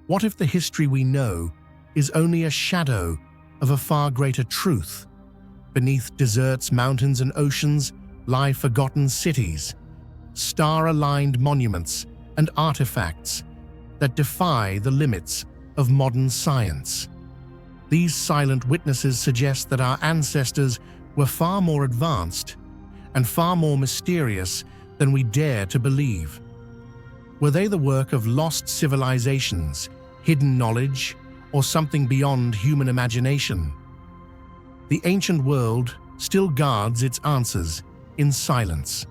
What if the history we know is only a shadow of a far greater truth? Beneath deserts, mountains, and oceans lie forgotten cities, star-aligned monuments, and artifacts that defy the limits of modern science. These silent witnesses suggest that our ancestors were far more advanced and far more mysterious than we dare to believe. Were they the work of lost civilizations, hidden knowledge, or something beyond human imagination? The ancient world still guards its answers in silence.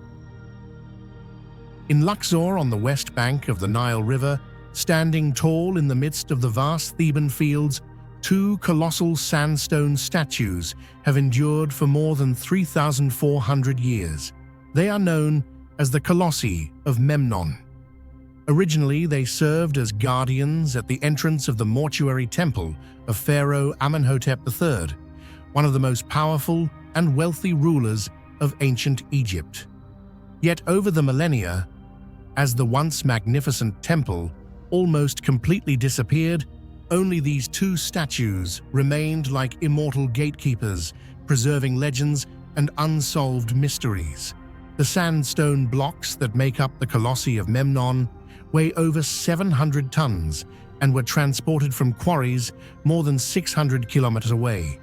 In Luxor, on the west bank of the Nile River, standing tall in the midst of the vast Theban fields, two colossal sandstone statues have endured for more than 3,400 years. They are known as the Colossi of Memnon. Originally, they served as guardians at the entrance of the mortuary temple of Pharaoh Amenhotep III, one of the most powerful and wealthy rulers of ancient Egypt. Yet over the millennia, as the once magnificent temple almost completely disappeared, only these two statues remained like immortal gatekeepers, preserving legends and unsolved mysteries. The sandstone blocks that make up the Colossi of Memnon weigh over 700 tons and were transported from quarries more than 600 kilometers away.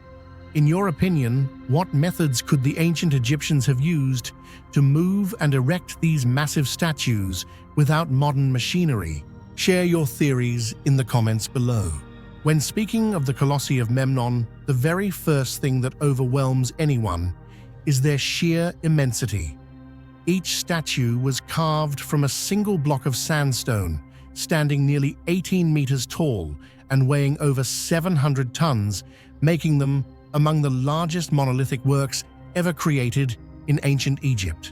In your opinion, what methods could the ancient Egyptians have used to move and erect these massive statues without modern machinery? Share your theories in the comments below. When speaking of the Colossi of Memnon, the very first thing that overwhelms anyone is their sheer immensity. Each statue was carved from a single block of sandstone, standing nearly 18 meters tall and weighing over 700 tons, making them among the largest monolithic works ever created in ancient Egypt.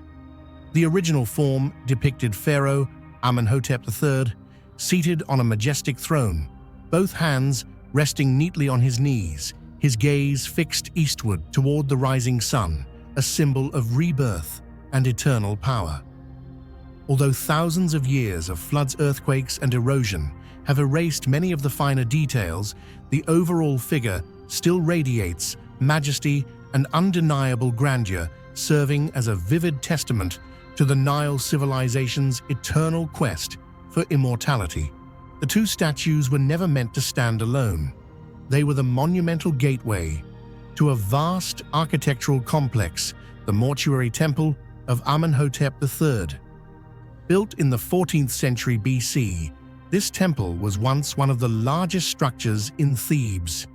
The original form depicted Pharaoh Amenhotep III seated on a majestic throne, both hands resting neatly on his knees, his gaze fixed eastward toward the rising sun, a symbol of rebirth and eternal power. Although thousands of years of floods, earthquakes, and erosion have erased many of the finer details, the overall figure still radiates majesty and undeniable grandeur, serving as a vivid testament to the Nile civilization's eternal quest for immortality. The two statues were never meant to stand alone. They were the monumental gateway to a vast architectural complex, the mortuary temple of Amenhotep III. Built in the 14th century BC, this temple was once one of the largest structures in Thebes.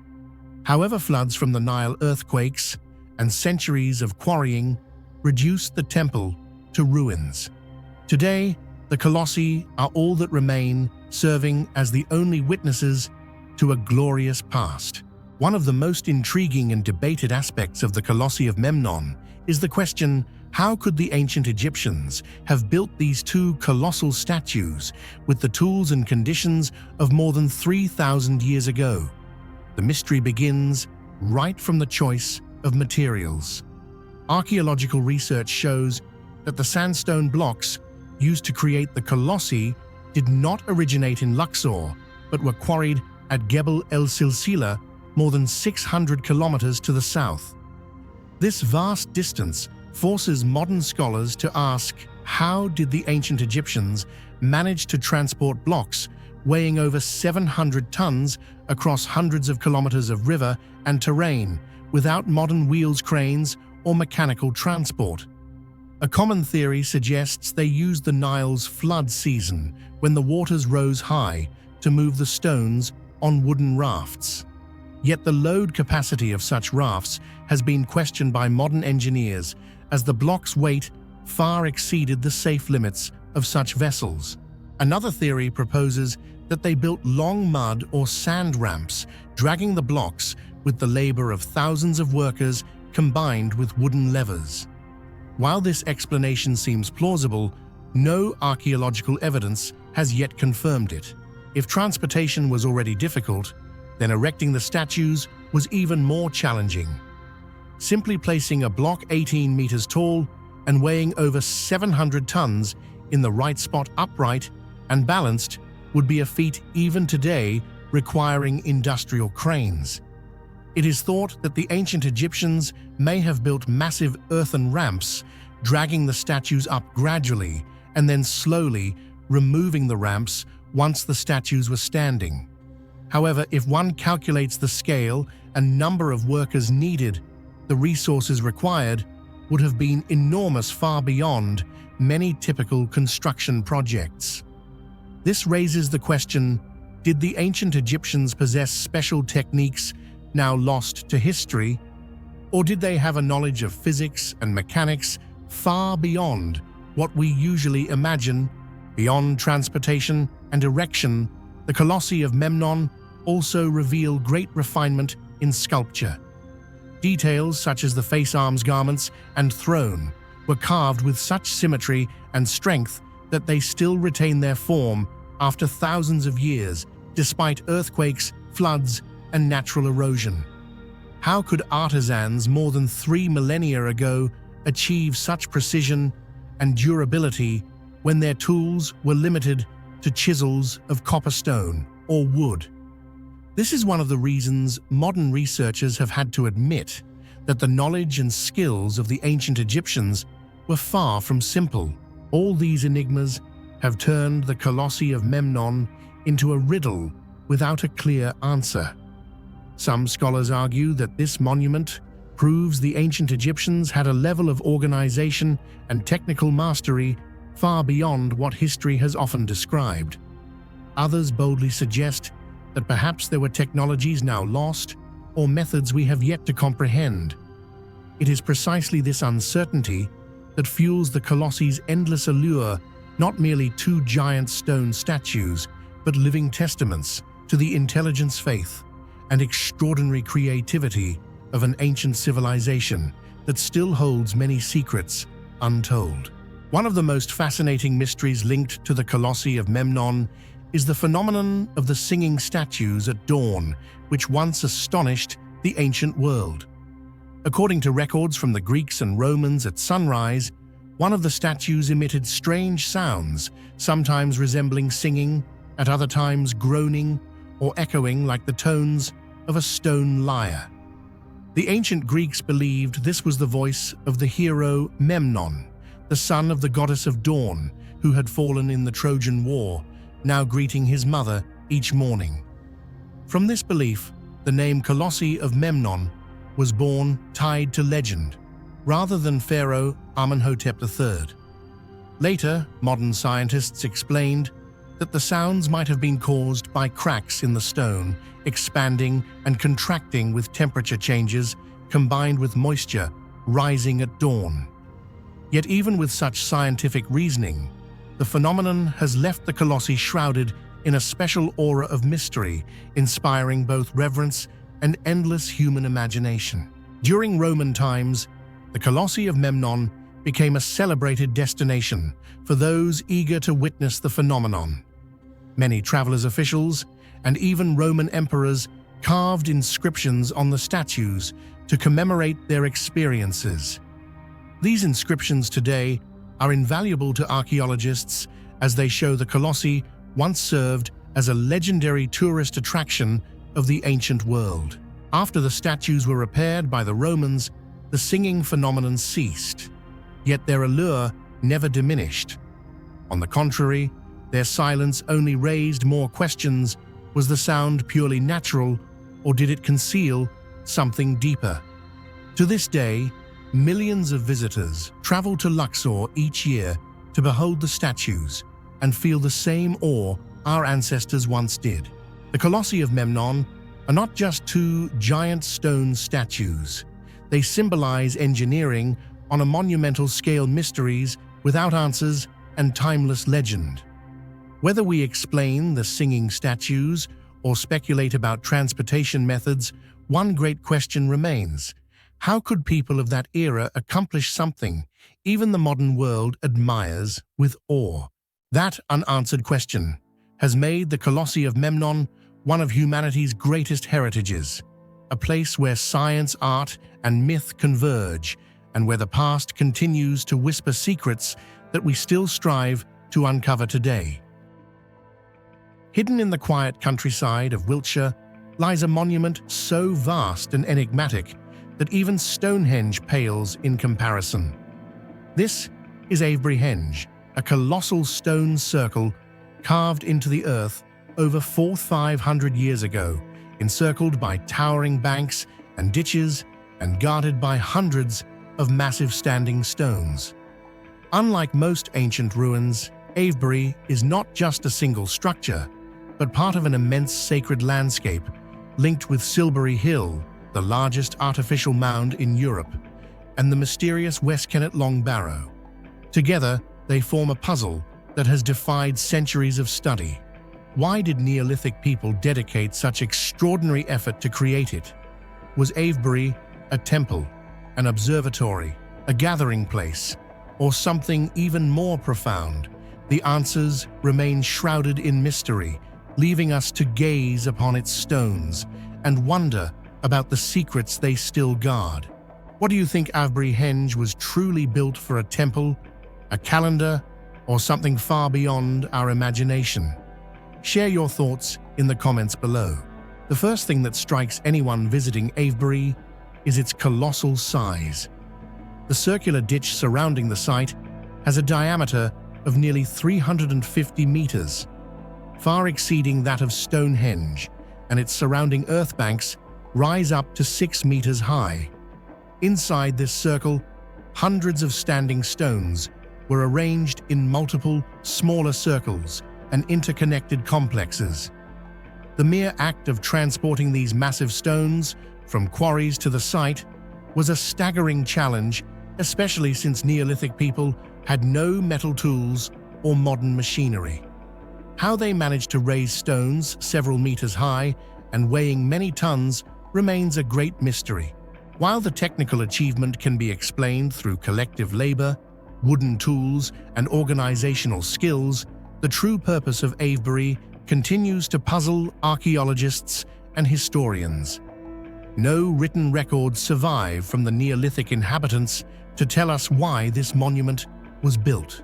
However, floods from the Nile, earthquakes, and centuries of quarrying reduced the temple to ruins. Today, the Colossi are all that remain, serving as the only witnesses to a glorious past. One of the most intriguing and debated aspects of the Colossi of Memnon is the question, how could the ancient Egyptians have built these two colossal statues with the tools and conditions of more than 3,000 years ago? The mystery begins right from the choice of materials. Archaeological research shows that the sandstone blocks used to create the Colossi did not originate in Luxor, but were quarried at Gebel el-Silsila, more than 600 kilometers to the south. This vast distance forces modern scholars to ask, how did the ancient Egyptians manage to transport blocks weighing over 700 tons across hundreds of kilometers of river and terrain without modern wheels, cranes, or mechanical transport? A common theory suggests they used the Nile's flood season, when the waters rose high, to move the stones on wooden rafts. Yet the load capacity of such rafts has been questioned by modern engineers, as the block's weight far exceeded the safe limits of such vessels. Another theory proposes that they built long mud or sand ramps, dragging the blocks with the labor of thousands of workers combined with wooden levers. While this explanation seems plausible, no archaeological evidence has yet confirmed it. If transportation was already difficult, then erecting the statues was even more challenging. Simply placing a block 18 meters tall and weighing over 700 tons in the right spot, upright and balanced, would be a feat even today, requiring industrial cranes. It is thought that the ancient Egyptians may have built massive earthen ramps, dragging the statues up gradually and then slowly removing the ramps once the statues were standing. However, if one calculates the scale and number of workers needed, the resources required would have been enormous, far beyond many typical construction projects. This raises the question, did the ancient Egyptians possess special techniques now lost to history, or did they have a knowledge of physics and mechanics far beyond what we usually imagine? Beyond transportation and erection, the Colossi of Memnon also reveal great refinement in sculpture. Details such as the face arms garments and throne were carved with such symmetry and strength that they still retain their form after thousands of years, despite earthquakes, floods, and natural erosion. How could artisans more than 3 millennia ago achieve such precision and durability when their tools were limited to chisels of copper stone or wood? This is one of the reasons modern researchers have had to admit that the knowledge and skills of the ancient Egyptians were far from simple. All these enigmas have turned the Colossi of Memnon into a riddle without a clear answer. Some scholars argue that this monument proves the ancient Egyptians had a level of organization and technical mastery far beyond what history has often described. Others boldly suggest that perhaps there were technologies now lost or methods we have yet to comprehend. It is precisely this uncertainty that fuels the Colossi's endless allure, not merely two giant stone statues, but living testaments to the intelligence, faith, and extraordinary creativity of an ancient civilization that still holds many secrets untold. One of the most fascinating mysteries linked to the Colossi of Memnon is the phenomenon of the singing statues at dawn, which once astonished the ancient world. According to records from the Greeks and Romans, at sunrise, one of the statues emitted strange sounds, sometimes resembling singing, at other times groaning or echoing like the tones of a stone lyre. The ancient Greeks believed this was the voice of the hero Memnon, the son of the goddess of dawn, who had fallen in the Trojan War, now greeting his mother each morning. From this belief, the name Colossi of Memnon was born tied to legend, rather than Pharaoh Amenhotep III. Later, modern scientists explained that the sounds might have been caused by cracks in the stone, expanding and contracting with temperature changes combined with moisture rising at dawn. Yet even with such scientific reasoning, the phenomenon has left the Colossi shrouded in a special aura of mystery, inspiring both reverence and endless human imagination. During Roman times, the Colossi of Memnon became a celebrated destination for those eager to witness the phenomenon. Many travelers, officials, and even Roman emperors carved inscriptions on the statues to commemorate their experiences. These inscriptions today are invaluable to archaeologists as they show the Colossi once served as a legendary tourist attraction of the ancient world. After the statues were repaired by the Romans, the singing phenomenon ceased, yet their allure never diminished. On the contrary, their silence only raised more questions. Was the sound purely natural, or did it conceal something deeper? To this day, millions of visitors travel to Luxor each year to behold the statues and feel the same awe our ancestors once did. The Colossi of Memnon are not just two giant stone statues. They symbolize engineering on a monumental scale, mysteries without answers, and timeless legend. Whether we explain the singing statues or speculate about transportation methods, one great question remains. How could people of that era accomplish something even the modern world admires with awe? That unanswered question has made the Colossi of Memnon one of humanity's greatest heritages, a place where science, art, and myth converge, and where the past continues to whisper secrets that we still strive to uncover today. Hidden in the quiet countryside of Wiltshire lies a monument so vast and enigmatic that even Stonehenge pales in comparison. This is Avebury Henge, a colossal stone circle carved into the earth over 4,500 years ago, encircled by towering banks and ditches and guarded by hundreds of massive standing stones. Unlike most ancient ruins, Avebury is not just a single structure, but part of an immense sacred landscape linked with Silbury Hill, the largest artificial mound in Europe, and the mysterious West Kennet Long Barrow. Together, they form a puzzle that has defied centuries of study. Why did Neolithic people dedicate such extraordinary effort to create it? Was Avebury a temple, an observatory, a gathering place, or something even more profound? The answers remain shrouded in mystery, leaving us to gaze upon its stones and wonder about the secrets they still guard. What do you think? Avebury Henge was truly built for a temple, a calendar, or something far beyond our imagination? Share your thoughts in the comments below. The first thing that strikes anyone visiting Avebury is its colossal size. The circular ditch surrounding the site has a diameter of nearly 350 meters, far exceeding that of Stonehenge, and its surrounding earth banks rise up to 6 meters high. Inside this circle, hundreds of standing stones were arranged in multiple, smaller circles and interconnected complexes. The mere act of transporting these massive stones from quarries to the site was a staggering challenge, especially since Neolithic people had no metal tools or modern machinery. How they managed to raise stones several meters high and weighing many tons remains a great mystery. While the technical achievement can be explained through collective labor, wooden tools, and organizational skills, the true purpose of Avebury continues to puzzle archaeologists and historians. No written records survive from the Neolithic inhabitants to tell us why this monument was built.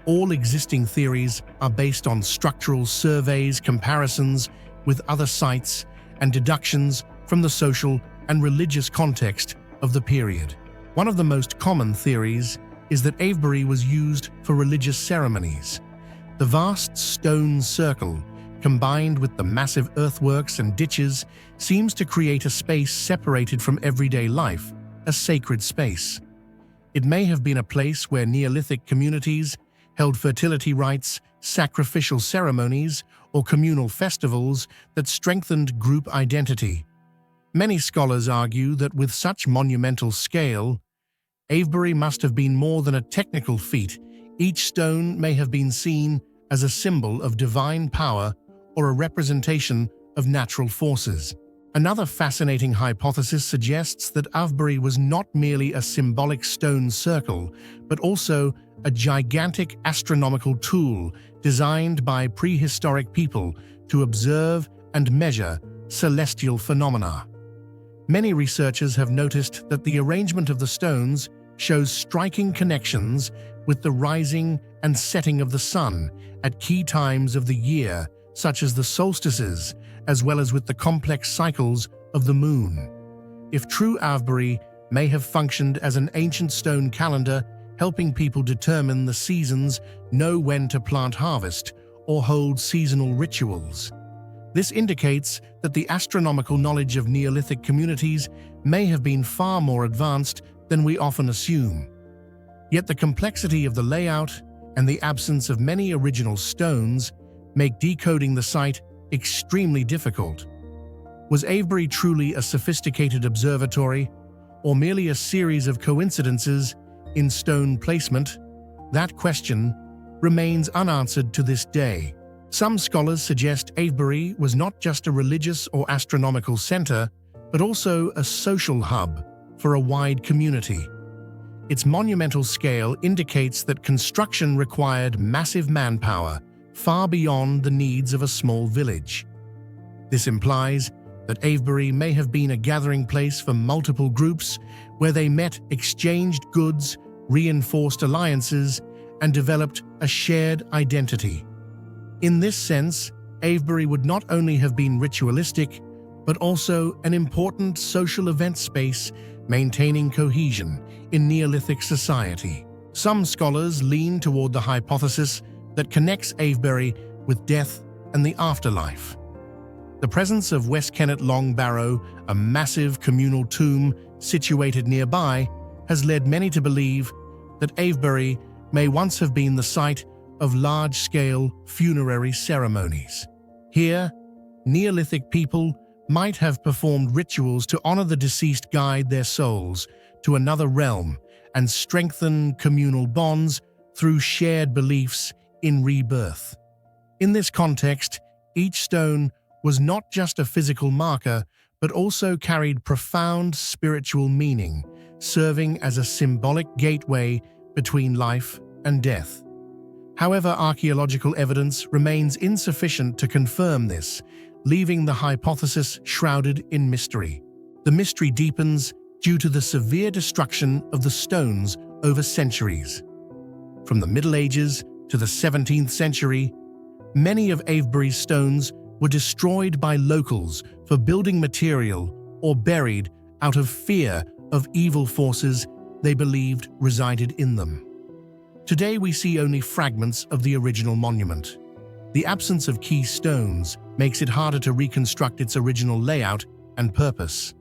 All existing theories are based on structural surveys, comparisons with other sites, and deductions from the social and religious context of the period. One of the most common theories is that Avebury was used for religious ceremonies. The vast stone circle, combined with the massive earthworks and ditches, seems to create a space separated from everyday life, a sacred space. It may have been a place where Neolithic communities held fertility rites, sacrificial ceremonies, or communal festivals that strengthened group identity. Many scholars argue that with such monumental scale, Avebury must have been more than a technical feat. Each stone may have been seen as a symbol of divine power or a representation of natural forces. Another fascinating hypothesis suggests that Avebury was not merely a symbolic stone circle, but also a gigantic astronomical tool designed by prehistoric people to observe and measure celestial phenomena. Many researchers have noticed that the arrangement of the stones shows striking connections with the rising and setting of the sun at key times of the year, such as the solstices, as well as with the complex cycles of the moon. If true, Avebury may have functioned as an ancient stone calendar, helping people determine the seasons, know when to plant, harvest, or hold seasonal rituals. This indicates that the astronomical knowledge of Neolithic communities may have been far more advanced than we often assume. Yet the complexity of the layout and the absence of many original stones make decoding the site extremely difficult. Was Avebury truly a sophisticated observatory, or merely a series of coincidences in stone placement? That question remains unanswered to this day. Some scholars suggest Avebury was not just a religious or astronomical center, but also a social hub for a wide community. Its monumental scale indicates that construction required massive manpower, far beyond the needs of a small village. This implies that Avebury may have been a gathering place for multiple groups where they met, exchanged goods, reinforced alliances, and developed a shared identity. In this sense, Avebury would not only have been ritualistic, but also an important social event space maintaining cohesion in Neolithic society. Some scholars lean toward the hypothesis that connects Avebury with death and the afterlife. The presence of West Kennet Long Barrow, a massive communal tomb situated nearby, has led many to believe that Avebury may once have been the site of large-scale funerary ceremonies. Here, Neolithic people might have performed rituals to honor the deceased, guide their souls to another realm, and strengthen communal bonds through shared beliefs in rebirth. In this context, each stone was not just a physical marker, but also carried profound spiritual meaning, serving as a symbolic gateway between life and death. However, archaeological evidence remains insufficient to confirm this, leaving the hypothesis shrouded in mystery. The mystery deepens due to the severe destruction of the stones over centuries. From the Middle Ages to the 17th century, many of Avebury's stones were destroyed by locals for building material or buried out of fear of evil forces they believed resided in them. Today we see only fragments of the original monument. The absence of key stones makes it harder to reconstruct its original layout and purpose.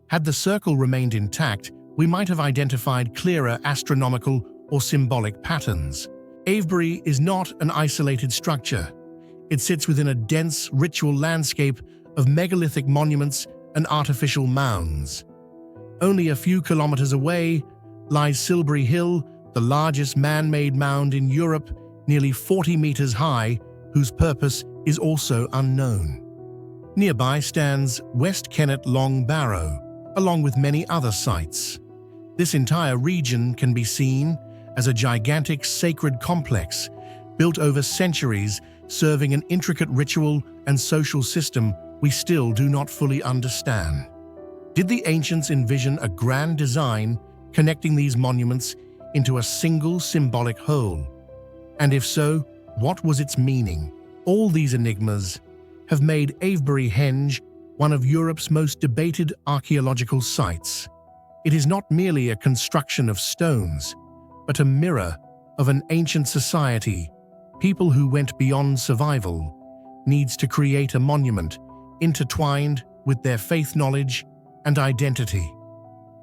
Had the circle remained intact, we might have identified clearer astronomical or symbolic patterns. Avebury is not an isolated structure. It sits within a dense ritual landscape of megalithic monuments and artificial mounds. Only a few kilometers away lies Silbury Hill, the largest man-made mound in Europe, nearly 40 meters high, whose purpose is also unknown. Nearby stands West Kennet Long Barrow, along with many other sites. This entire region can be seen as a gigantic sacred complex built over centuries, serving an intricate ritual and social system we still do not fully understand. Did the ancients envision a grand design connecting these monuments into a single symbolic whole? And if so, what was its meaning? All these enigmas have made Avebury Henge one of Europe's most debated archaeological sites. It is not merely a construction of stones, but a mirror of an ancient society. People who went beyond survival needs to create a monument intertwined with their faith, knowledge, and identity.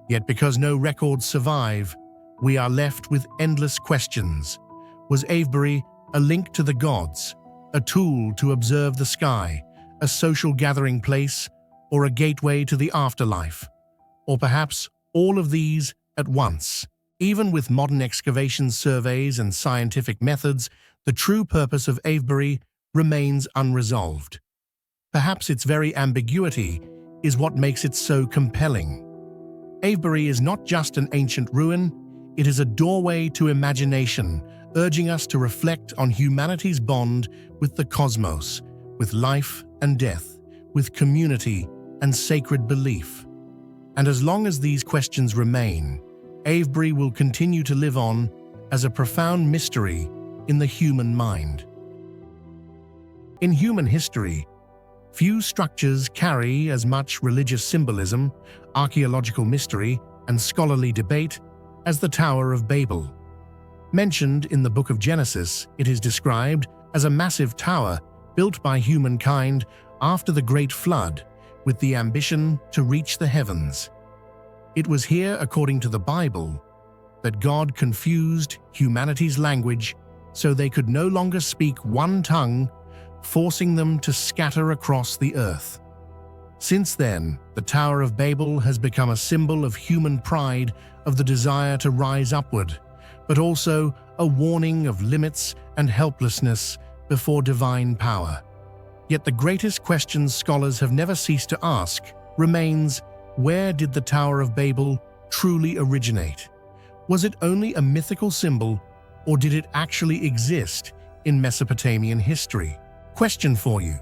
Yet because no records survive, we are left with endless questions. Was Avebury a link to the gods, a tool to observe the sky, a social gathering place, or a gateway to the afterlife? Or perhaps all of these at once? Even with modern excavation surveys and scientific methods, the true purpose of Avebury remains unresolved. Perhaps its very ambiguity is what makes it so compelling. Avebury is not just an ancient ruin, it is a doorway to imagination, urging us to reflect on humanity's bond with the cosmos, with life and death, with community and sacred belief. And as long as these questions remain, Avebury will continue to live on as a profound mystery in the human mind. In human history, few structures carry as much religious symbolism, archaeological mystery, and scholarly debate as the Tower of Babel. Mentioned in the Book of Genesis, it is described as a massive tower built by humankind after the Great Flood, with the ambition to reach the heavens. It was here, according to the Bible, that God confused humanity's language so they could no longer speak one tongue, forcing them to scatter across the earth. Since then, the Tower of Babel has become a symbol of human pride, of the desire to rise upward, but also a warning of limits and helplessness before divine power. Yet the greatest question scholars have never ceased to ask remains: where did the Tower of Babel truly originate? Was it only a mythical symbol, or did it actually exist in Mesopotamian history? Question for you: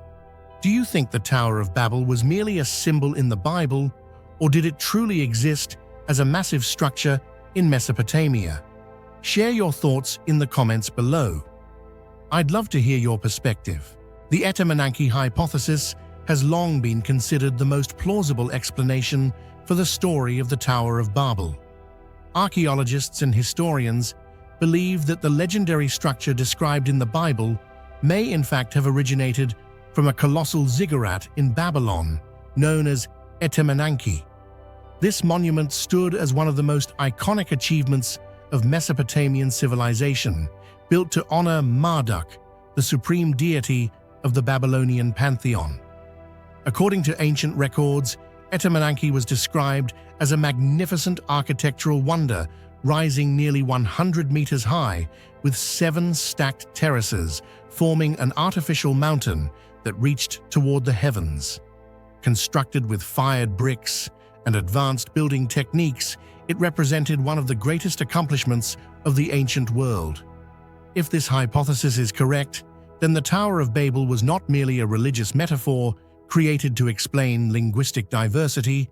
do you think the Tower of Babel was merely a symbol in the Bible, or did it truly exist as a massive structure in Mesopotamia? Share your thoughts in the comments below. I'd love to hear your perspective. The Etemenanke hypothesis has long been considered the most plausible explanation for the story of the Tower of Babel. Archaeologists and historians believe that the legendary structure described in the Bible may in fact have originated from a colossal ziggurat in Babylon known as Etemenanke. This monument stood as one of the most iconic achievements of Mesopotamian civilization, built to honor Marduk, the supreme deity of the Babylonian pantheon. According to ancient records, Etemenanke was described as a magnificent architectural wonder, rising nearly 100 meters high, with 7 stacked terraces, forming an artificial mountain that reached toward the heavens. Constructed with fired bricks and advanced building techniques, it represented one of the greatest accomplishments of the ancient world. If this hypothesis is correct, then the Tower of Babel was not merely a religious metaphor created to explain linguistic diversity,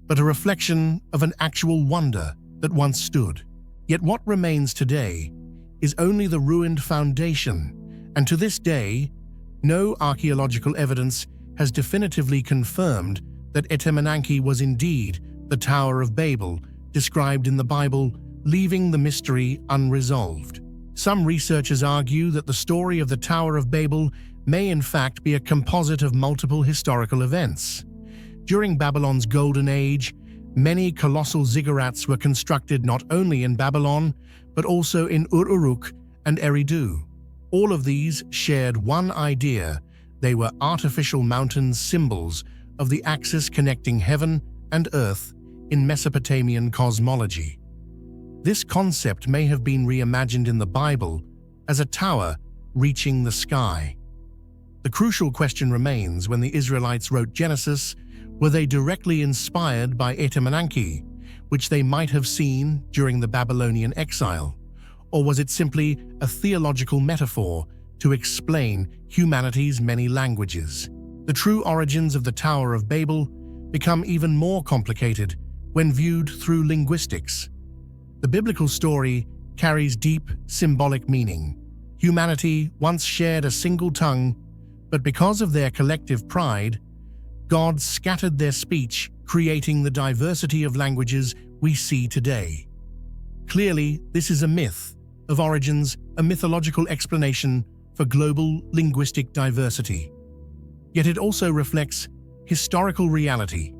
but a reflection of an actual wonder that once stood. Yet what remains today is only the ruined foundation, and to this day, no archaeological evidence has definitively confirmed that Etemenanke was indeed the Tower of Babel described in the Bible, leaving the mystery unresolved. Some researchers argue that the story of the Tower of Babel may in fact be a composite of multiple historical events. During Babylon's Golden Age, many colossal ziggurats were constructed not only in Babylon, but also in Uruk and Eridu. All of these shared one idea: they were artificial mountain symbols of the axis connecting heaven and earth in Mesopotamian cosmology. This concept may have been reimagined in the Bible as a tower reaching the sky. The crucial question remains: when the Israelites wrote Genesis, were they directly inspired by Etemenanke, which they might have seen during the Babylonian exile? Or was it simply a theological metaphor to explain humanity's many languages? The true origins of the Tower of Babel become even more complicated when viewed through linguistics. The biblical story carries deep symbolic meaning. Humanity once shared a single tongue, but because of their collective pride, God scattered their speech, creating the diversity of languages we see today. Clearly, this is a myth of origins, a mythological explanation for global linguistic diversity. Yet it also reflects historical reality.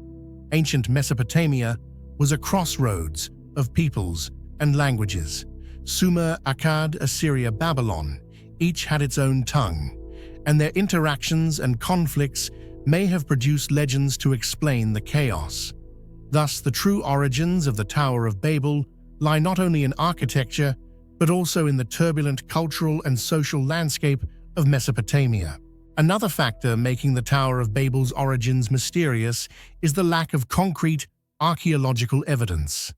Ancient Mesopotamia was a crossroads of peoples and languages. Sumer, Akkad, Assyria, Babylon, each had its own tongue, and their interactions and conflicts may have produced legends to explain the chaos. Thus, the true origins of the Tower of Babel lie not only in architecture, but also in the turbulent cultural and social landscape of Mesopotamia. Another factor making the Tower of Babel's origins mysterious is the lack of concrete archaeological evidence.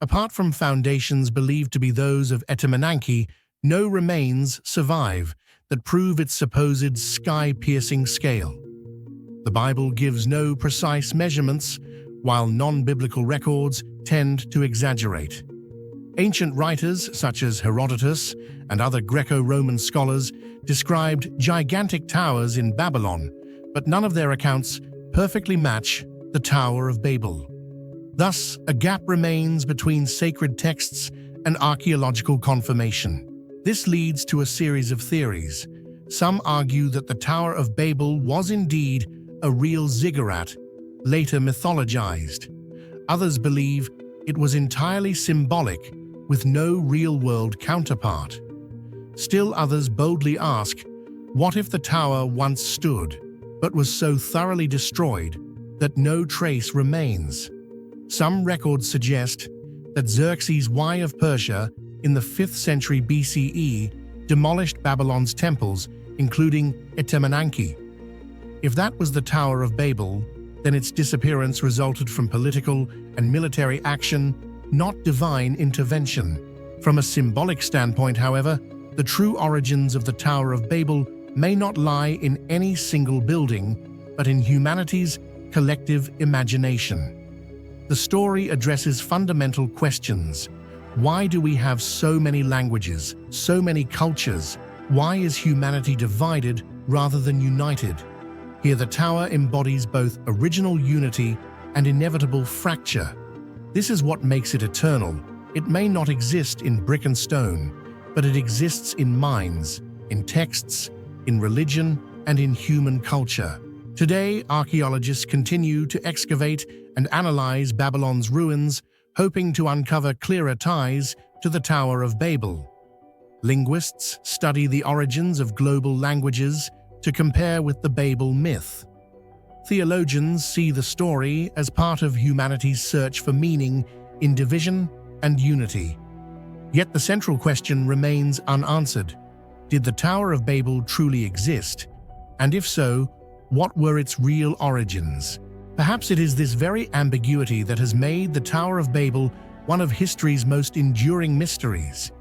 Apart from foundations believed to be those of Etemenanke, no remains survive that prove its supposed sky-piercing scale. The Bible gives no precise measurements, while non-biblical records tend to exaggerate. Ancient writers such as Herodotus and other Greco-Roman scholars described gigantic towers in Babylon, but none of their accounts perfectly match the Tower of Babel. Thus, a gap remains between sacred texts and archaeological confirmation. This leads to a series of theories. Some argue that the Tower of Babel was indeed a real ziggurat, later mythologized. Others believe it was entirely symbolic, with no real-world counterpart. Still others boldly ask, what if the tower once stood, but was so thoroughly destroyed that no trace remains? Some records suggest that Xerxes I of Persia in the 5th century BCE demolished Babylon's temples, including Etemenanke. If that was the Tower of Babel, then its disappearance resulted from political and military action, not divine intervention. From a symbolic standpoint, however, the true origins of the Tower of Babel may not lie in any single building, but in humanity's collective imagination. The story addresses fundamental questions. Why do we have so many languages, so many cultures? Why is humanity divided rather than united. Here the tower embodies both original unity and inevitable fracture. This is what makes it eternal. It may not exist in brick and stone, but it exists in minds, in texts, in religion, and in human culture. Today, archaeologists continue to excavate and analyze Babylon's ruins, hoping to uncover clearer ties to the Tower of Babel. Linguists study the origins of global languages to compare with the Babel myth. Theologians see the story as part of humanity's search for meaning in division and unity. Yet the central question remains unanswered. Did the Tower of Babel truly exist? And if so, what were its real origins? Perhaps it is this very ambiguity that has made the Tower of Babel one of history's most enduring mysteries.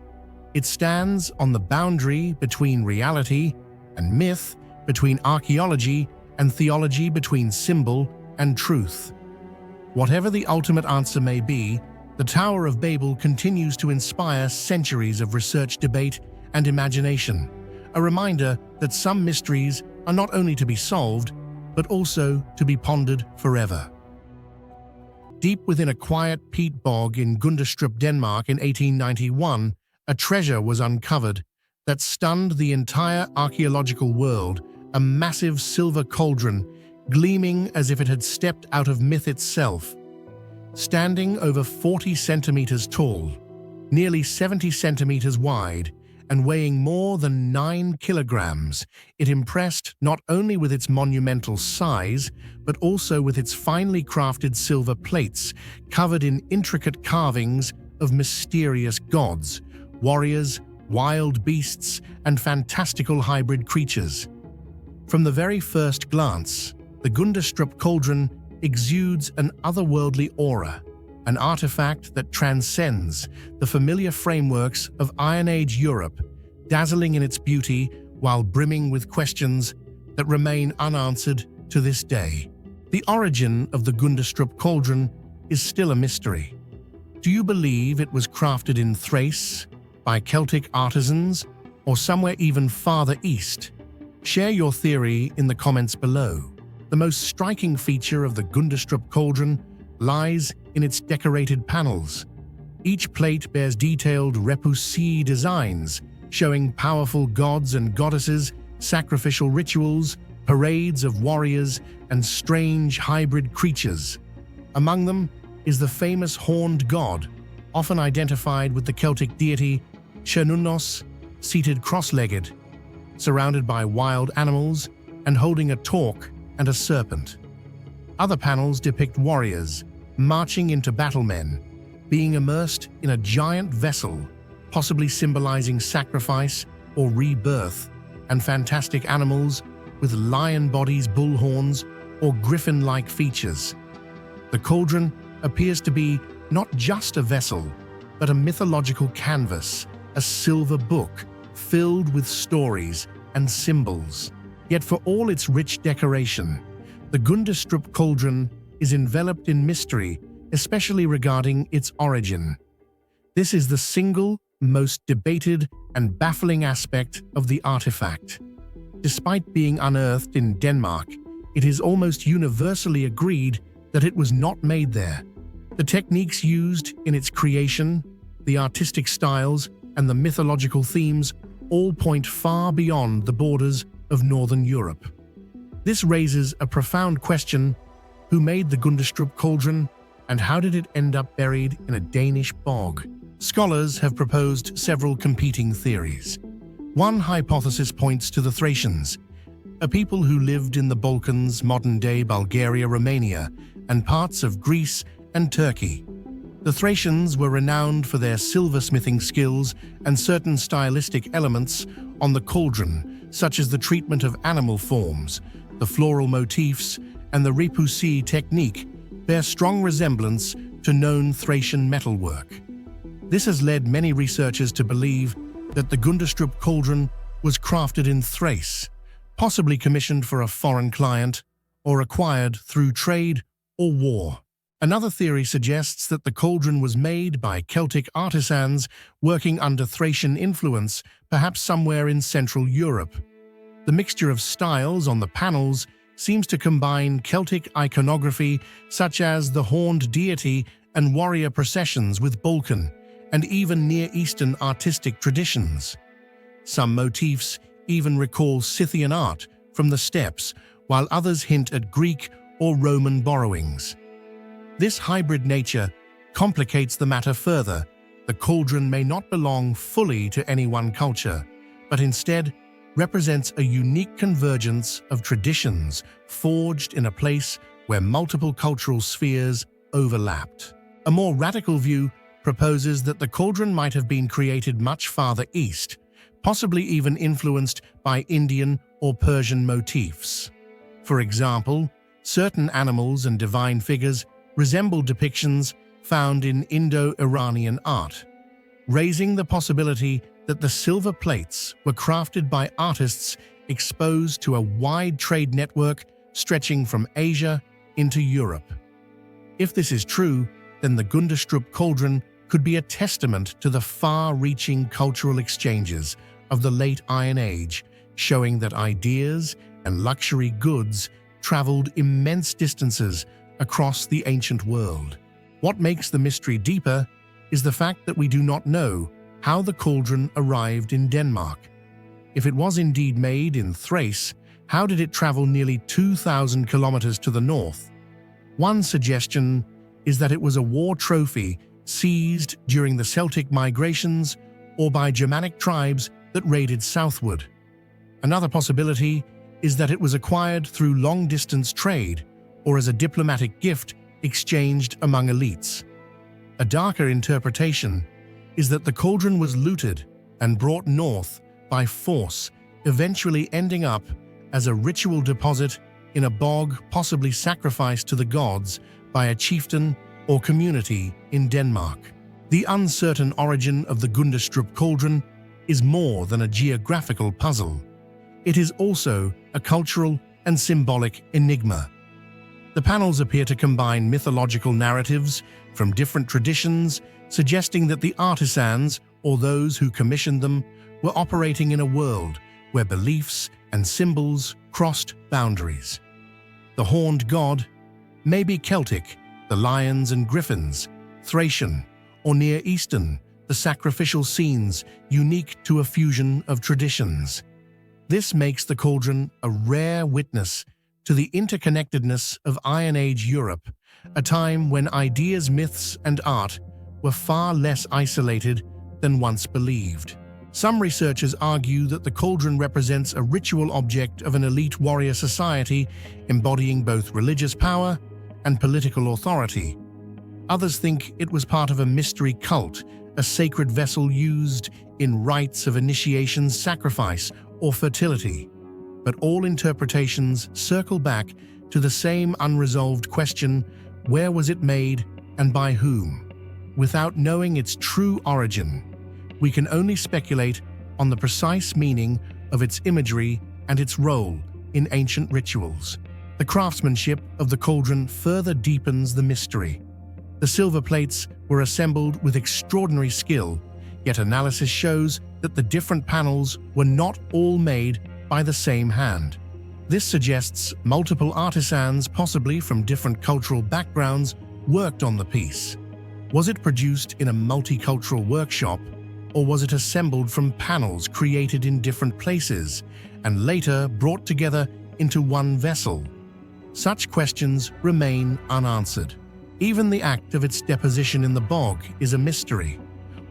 It stands on the boundary between reality and myth, between archaeology and theology, between symbol and truth. Whatever the ultimate answer may be, the Tower of Babel continues to inspire centuries of research, debate, and imagination, a reminder that some mysteries are not only to be solved, but also to be pondered forever. Deep within a quiet peat bog in Gundestrup, Denmark in 1891, a treasure was uncovered that stunned the entire archaeological world, a massive silver cauldron gleaming as if it had stepped out of myth itself. Standing over 40 centimeters tall, nearly 70 centimeters wide, and weighing more than 9 kilograms, it impressed not only with its monumental size, but also with its finely crafted silver plates covered in intricate carvings of mysterious gods, warriors, wild beasts, and fantastical hybrid creatures. From the very first glance, the Gundestrup cauldron exudes an otherworldly aura, an artifact that transcends the familiar frameworks of Iron Age Europe, dazzling in its beauty while brimming with questions that remain unanswered to this day. The origin of the Gundestrup cauldron is still a mystery. Do you believe it was crafted in Thrace, by Celtic artisans, or somewhere even farther east? Share your theory in the comments below. The most striking feature of the Gundestrup cauldron lies in its decorated panels. Each plate bears detailed repoussé designs, showing powerful gods and goddesses, sacrificial rituals, parades of warriors, and strange hybrid creatures. Among them is the famous horned god, often identified with the Celtic deity Cernunnos, seated cross-legged, surrounded by wild animals and holding a torque and a serpent. Other panels depict warriors marching into battle, men being immersed in a giant vessel, possibly symbolizing sacrifice or rebirth, and fantastic animals with lion bodies, bull horns, or griffin-like features. The cauldron appears to be not just a vessel, but a mythological canvas, a silver book filled with stories and symbols. Yet for all its rich decoration, the Gundestrup cauldron is enveloped in mystery, especially regarding its origin. This is the single most debated and baffling aspect of the artifact. Despite being unearthed in Denmark, it is almost universally agreed that it was not made there. The techniques used in its creation, the artistic styles, and the mythological themes all point far beyond the borders of Northern Europe. This raises a profound question: who made the Gundestrup cauldron, and how did it end up buried in a Danish bog? Scholars have proposed several competing theories. One hypothesis points to the Thracians, a people who lived in the Balkans, modern-day Bulgaria, Romania, and parts of Greece and Turkey. The Thracians were renowned for their silversmithing skills and certain stylistic elements on the cauldron, such as the treatment of animal forms, the floral motifs, and the repoussé technique, bear strong resemblance to known Thracian metalwork. This has led many researchers to believe that the Gundestrup cauldron was crafted in Thrace, possibly commissioned for a foreign client or acquired through trade or war. Another theory suggests that the cauldron was made by Celtic artisans working under Thracian influence, perhaps somewhere in Central Europe. The mixture of styles on the panels seems to combine Celtic iconography such as the horned deity and warrior processions with Balkan and even Near Eastern artistic traditions. Some motifs even recall Scythian art from the steppes, while others hint at Greek or Roman borrowings. This hybrid nature complicates the matter further. The cauldron may not belong fully to any one culture, but instead represents a unique convergence of traditions forged in a place where multiple cultural spheres overlapped. A more radical view proposes that the cauldron might have been created much farther east, possibly even influenced by Indian or Persian motifs. For example, certain animals and divine figures resemble depictions found in Indo-Iranian art, raising the possibility that the silver plates were crafted by artists exposed to a wide trade network stretching from Asia into Europe. If this is true, then the Gundestrup cauldron could be a testament to the far-reaching cultural exchanges of the late Iron Age, showing that ideas and luxury goods traveled immense distances across the ancient world. What makes the mystery deeper is the fact that we do not know how the cauldron arrived in Denmark. If it was indeed made in Thrace, how did it travel nearly 2,000 kilometers to the north? One suggestion is that it was a war trophy seized during the Celtic migrations or by Germanic tribes that raided southward. Another possibility is that it was acquired through long-distance trade or as a diplomatic gift exchanged among elites. A darker interpretation is that the cauldron was looted and brought north by force, eventually ending up as a ritual deposit in a bog, possibly sacrificed to the gods by a chieftain or community in Denmark. The uncertain origin of the Gundestrup cauldron is more than a geographical puzzle. It is also a cultural and symbolic enigma. The panels appear to combine mythological narratives from different traditions, suggesting that the artisans, or those who commissioned them, were operating in a world where beliefs and symbols crossed boundaries. The horned god may be Celtic, the lions and griffins, Thracian, or Near Eastern, the sacrificial scenes unique to a fusion of traditions. This makes the cauldron a rare witness to the interconnectedness of Iron Age Europe, a time when ideas, myths, and art were far less isolated than once believed. Some researchers argue that the cauldron represents a ritual object of an elite warrior society embodying both religious power and political authority. Others think it was part of a mystery cult, a sacred vessel used in rites of initiation, sacrifice, or fertility. But all interpretations circle back to the same unresolved question: where was it made and by whom? Without knowing its true origin, we can only speculate on the precise meaning of its imagery and its role in ancient rituals. The craftsmanship of the cauldron further deepens the mystery. The silver plates were assembled with extraordinary skill, yet analysis shows that the different panels were not all made by the same hand. This suggests multiple artisans, possibly from different cultural backgrounds, worked on the piece. Was it produced in a multicultural workshop, or was it assembled from panels created in different places and later brought together into one vessel? Such questions remain unanswered. Even the act of its deposition in the bog is a mystery.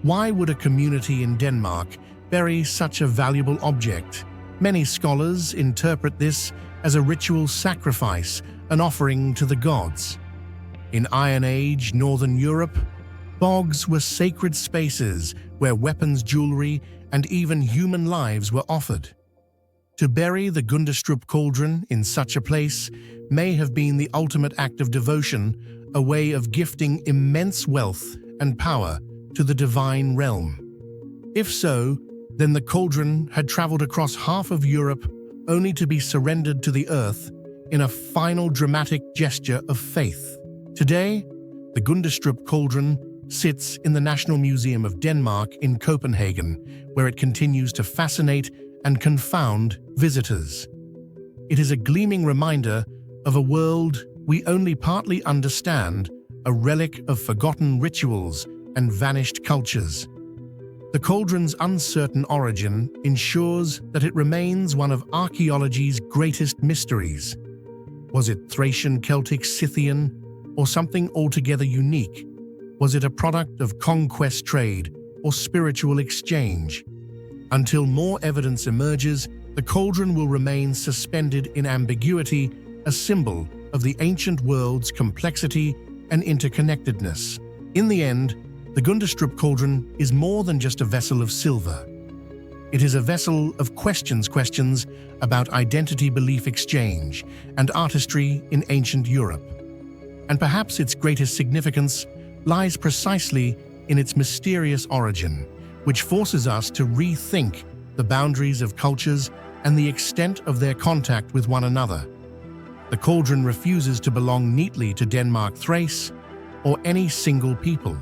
Why would a community in Denmark bury such a valuable object? Many scholars interpret this as a ritual sacrifice, an offering to the gods. In Iron Age Northern Europe, bogs were sacred spaces where weapons, jewelry, and even human lives were offered. To bury the Gundestrup cauldron in such a place may have been the ultimate act of devotion, a way of gifting immense wealth and power to the divine realm. If so, then the cauldron had traveled across half of Europe only to be surrendered to the earth in a final dramatic gesture of faith. Today, the Gundestrup cauldron sits in the National Museum of Denmark in Copenhagen, where it continues to fascinate and confound visitors. It is a gleaming reminder of a world we only partly understand, a relic of forgotten rituals and vanished cultures. The cauldron's uncertain origin ensures that it remains one of archaeology's greatest mysteries. Was it Thracian, Celtic, Scythian, or something altogether unique? Was it a product of conquest, trade, or spiritual exchange? Until more evidence emerges, the cauldron will remain suspended in ambiguity, a symbol of the ancient world's complexity and interconnectedness. In the end, the Gundestrup cauldron is more than just a vessel of silver. It is a vessel of questions about identity, belief exchange, and artistry in ancient Europe. And perhaps its greatest significance lies precisely in its mysterious origin, which forces us to rethink the boundaries of cultures and the extent of their contact with one another. The cauldron refuses to belong neatly to Denmark, Thrace, or any single people.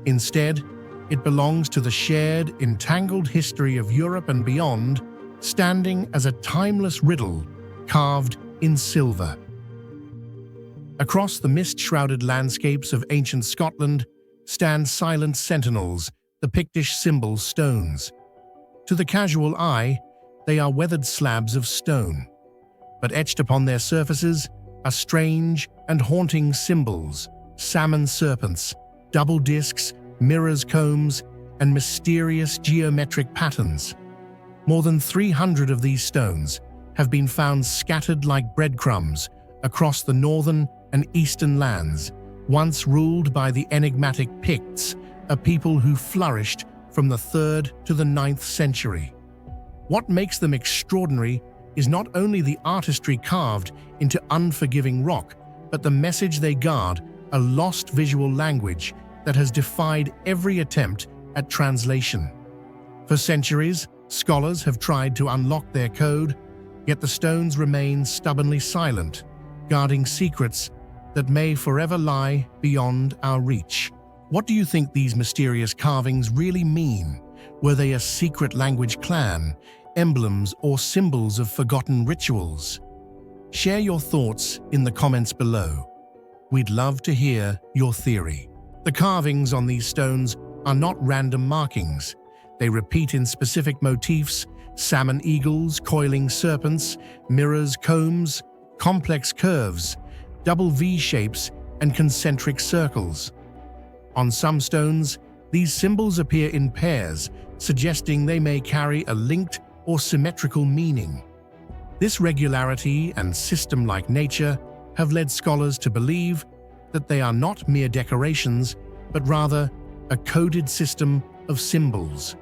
Instead, it belongs to the shared, entangled history of Europe and beyond, standing as a timeless riddle carved in silver. Across the mist-shrouded landscapes of ancient Scotland stand silent sentinels, the Pictish symbol stones. To the casual eye, they are weathered slabs of stone, but etched upon their surfaces are strange and haunting symbols: salmon serpents, double discs, mirrors, combs, and mysterious geometric patterns. More than 300 of these stones have been found scattered like breadcrumbs across the northern and eastern lands, once ruled by the enigmatic Picts, a people who flourished from the 3rd to the 9th century. What makes them extraordinary is not only the artistry carved into unforgiving rock, but the message they guard, a lost visual language that has defied every attempt at translation. For centuries, scholars have tried to unlock their code, yet the stones remain stubbornly silent, guarding secrets that may forever lie beyond our reach. What do you think these mysterious carvings really mean? Were they a secret language clan, emblems, or symbols of forgotten rituals? Share your thoughts in the comments below. We'd love to hear your theory. The carvings on these stones are not random markings. They repeat in specific motifs: salmon eagles, coiling serpents, mirrors, combs, complex curves, double V shapes, and concentric circles. On some stones, these symbols appear in pairs, suggesting they may carry a linked or symmetrical meaning. This regularity and system-like nature have led scholars to believe that they are not mere decorations, but rather a coded system of symbols.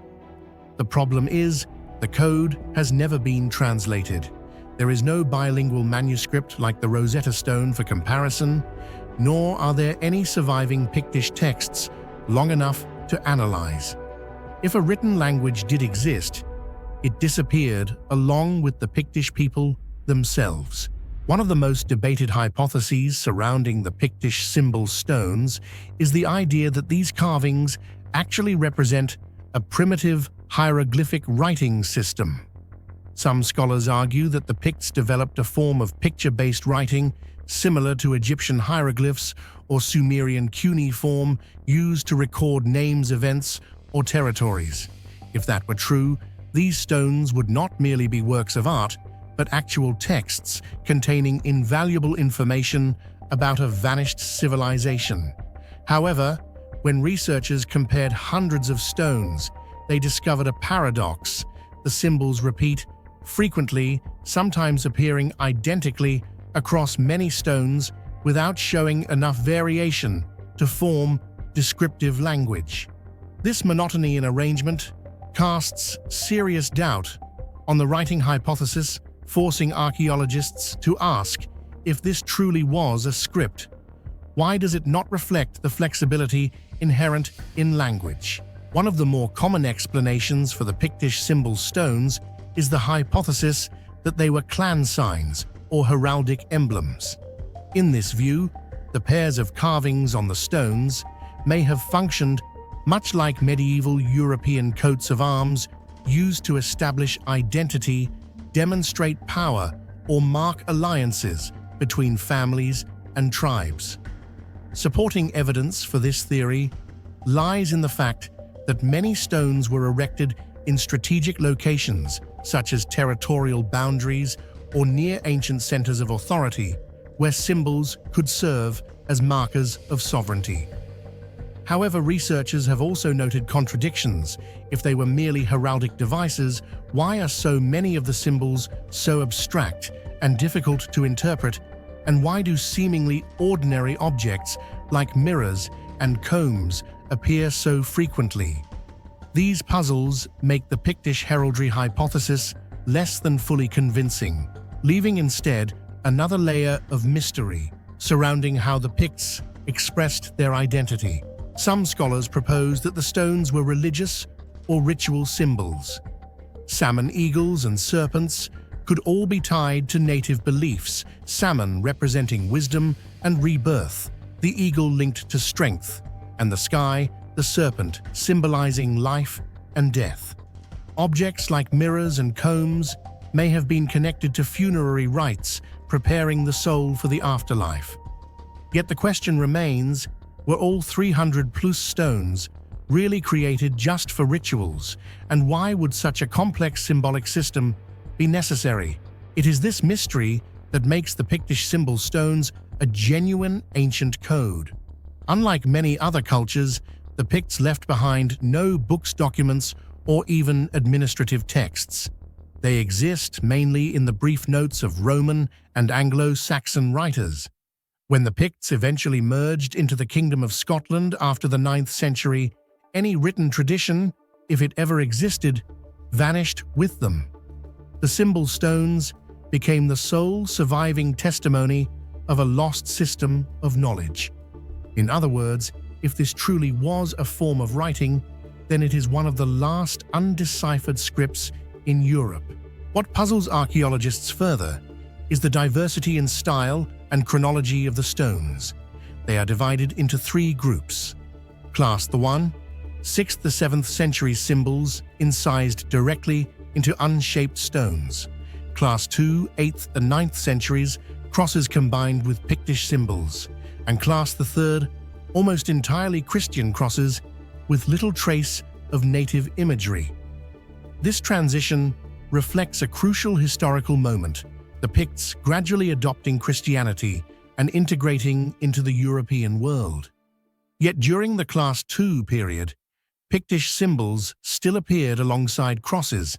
The problem is, the code has never been translated. There is no bilingual manuscript like the Rosetta Stone for comparison, nor are there any surviving Pictish texts long enough to analyze. If a written language did exist, it disappeared along with the Pictish people themselves. One of the most debated hypotheses surrounding the Pictish symbol stones is the idea that these carvings actually represent a primitive hieroglyphic writing system. Some scholars argue that the Picts developed a form of picture-based writing similar to Egyptian hieroglyphs or Sumerian cuneiform used to record names, events, or territories. If that were true, these stones would not merely be works of art, but actual texts containing invaluable information about a vanished civilization. However, when researchers compared hundreds of stones, they discovered a paradox. The symbols repeat frequently, sometimes appearing identically across many stones without showing enough variation to form descriptive language. This monotony in arrangement casts serious doubt on the writing hypothesis, forcing archaeologists to ask if this truly was a script. Why does it not reflect the flexibility inherent in language? One of the more common explanations for the Pictish symbol stones is the hypothesis that they were clan signs or heraldic emblems. In this view, the pairs of carvings on the stones may have functioned much like medieval European coats of arms, used to establish identity, demonstrate power, or mark alliances between families and tribes. Supporting evidence for this theory lies in the fact that many stones were erected in strategic locations such as territorial boundaries or near ancient centers of authority, where symbols could serve as markers of sovereignty. However, researchers have also noted contradictions. If they were merely heraldic devices, why are so many of the symbols so abstract and difficult to interpret? And why do seemingly ordinary objects like mirrors and combs appear so frequently? These puzzles make the Pictish heraldry hypothesis less than fully convincing, leaving instead another layer of mystery surrounding how the Picts expressed their identity. Some scholars propose that the stones were religious or ritual symbols. Salmon eagles and serpents could all be tied to native beliefs, salmon representing wisdom and rebirth, the eagle linked to strength, and the sky, the serpent, symbolizing life and death. Objects like mirrors and combs may have been connected to funerary rites, preparing the soul for the afterlife. Yet the question remains, were all 300+ stones really created just for rituals, and why would such a complex symbolic system be necessary? It is this mystery that makes the Pictish symbol stones a genuine ancient code. Unlike many other cultures, the Picts left behind no books, documents, or even administrative texts. They exist mainly in the brief notes of Roman and Anglo-Saxon writers. When the Picts eventually merged into the Kingdom of Scotland after the 9th century, any written tradition, if it ever existed, vanished with them. The symbol stones became the sole surviving testimony of a lost system of knowledge. In other words, if this truly was a form of writing, then it is one of the last undeciphered scripts in Europe. What puzzles archaeologists further is the diversity in style and chronology of the stones. They are divided into 3 groups. Class 1, 6th to 7th century symbols incised directly into unshaped stones. Class 2, 8th and 9th centuries, crosses combined with Pictish symbols. And Class 3, almost entirely Christian crosses with little trace of native imagery. This transition reflects a crucial historical moment, the Picts gradually adopting Christianity and integrating into the European world. Yet during the Class 2 period, Pictish symbols still appeared alongside crosses,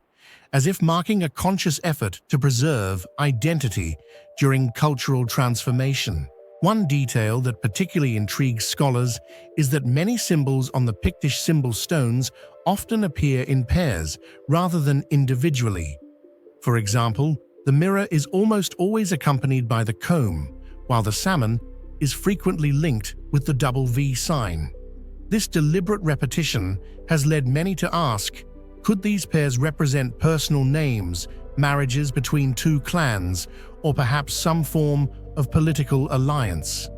as if marking a conscious effort to preserve identity during cultural transformation. One detail that particularly intrigues scholars is that many symbols on the Pictish symbol stones often appear in pairs rather than individually. For example, the mirror is almost always accompanied by the comb, while the salmon is frequently linked with the double V sign. This deliberate repetition has led many to ask, could these pairs represent personal names, marriages between 2 clans, or perhaps some form of political alliance?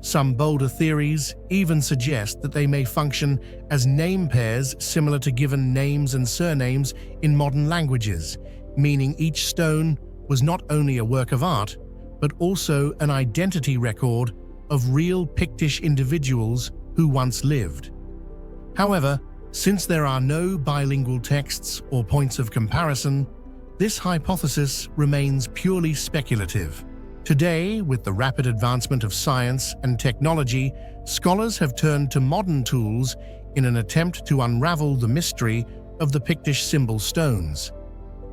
Some bolder theories even suggest that they may function as name pairs similar to given names and surnames in modern languages, meaning each stone was not only a work of art, but also an identity record of real Pictish individuals who once lived. However, since there are no bilingual texts or points of comparison, this hypothesis remains purely speculative. Today, with the rapid advancement of science and technology, scholars have turned to modern tools in an attempt to unravel the mystery of the Pictish symbol stones.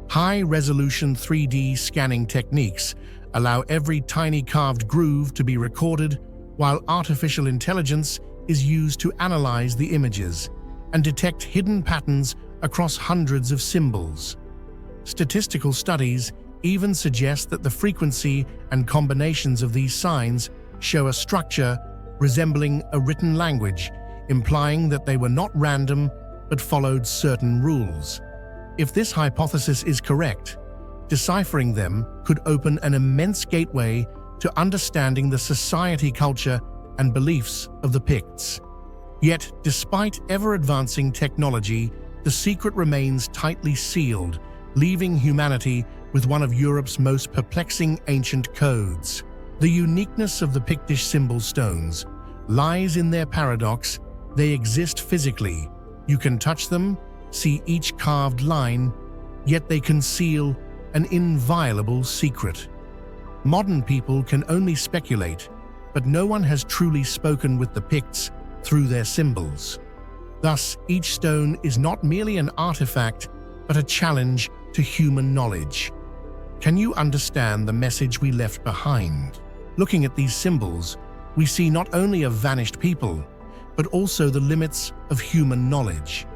High-resolution 3D scanning techniques allow every tiny carved groove to be recorded, while artificial intelligence is used to analyze the images and detect hidden patterns across hundreds of symbols. Statistical studies even suggest that the frequency and combinations of these signs show a structure resembling a written language, implying that they were not random but followed certain rules. If this hypothesis is correct, deciphering them could open an immense gateway to understanding the society, culture, and beliefs of the Picts. Yet, despite ever-advancing technology, the secret remains tightly sealed, leaving humanity with one of Europe's most perplexing ancient codes. The uniqueness of the Pictish symbol stones lies in their paradox. They exist physically. You can touch them, see each carved line, yet they conceal an inviolable secret. Modern people can only speculate, but no one has truly spoken with the Picts through their symbols. Thus, each stone is not merely an artifact, but a challenge to human knowledge. Can you understand the message we left behind? Looking at these symbols, we see not only a vanished people, but also the limits of human knowledge.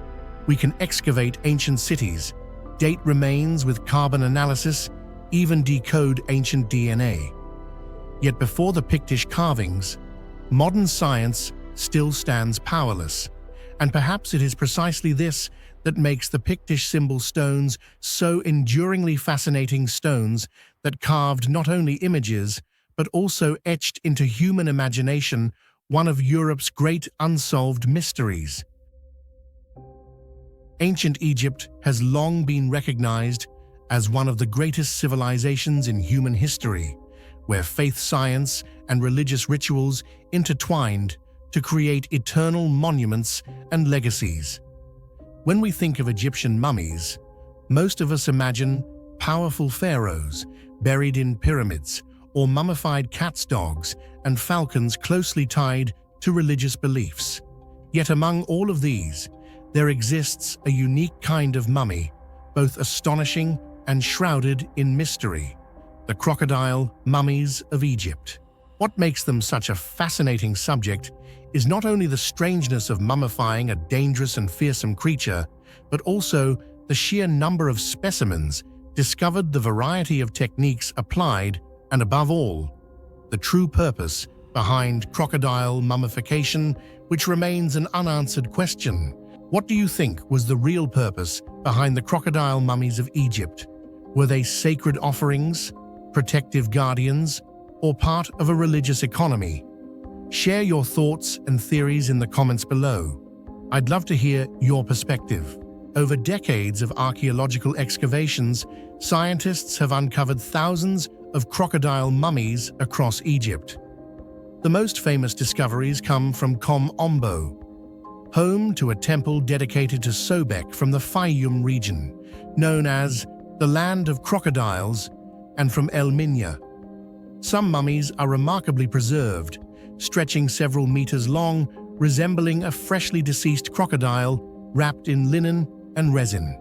We can excavate ancient cities, date remains with carbon analysis, even decode ancient DNA. Yet before the Pictish carvings, modern science still stands powerless, and perhaps it is precisely this that makes the Pictish symbol stones so enduringly fascinating, stones that carved not only images, but also etched into human imagination one of Europe's great unsolved mysteries. Ancient Egypt has long been recognized as one of the greatest civilizations in human history, where faith, science, and religious rituals intertwined to create eternal monuments and legacies. When we think of Egyptian mummies, most of us imagine powerful pharaohs buried in pyramids, or mummified cats, dogs, and falcons closely tied to religious beliefs. Yet among all of these, there exists a unique kind of mummy, both astonishing and shrouded in mystery: the crocodile mummies of Egypt. What makes them such a fascinating subject is not only the strangeness of mummifying a dangerous and fearsome creature, but also the sheer number of specimens discovered, the variety of techniques applied, and above all, the true purpose behind crocodile mummification, which remains an unanswered question. What do you think was the real purpose behind the crocodile mummies of Egypt? Were they sacred offerings, protective guardians, or part of a religious economy? Share your thoughts and theories in the comments below. I'd love to hear your perspective. Over decades of archaeological excavations, scientists have uncovered thousands of crocodile mummies across Egypt. The most famous discoveries come from Kom Ombo, home to a temple dedicated to Sobek from the Fayum region, known as the Land of Crocodiles, and from El Minya. Some mummies are remarkably preserved, stretching several meters long, resembling a freshly deceased crocodile wrapped in linen and resin.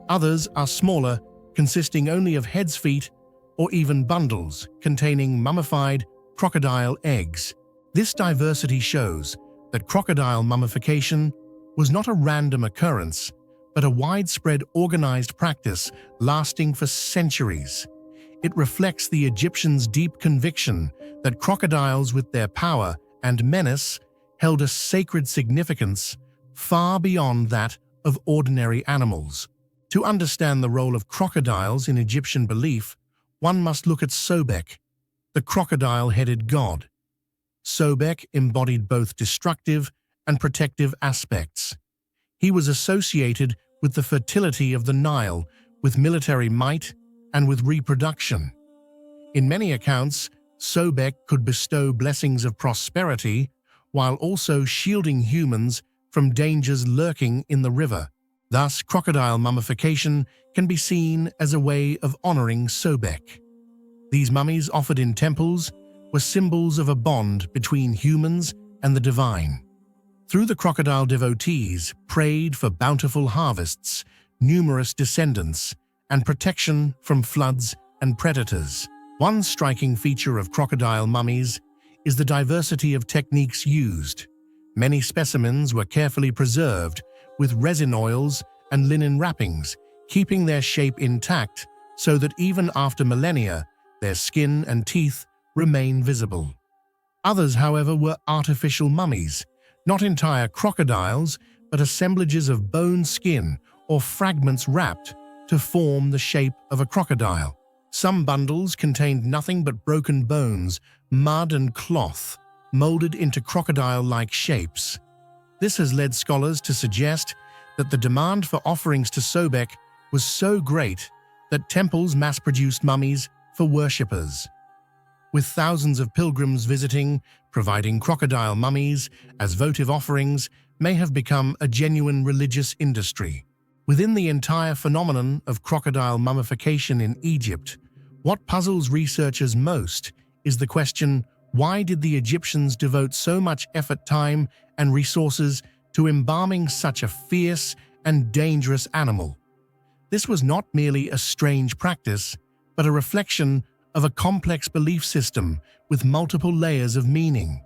Others are smaller, consisting only of heads, feet, or even bundles containing mummified crocodile eggs. This diversity shows that crocodile mummification was not a random occurrence, but a widespread organized practice lasting for centuries. It reflects the Egyptians' deep conviction that crocodiles, with their power and menace, held a sacred significance far beyond that of ordinary animals. To understand the role of crocodiles in Egyptian belief, one must look at Sobek, the crocodile-headed god. Sobek embodied both destructive and protective aspects. He was associated with the fertility of the Nile, with military might, and with reproduction. In many accounts, Sobek could bestow blessings of prosperity while also shielding humans from dangers lurking in the river. Thus, crocodile mummification can be seen as a way of honoring Sobek. These mummies, offered in temples, were symbols of a bond between humans and the divine. Through the crocodile, devotees prayed for bountiful harvests, numerous descendants, and protection from floods and predators. One striking feature of crocodile mummies is the diversity of techniques used. Many specimens were carefully preserved with resin oils and linen wrappings, keeping their shape intact so that even after millennia, their skin and teeth remain visible. Others, however, were artificial mummies, not entire crocodiles, but assemblages of bone, skin, or fragments wrapped to form the shape of a crocodile. Some bundles contained nothing but broken bones, mud, and cloth, molded into crocodile-like shapes. This has led scholars to suggest that the demand for offerings to Sobek was so great that temples mass-produced mummies for worshippers. With thousands of pilgrims visiting, providing crocodile mummies as votive offerings may have become a genuine religious industry. Within the entire phenomenon of crocodile mummification in Egypt, what puzzles researchers most is the question, why did the Egyptians devote so much effort, time, and resources to embalming such a fierce and dangerous animal? This was not merely a strange practice, but a reflection of a complex belief system with multiple layers of meaning.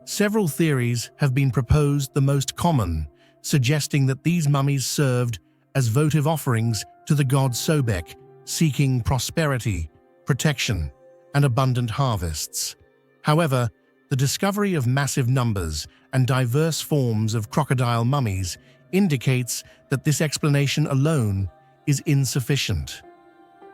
Several theories have been proposed, the most common, suggesting that these mummies served as votive offerings to the god Sobek, seeking prosperity, protection, and abundant harvests. However, the discovery of massive numbers and diverse forms of crocodile mummies indicates that this explanation alone is insufficient.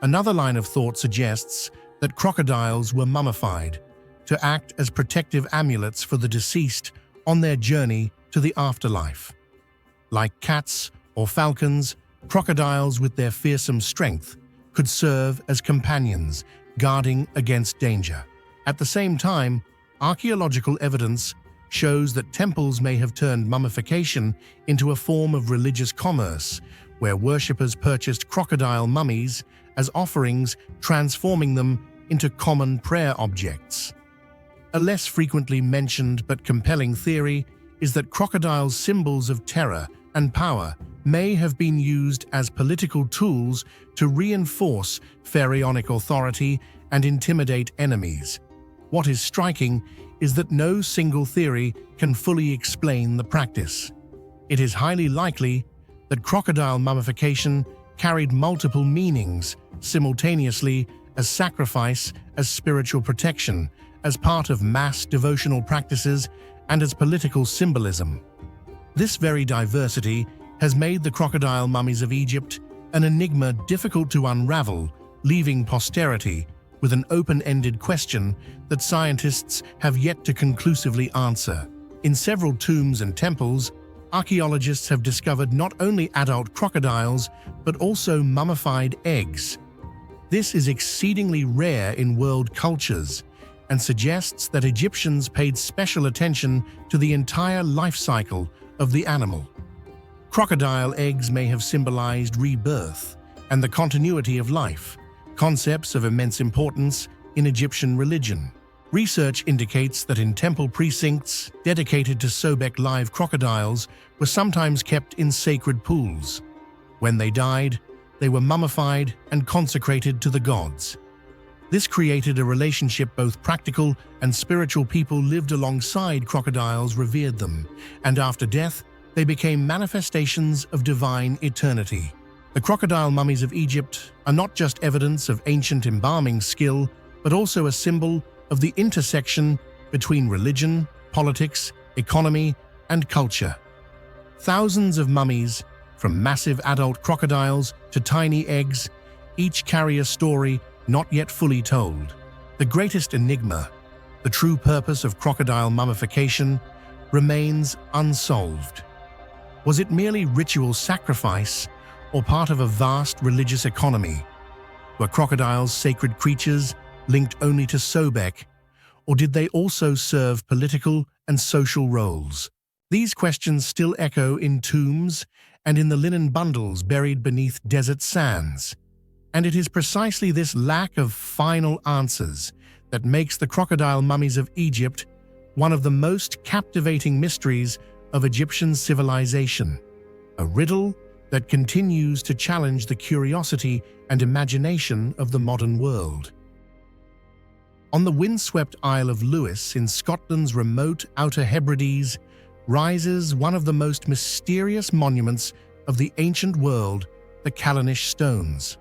Another line of thought suggests that crocodiles were mummified to act as protective amulets for the deceased on their journey to the afterlife. Like cats or falcons, crocodiles with their fearsome strength could serve as companions, guarding against danger. At the same time, archaeological evidence shows that temples may have turned mummification into a form of religious commerce, where worshippers purchased crocodile mummies as offerings, transforming them into common prayer objects. A less frequently mentioned but compelling theory is that crocodiles' symbols of terror and power may have been used as political tools to reinforce pharaonic authority and intimidate enemies. What is striking is that no single theory can fully explain the practice. It is highly likely that crocodile mummification carried multiple meanings simultaneously, as sacrifice, as spiritual protection, as part of mass devotional practices, and as political symbolism. This very diversity has made the crocodile mummies of Egypt an enigma difficult to unravel, leaving posterity with an open-ended question that scientists have yet to conclusively answer. In several tombs and temples, archaeologists have discovered not only adult crocodiles, but also mummified eggs. This is exceedingly rare in world cultures and suggests that Egyptians paid special attention to the entire life cycle of the animal. Crocodile eggs may have symbolized rebirth and the continuity of life, concepts of immense importance in Egyptian religion. Research indicates that in temple precincts dedicated to Sobek live crocodiles were sometimes kept in sacred pools. When they died, they were mummified and consecrated to the gods. This created a relationship both practical and spiritual. People lived alongside crocodiles, revered them, and after death, they became manifestations of divine eternity. The crocodile mummies of Egypt are not just evidence of ancient embalming skill, but also a symbol of the intersection between religion, politics, economy, and culture. Thousands of mummies, from massive adult crocodiles to tiny eggs, each carry a story not yet fully told. The greatest enigma, the true purpose of crocodile mummification, remains unsolved. Was it merely ritual sacrifice or part of a vast religious economy? Were crocodiles sacred creatures linked only to Sobek, or did they also serve political and social roles? These questions still echo in tombs and in the linen bundles buried beneath desert sands. And it is precisely this lack of final answers that makes the crocodile mummies of Egypt one of the most captivating mysteries of Egyptian civilization, a riddle that continues to challenge the curiosity and imagination of the modern world. On the windswept Isle of Lewis in Scotland's remote Outer Hebrides rises one of the most mysterious monuments of the ancient world, the Callanish Stones.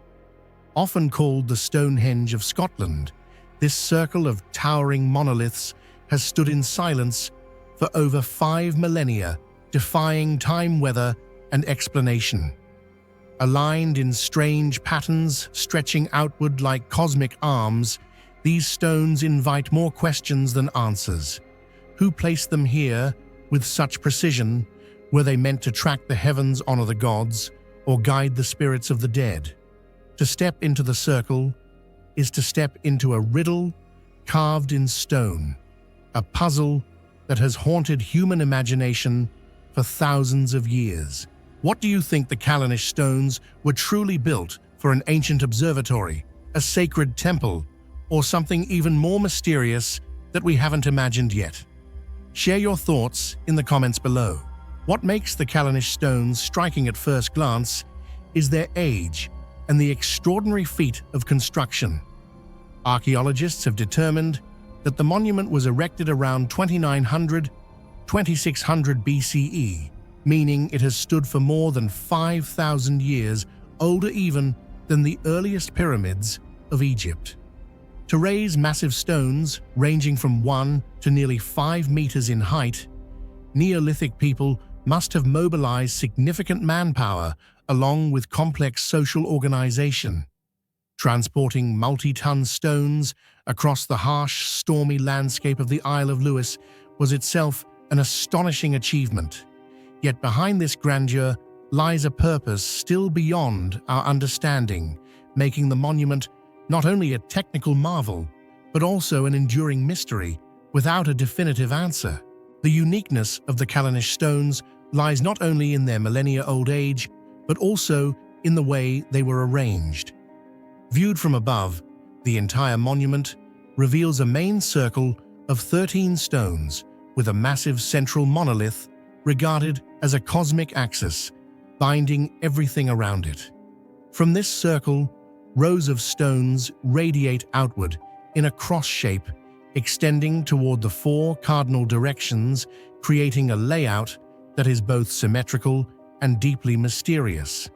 Often called the Stonehenge of Scotland, this circle of towering monoliths has stood in silence for over 5 millennia, defying time, weather, and explanation. Aligned in strange patterns stretching outward like cosmic arms, these stones invite more questions than answers. Who placed them here with such precision? Were they meant to track the heavens, honor the gods, or guide the spirits of the dead? To step into the circle is to step into a riddle carved in stone, a puzzle that has haunted human imagination for thousands of years. What do you think the Callanish stones were truly built for? An ancient observatory, a sacred temple, or something even more mysterious that we haven't imagined yet? Share your thoughts in the comments below. What makes the Callanish stones striking at first glance is their age and the extraordinary feat of construction. Archaeologists have determined that the monument was erected around 2900–2600 BCE, meaning it has stood for more than 5,000 years, older even than the earliest pyramids of Egypt. To raise massive stones ranging from 1 to nearly 5 meters in height, Neolithic people must have mobilized significant manpower along with complex social organization. Transporting multi-ton stones across the harsh, stormy landscape of the Isle of Lewis was itself an astonishing achievement. Yet behind this grandeur lies a purpose still beyond our understanding, making the monument not only a technical marvel, but also an enduring mystery without a definitive answer. The uniqueness of the Callanish stones lies not only in their millennia-old age, but also in the way they were arranged. Viewed from above, the entire monument reveals a main circle of 13 stones with a massive central monolith regarded as a cosmic axis, binding everything around it. From this circle, rows of stones radiate outward in a cross shape, extending toward the 4 cardinal directions, creating a layout that is both symmetrical and deeply mysterious.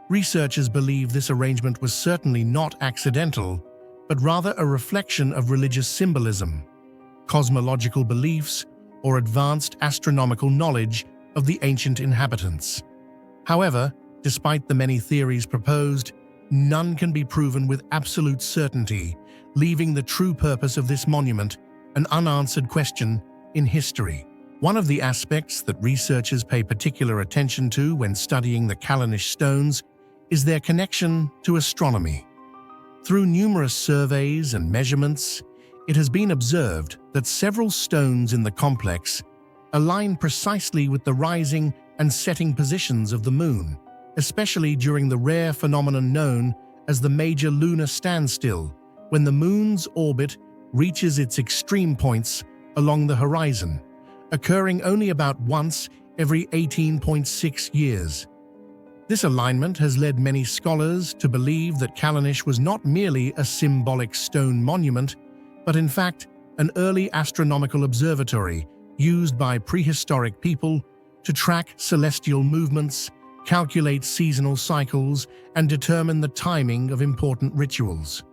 Researchers believe this arrangement was certainly not accidental, but rather a reflection of religious symbolism, cosmological beliefs, or advanced astronomical knowledge of the ancient inhabitants. However, despite the many theories proposed, none can be proven with absolute certainty, leaving the true purpose of this monument an unanswered question in history. One of the aspects that researchers pay particular attention to when studying the Callanish stones is their connection to astronomy. Through numerous surveys and measurements, it has been observed that several stones in the complex align precisely with the rising and setting positions of the moon, especially during the rare phenomenon known as the major lunar standstill, when the moon's orbit reaches its extreme points along the horizon, occurring only about once every 18.6 years. This alignment has led many scholars to believe that Callanish was not merely a symbolic stone monument, but in fact an early astronomical observatory used by prehistoric people to track celestial movements, calculate seasonal cycles, and determine the timing of important rituals.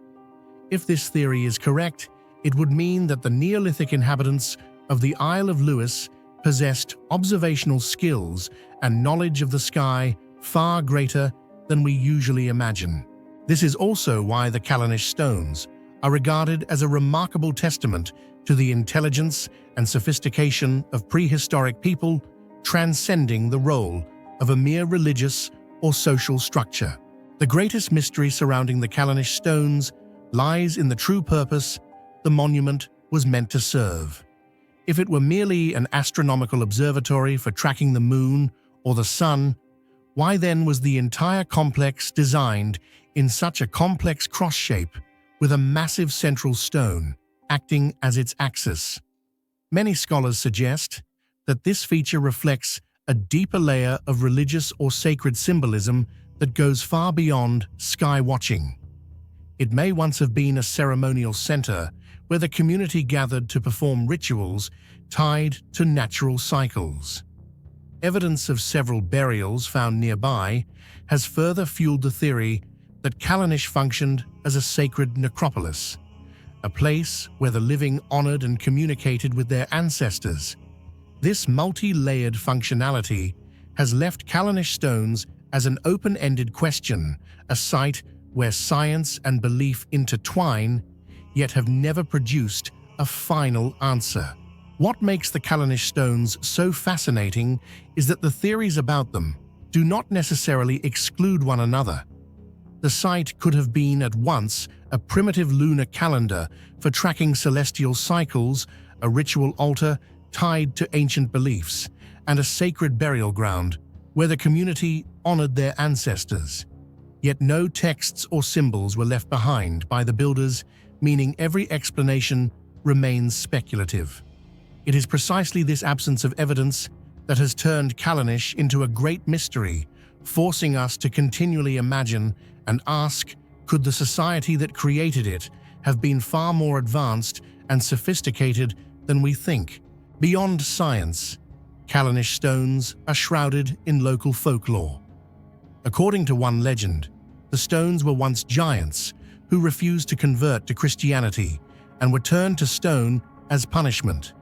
If this theory is correct, it would mean that the Neolithic inhabitants of the Isle of Lewis possessed observational skills and knowledge of the sky far greater than we usually imagine. This is also why the Callanish stones are regarded as a remarkable testament to the intelligence and sophistication of prehistoric people, transcending the role of a mere religious or social structure. The greatest mystery surrounding the Callanish stones lies in the true purpose the monument was meant to serve. If it were merely an astronomical observatory for tracking the moon or the sun, why then was the entire complex designed in such a complex cross shape with a massive central stone acting as its axis? Many scholars suggest that this feature reflects a deeper layer of religious or sacred symbolism that goes far beyond sky watching. It may once have been a ceremonial center where the community gathered to perform rituals tied to natural cycles. Evidence of several burials found nearby has further fueled the theory that Callanish functioned as a sacred necropolis, a place where the living honored and communicated with their ancestors. This multi-layered functionality has left Callanish stones as an open-ended question, a site where science and belief intertwine, yet have never produced a final answer. What makes the Callanish stones so fascinating is that the theories about them do not necessarily exclude one another. The site could have been at once a primitive lunar calendar for tracking celestial cycles, a ritual altar tied to ancient beliefs, and a sacred burial ground where the community honored their ancestors. Yet no texts or symbols were left behind by the builders, meaning every explanation remains speculative. It is precisely this absence of evidence that has turned Callanish into a great mystery, forcing us to continually imagine and ask, could the society that created it have been far more advanced and sophisticated than we think? Beyond science, Callanish stones are shrouded in local folklore. According to one legend, the stones were once giants who refused to convert to Christianity and were turned to stone as punishment.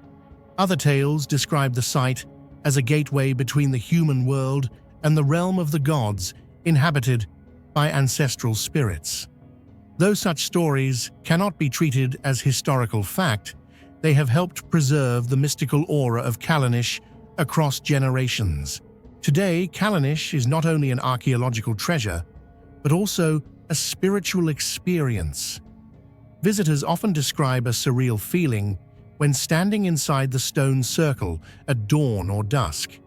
Other tales describe the site as a gateway between the human world and the realm of the gods, inhabited by ancestral spirits. Though such stories cannot be treated as historical fact, they have helped preserve the mystical aura of Callanish across generations. Today, Callanish is not only an archaeological treasure, but also a spiritual experience. Visitors often describe a surreal feeling when standing inside the stone circle at dawn or dusk.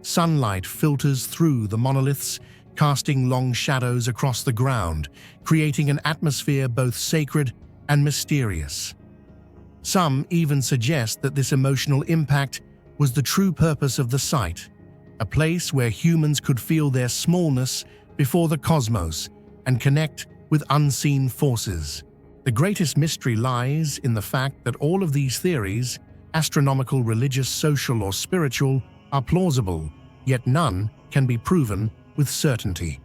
Sunlight filters through the monoliths, casting long shadows across the ground, creating an atmosphere both sacred and mysterious. Some even suggest that this emotional impact was the true purpose of the site, a place where humans could feel their smallness before the cosmos and connect with unseen forces. The greatest mystery lies in the fact that all of these theories, astronomical, religious, social, or spiritual, are plausible, yet none can be proven with certainty.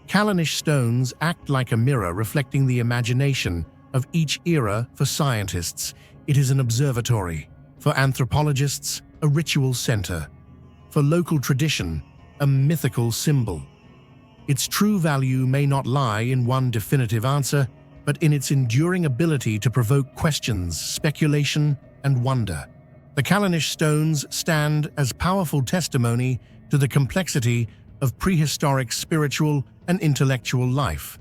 Callanish stones act like a mirror reflecting the imagination of each era. For scientists, it is an observatory. For anthropologists, a ritual center. For local tradition, a mythical symbol. Its true value may not lie in one definitive answer, but in its enduring ability to provoke questions, speculation, and wonder. The Callanish stones stand as powerful testimony to the complexity of prehistoric spiritual and intellectual life.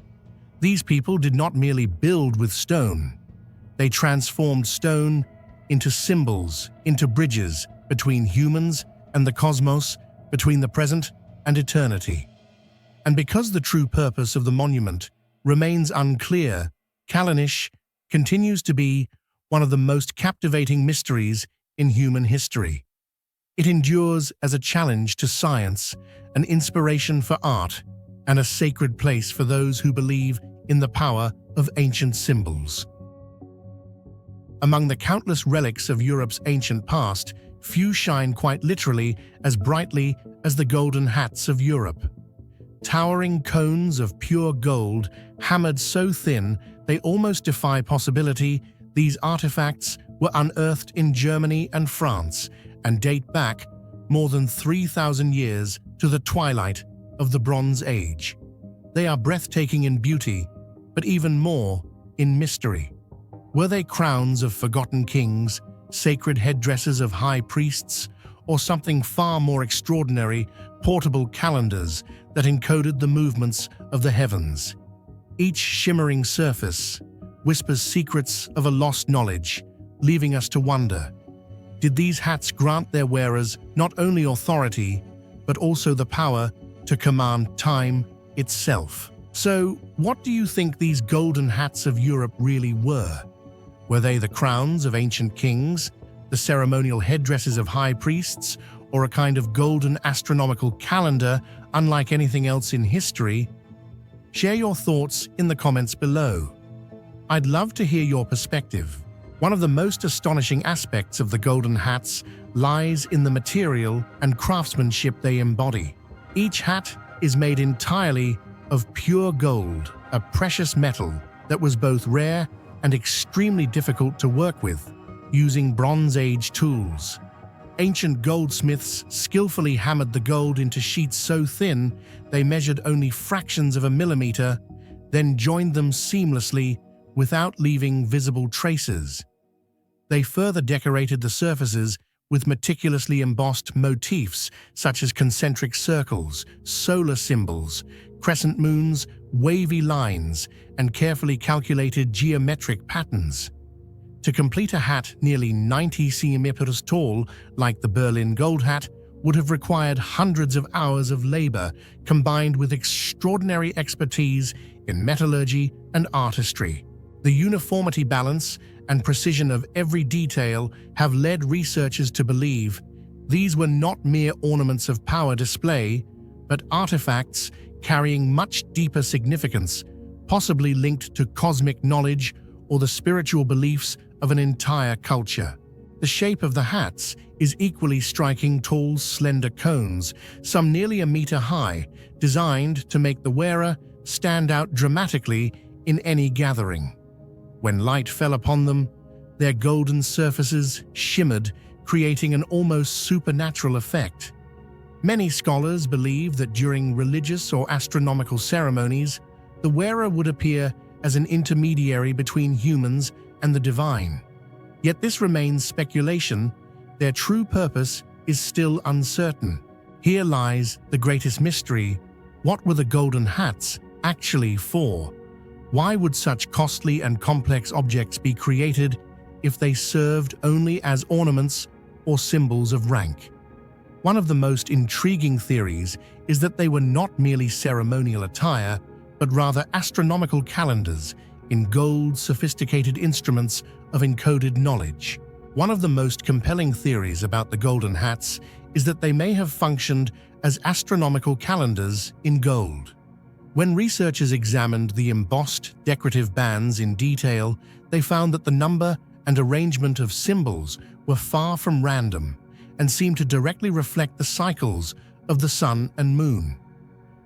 These people did not merely build with stone. They transformed stone into symbols, into bridges between humans and the cosmos, between the present and eternity. And because the true purpose of the monument remains unclear, Callanish continues to be one of the most captivating mysteries in human history. It endures as a challenge to science, an inspiration for art, and a sacred place for those who believe in the power of ancient symbols. Among the countless relics of Europe's ancient past, few shine quite literally as brightly as the golden hats of Europe. Towering cones of pure gold, hammered so thin they almost defy possibility, these artifacts were unearthed in Germany and France and date back more than 3,000 years to the twilight of the Bronze Age. They are breathtaking in beauty, but even more in mystery. Were they crowns of forgotten kings, sacred headdresses of high priests, or something far more extraordinary, portable calendars that encoded the movements of the heavens? Each shimmering surface whispers secrets of a lost knowledge, leaving us to wonder, did these hats grant their wearers not only authority, but also the power to command time itself? So, what do you think these golden hats of Europe really were? Were they the crowns of ancient kings, the ceremonial headdresses of high priests, or a kind of golden astronomical calendar unlike anything else in history? Share your thoughts in the comments below. I'd love to hear your perspective. One of the most astonishing aspects of the golden hats lies in the material and craftsmanship they embody. Each hat is made entirely of pure gold, a precious metal that was both rare and extremely difficult to work with, using Bronze Age tools. Ancient goldsmiths skillfully hammered the gold into sheets so thin they measured only fractions of a millimeter, then joined them seamlessly without leaving visible traces. They further decorated the surfaces with meticulously embossed motifs such as concentric circles, solar symbols, crescent moons, wavy lines, and carefully calculated geometric patterns. To complete a hat nearly 90 centimeters tall, like the Berlin Gold Hat, would have required hundreds of hours of labor combined with extraordinary expertise in metallurgy and artistry. The uniformity, balance, and precision of every detail have led researchers to believe these were not mere ornaments of power display, but artifacts carrying much deeper significance, possibly linked to cosmic knowledge or the spiritual beliefs of an entire culture. The shape of the hats is equally striking: tall, slender cones, some nearly a meter high, designed to make the wearer stand out dramatically in any gathering. When light fell upon them, their golden surfaces shimmered, creating an almost supernatural effect. Many scholars believe that during religious or astronomical ceremonies, the wearer would appear as an intermediary between humans and the divine. Yet this remains speculation. Their true purpose is still uncertain. Here lies the greatest mystery. What were the golden hats actually for? Why would such costly and complex objects be created if they served only as ornaments or symbols of rank? One of the most intriguing theories is that they were not merely ceremonial attire, but rather astronomical calendars in gold, sophisticated instruments of encoded knowledge. One of the most compelling theories about the golden hats is that they may have functioned as astronomical calendars in gold. When researchers examined the embossed decorative bands in detail, they found that the number and arrangement of symbols were far from random and seemed to directly reflect the cycles of the sun and moon.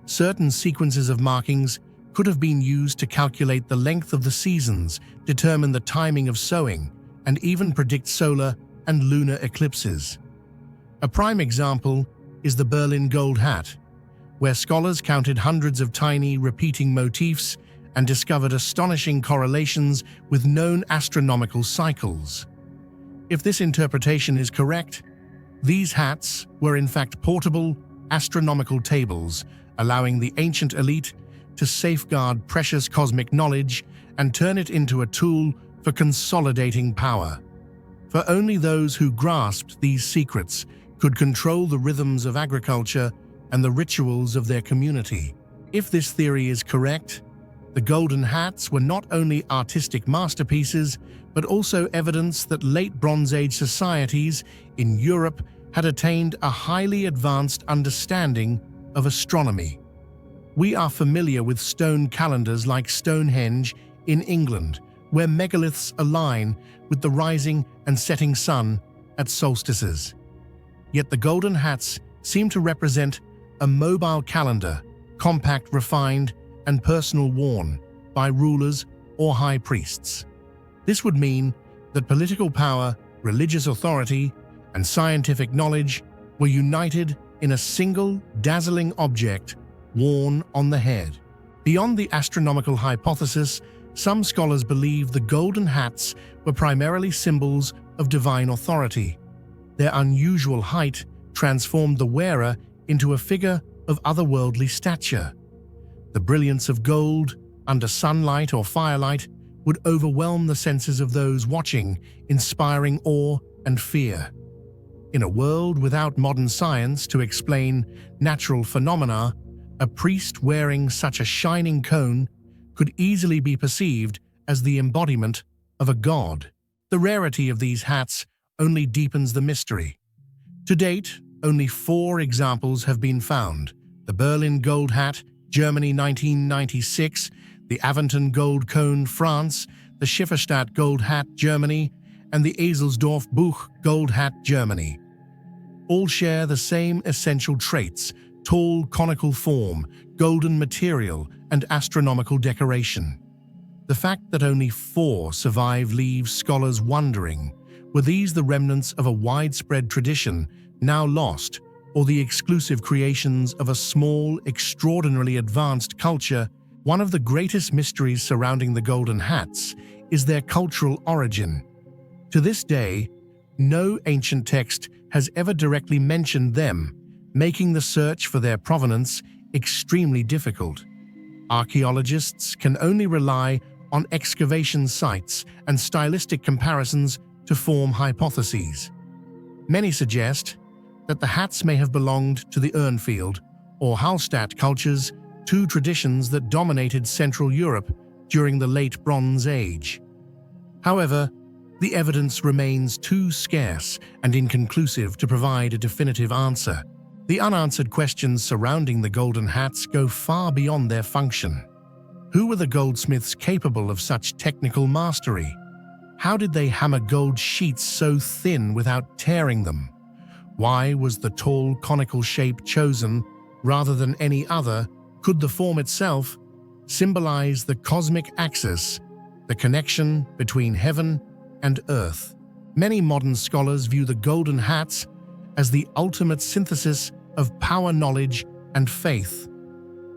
Certain sequences of markings could have been used to calculate the length of the seasons, determine the timing of sowing, and even predict solar and lunar eclipses. A prime example is the Berlin Gold Hat, where scholars counted hundreds of tiny, repeating motifs and discovered astonishing correlations with known astronomical cycles. If this interpretation is correct, these hats were in fact portable astronomical tables, allowing the ancient elite to safeguard precious cosmic knowledge and turn it into a tool for consolidating power. For only those who grasped these secrets could control the rhythms of agriculture and the rituals of their community. If this theory is correct, the golden hats were not only artistic masterpieces, but also evidence that late Bronze Age societies in Europe had attained a highly advanced understanding of astronomy. We are familiar with stone calendars like Stonehenge in England, where megaliths align with the rising and setting sun at solstices. Yet the golden hats seem to represent a mobile calendar, compact, refined, and personal, worn by rulers or high priests. This would mean that political power, religious authority, and scientific knowledge were united in a single, dazzling object worn on the head. Beyond the astronomical hypothesis, some scholars believe the golden hats were primarily symbols of divine authority. Their unusual height transformed the wearer into a figure of otherworldly stature. The brilliance of gold, under sunlight or firelight, would overwhelm the senses of those watching, inspiring awe and fear. In a world without modern science to explain natural phenomena, a priest wearing such a shining cone could easily be perceived as the embodiment of a god. The rarity of these hats only deepens the mystery. To date, only 4 examples have been found: the Berlin Gold Hat, Germany 1996, the Aventon Gold Cone, France, the Schifferstadt Gold Hat, Germany, and the Eselsdorf Buch Gold Hat, Germany. All share the same essential traits: tall, conical form, golden material, and astronomical decoration. The fact that only 4 survive leaves scholars wondering, were these the remnants of a widespread tradition now lost, or the exclusive creations of a small, extraordinarily advanced culture? One of the greatest mysteries surrounding the golden hats is their cultural origin. To this day, no ancient text has ever directly mentioned them, making the search for their provenance extremely difficult. Archaeologists can only rely on excavation sites and stylistic comparisons to form hypotheses. Many suggest that the hats may have belonged to the Urnfield or Hallstatt cultures, two traditions that dominated Central Europe during the Late Bronze Age. However, the evidence remains too scarce and inconclusive to provide a definitive answer. The unanswered questions surrounding the golden hats go far beyond their function. Who were the goldsmiths capable of such technical mastery? How did they hammer gold sheets so thin without tearing them? Why was the tall conical shape chosen rather than any other? Could the form itself symbolize the cosmic axis, the connection between heaven and earth? Many modern scholars view the golden hats as the ultimate synthesis of power, knowledge, and faith.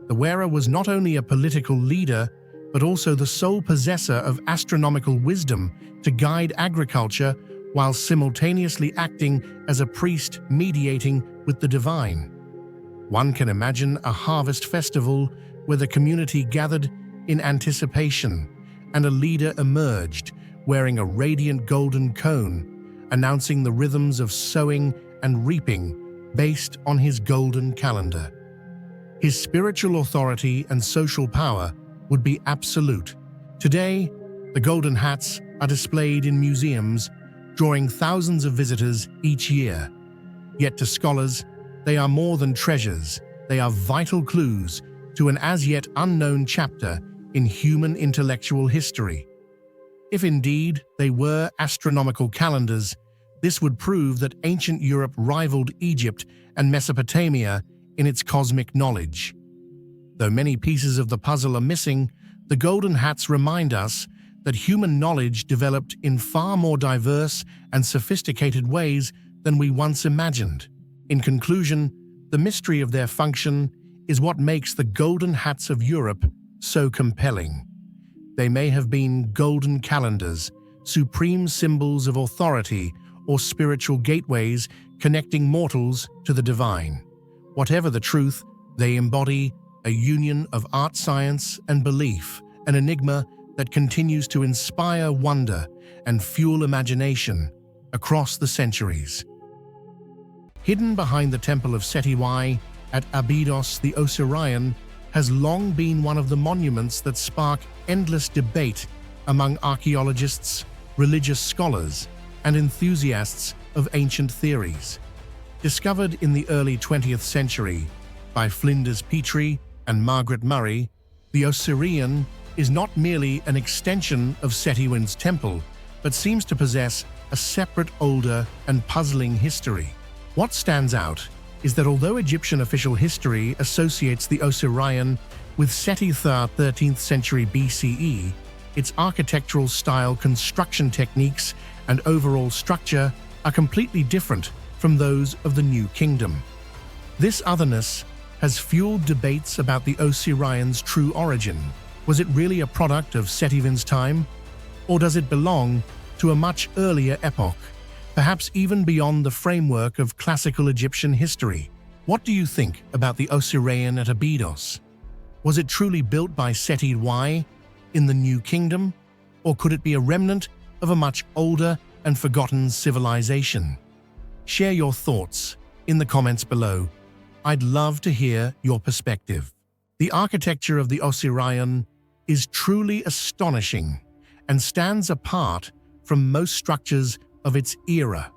The wearer was not only a political leader, but also the sole possessor of astronomical wisdom to guide agriculture while simultaneously acting as a priest mediating with the divine. One can imagine a harvest festival where the community gathered in anticipation and a leader emerged wearing a radiant golden cone, announcing the rhythms of sowing and reaping based on his golden calendar. His spiritual authority and social power would be absolute. Today, the golden hats are displayed in museums, drawing thousands of visitors each year. Yet to scholars, they are more than treasures. They are vital clues to an as-yet unknown chapter in human intellectual history. If indeed they were astronomical calendars, this would prove that ancient Europe rivaled Egypt and Mesopotamia in its cosmic knowledge. Though many pieces of the puzzle are missing, the golden hats remind us that human knowledge developed in far more diverse and sophisticated ways than we once imagined. In conclusion, the mystery of their function is what makes the golden hats of Europe so compelling. They may have been golden calendars, supreme symbols of authority, or spiritual gateways connecting mortals to the divine. Whatever the truth, they embody a union of art, science, and belief, an enigma that continues to inspire wonder and fuel imagination across the centuries. Hidden behind the temple of Seti I at Abydos, the Osirian has long been one of the monuments that spark endless debate among archaeologists, religious scholars, and enthusiasts of ancient theories. Discovered in the early 20th century by Flinders Petrie and Margaret Murray, the Osirian is not merely an extension of Seti I's temple, but seems to possess a separate, older, and puzzling history. What stands out is that although Egyptian official history associates the Osirian with Seti III 13th century BCE, its architectural style, construction techniques, and overall structure are completely different from those of the New Kingdom. This otherness has fueled debates about the Osirian's true origin. Was it really a product of Seti I's time? Or does it belong to a much earlier epoch, perhaps even beyond the framework of classical Egyptian history? What do you think about the Osirian at Abydos? Was it truly built by Seti I in the New Kingdom? Or could it be a remnant of a much older and forgotten civilization? Share your thoughts in the comments below. I'd love to hear your perspective. The architecture of the Osirian is truly astonishing and stands apart from most structures of its era.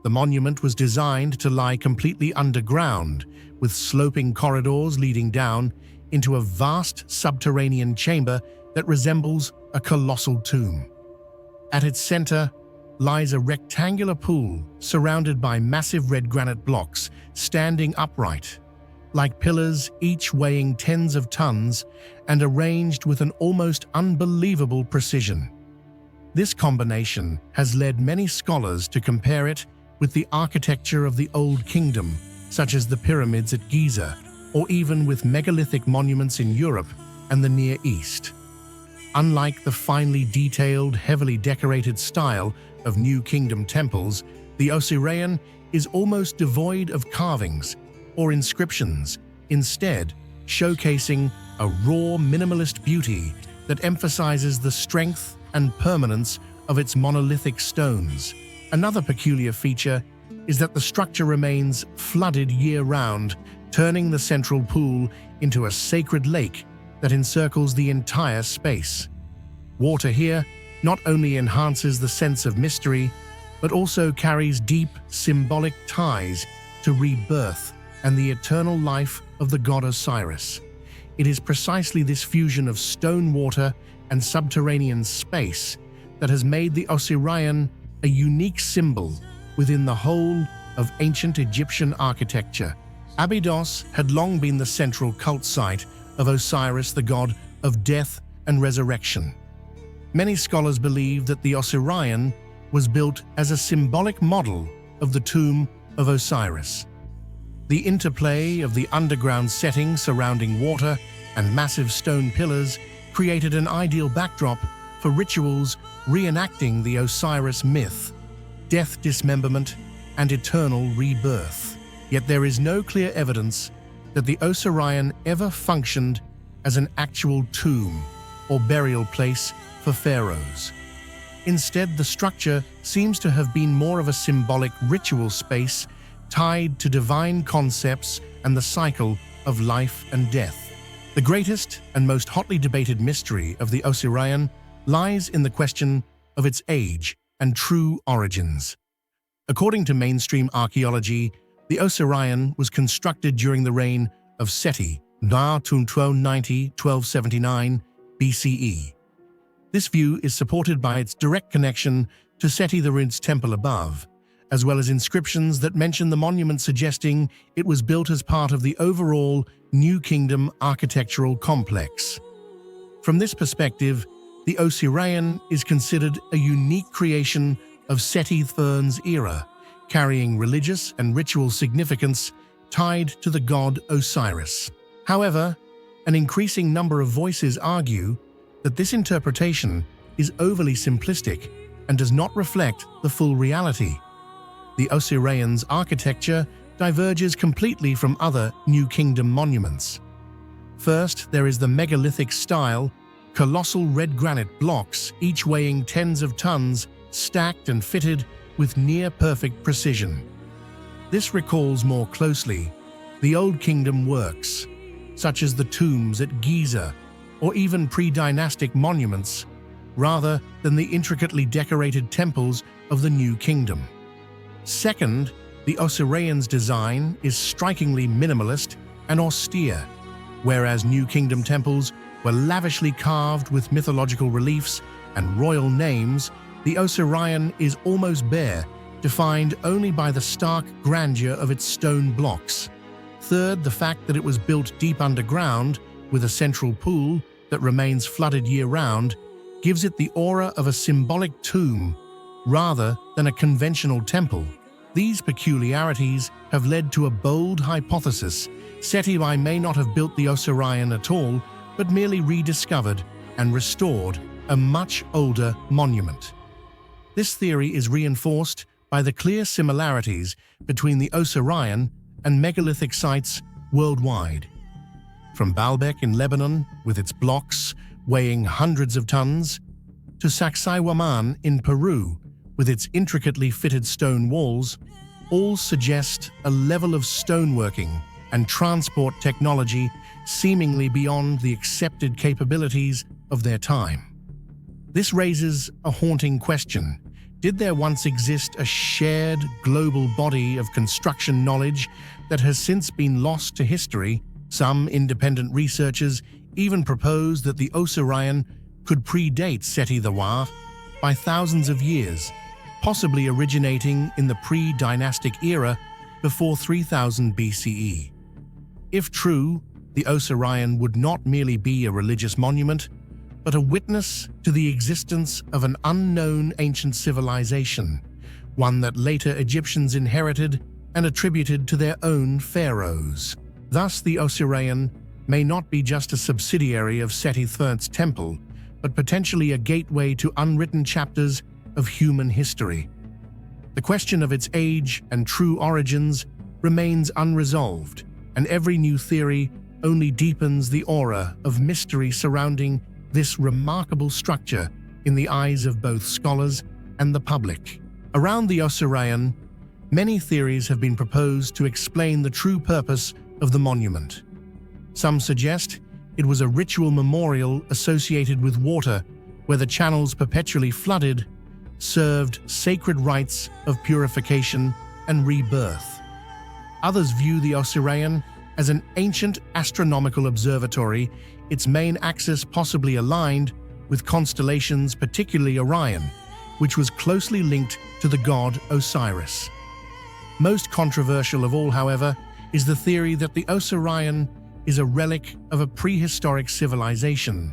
The monument was designed to lie completely underground, with sloping corridors leading down into a vast subterranean chamber that resembles a colossal tomb. At its center lies a rectangular pool surrounded by massive red granite blocks standing upright, like pillars, each weighing tens of tons and arranged with an almost unbelievable precision. This combination has led many scholars to compare it with the architecture of the Old Kingdom, such as the pyramids at Giza, or even with megalithic monuments in Europe and the Near East. Unlike the finely detailed, heavily decorated style of New Kingdom temples, the Osirian is almost devoid of carvings or inscriptions, instead showcasing a raw, minimalist beauty that emphasizes the strength and permanence of its monolithic stones. Another peculiar feature is that the structure remains flooded year-round, turning the central pool into a sacred lake that encircles the entire space. Water here not only enhances the sense of mystery, but also carries deep symbolic ties to rebirth and the eternal life of the god Osiris. It is precisely this fusion of stone water and subterranean space that has made the Osirian a unique symbol within the whole of ancient Egyptian architecture. Abydos had long been the central cult site of Osiris, the god of death and resurrection. Many scholars believe that the Osirian was built as a symbolic model of the tomb of Osiris. The interplay of the underground setting surrounding water and massive stone pillars created an ideal backdrop for rituals reenacting the Osiris myth, death, dismemberment, and eternal rebirth. Yet there is no clear evidence that the Osirian ever functioned as an actual tomb or burial place for pharaohs. Instead, the structure seems to have been more of a symbolic ritual space tied to divine concepts and the cycle of life and death. The greatest and most hotly debated mystery of the Osirian lies in the question of its age and true origins. According to mainstream archaeology, the Osirian was constructed during the reign of Seti, 1290–1279 BCE. This view is supported by its direct connection to Seti the Rin's temple above, as well as inscriptions that mention the monument, suggesting it was built as part of the overall New Kingdom architectural complex. From this perspective, the Osirian is considered a unique creation of Seti I's era, carrying religious and ritual significance tied to the god Osiris. However, an increasing number of voices argue that this interpretation is overly simplistic and does not reflect the full reality. The Osirian's architecture diverges completely from other New Kingdom monuments. First, there is the megalithic style, colossal red granite blocks, each weighing tens of tons, stacked and fitted with near-perfect precision. This recalls more closely the Old Kingdom works, such as the tombs at Giza or even pre-dynastic monuments, rather than the intricately decorated temples of the New Kingdom. Second, the Osirian's design is strikingly minimalist and austere, whereas New Kingdom temples were lavishly carved with mythological reliefs and royal names. The Osirian is almost bare, defined only by the stark grandeur of its stone blocks. Third, the fact that it was built deep underground with a central pool that remains flooded year-round gives it the aura of a symbolic tomb rather than a conventional temple. These peculiarities have led to a bold hypothesis: Seti I may not have built the Osirian at all, but merely rediscovered and restored a much older monument. This theory is reinforced by the clear similarities between the Osirian and megalithic sites worldwide. From Baalbek in Lebanon, with its blocks weighing hundreds of tons, to Sacsayhuaman in Peru, with its intricately fitted stone walls, all suggest a level of stoneworking and transport technology seemingly beyond the accepted capabilities of their time. This raises a haunting question. Did there once exist a shared global body of construction knowledge that has since been lost to history? Some independent researchers even propose that the Osirian could predate Seti I by thousands of years, possibly originating in the pre-dynastic era before 3000 BCE. If true, the Osirian would not merely be a religious monument, but a witness to the existence of an unknown ancient civilization, one that later Egyptians inherited and attributed to their own pharaohs. Thus, the Osirian may not be just a subsidiary of Seti I's temple, but potentially a gateway to unwritten chapters of human history. The question of its age and true origins remains unresolved, and every new theory only deepens the aura of mystery surrounding this remarkable structure in the eyes of both scholars and the public. Around the Osirian, many theories have been proposed to explain the true purpose of the monument. Some suggest it was a ritual memorial associated with water, where the channels perpetually flooded served sacred rites of purification and rebirth. Others view the Osirian as an ancient astronomical observatory, its main axis possibly aligned with constellations, particularly Orion, which was closely linked to the god Osiris. Most controversial of all, however, is the theory that the Osirian is a relic of a prehistoric civilization,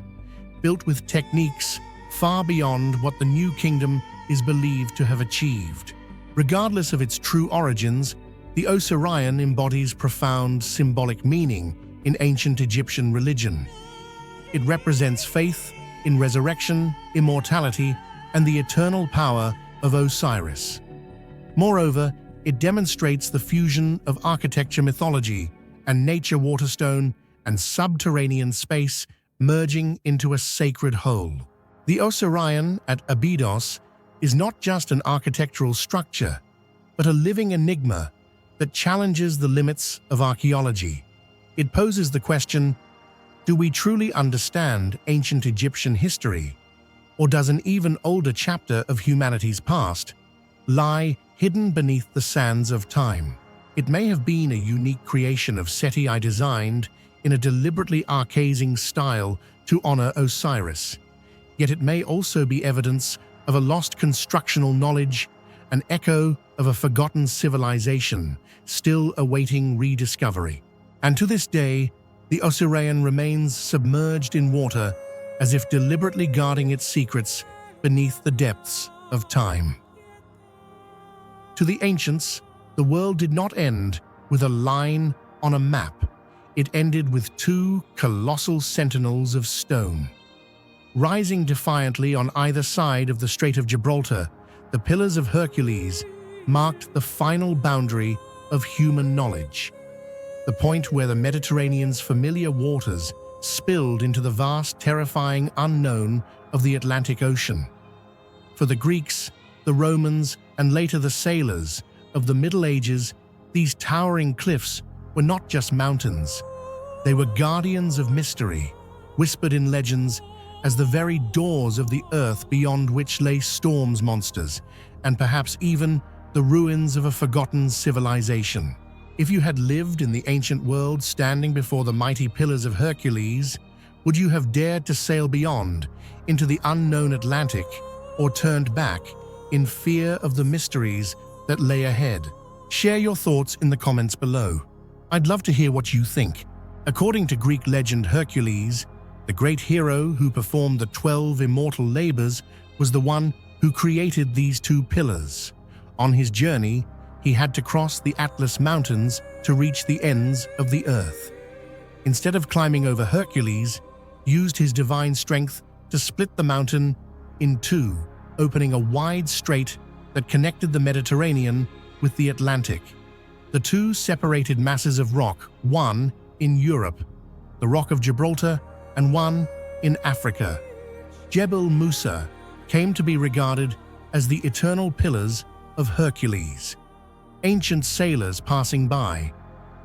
built with techniques far beyond what the New Kingdom is believed to have achieved. Regardless of its true origins, the Osirian embodies profound symbolic meaning in ancient Egyptian religion. It represents faith in resurrection, immortality, and the eternal power of Osiris. Moreover, it demonstrates the fusion of architecture mythology and nature, waterstone and subterranean space merging into a sacred whole. The Osirian at Abydos is not just an architectural structure, but a living enigma that challenges the limits of archaeology. It poses the question, do we truly understand ancient Egyptian history, or does an even older chapter of humanity's past lie hidden beneath the sands of time? It may have been a unique creation of Seti I designed in a deliberately archaic style to honor Osiris, yet it may also be evidence of a lost constructional knowledge, an echo of a forgotten civilization still awaiting rediscovery. And to this day, the Osirian remains submerged in water, as if deliberately guarding its secrets beneath the depths of time. To the ancients, the world did not end with a line on a map. It ended with two colossal sentinels of stone. Rising defiantly on either side of the Strait of Gibraltar, the Pillars of Hercules marked the final boundary of human knowledge, the point where the Mediterranean's familiar waters spilled into the vast, terrifying unknown of the Atlantic Ocean. For the Greeks, the Romans, and later the sailors of the Middle Ages, these towering cliffs were not just mountains. They were guardians of mystery, whispered in legends as the very doors of the earth beyond which lay storms, monsters, and perhaps even the ruins of a forgotten civilization. If you had lived in the ancient world standing before the mighty Pillars of Hercules, would you have dared to sail beyond into the unknown Atlantic, or turned back in fear of the mysteries that lay ahead? Share your thoughts in the comments below. I'd love to hear what you think. According to Greek legend, Hercules, the great hero who performed the 12 immortal labors, was the one who created these two pillars. On his journey, he had to cross the Atlas Mountains to reach the ends of the earth. Instead of climbing over, Hercules used his divine strength to split the mountain in two, opening a wide strait that connected the Mediterranean with the Atlantic. The two separated masses of rock, one in Europe, the Rock of Gibraltar, and one in Africa, Jebel Musa, came to be regarded as the eternal pillars of Hercules. Ancient sailors passing by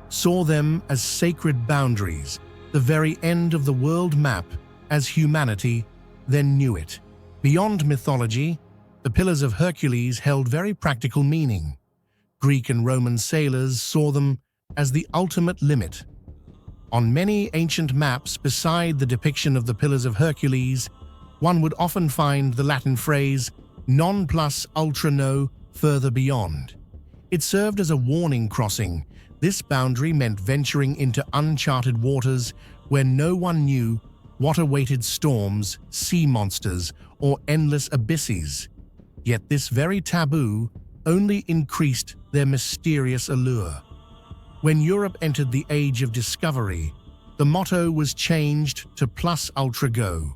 saw them as sacred boundaries, the very end of the world map as humanity then knew it. Beyond mythology, the Pillars of Hercules held very practical meaning. Greek and Roman sailors saw them as the ultimate limit. On many ancient maps beside the depiction of the Pillars of Hercules, one would often find the Latin phrase non plus ultra no further beyond. It served as a warning crossing. This boundary meant venturing into uncharted waters where no one knew what awaited: storms, sea monsters, or endless abysses. Yet this very taboo only increased their mysterious allure. When Europe entered the Age of Discovery, the motto was changed to plus ultra go.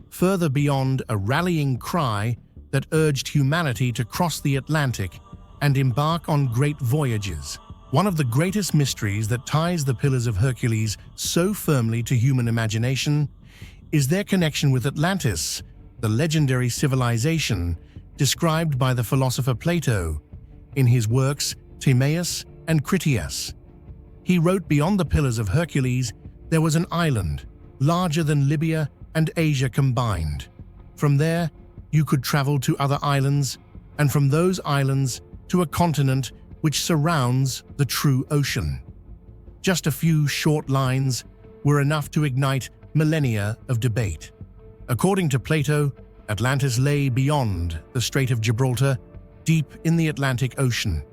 further beyond a rallying cry that urged humanity to cross the Atlantic and embark on great voyages. One of the greatest mysteries that ties the Pillars of Hercules so firmly to human imagination is their connection with Atlantis, the legendary civilization described by the philosopher Plato in his works Timaeus and Critias. He wrote, "Beyond the Pillars of Hercules, there was an island, larger than Libya and Asia combined. From there, you could travel to other islands, and from those islands to a continent which surrounds the true ocean." Just a few short lines were enough to ignite millennia of debate. According to Plato, Atlantis lay beyond the Strait of Gibraltar, deep in the Atlantic Ocean.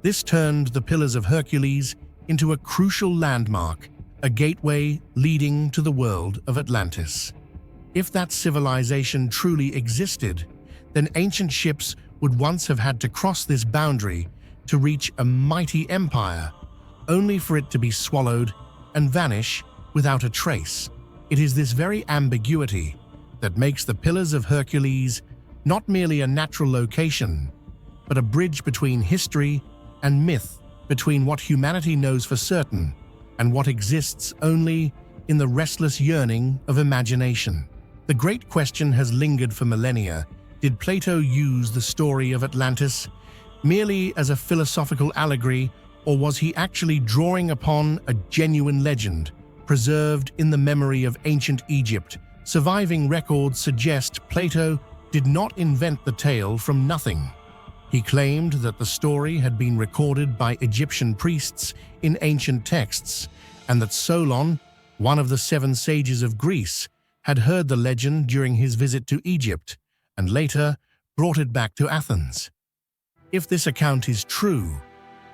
This turned the Pillars of Hercules into a crucial landmark, a gateway leading to the world of Atlantis. If that civilization truly existed, then ancient ships would once have had to cross this boundary to reach a mighty empire, only for it to be swallowed and vanish without a trace. It is this very ambiguity that makes the Pillars of Hercules not merely a natural location, but a bridge between history and myth, between what humanity knows for certain and what exists only in the restless yearning of imagination. The great question has lingered for millennia: did Plato use the story of Atlantis merely as a philosophical allegory, or was he actually drawing upon a genuine legend preserved in the memory of ancient Egypt? Surviving records suggest Plato did not invent the tale from nothing. He claimed that the story had been recorded by Egyptian priests in ancient texts, and that Solon, one of the 7 sages of Greece, had heard the legend during his visit to Egypt, and later brought it back to Athens. If this account is true,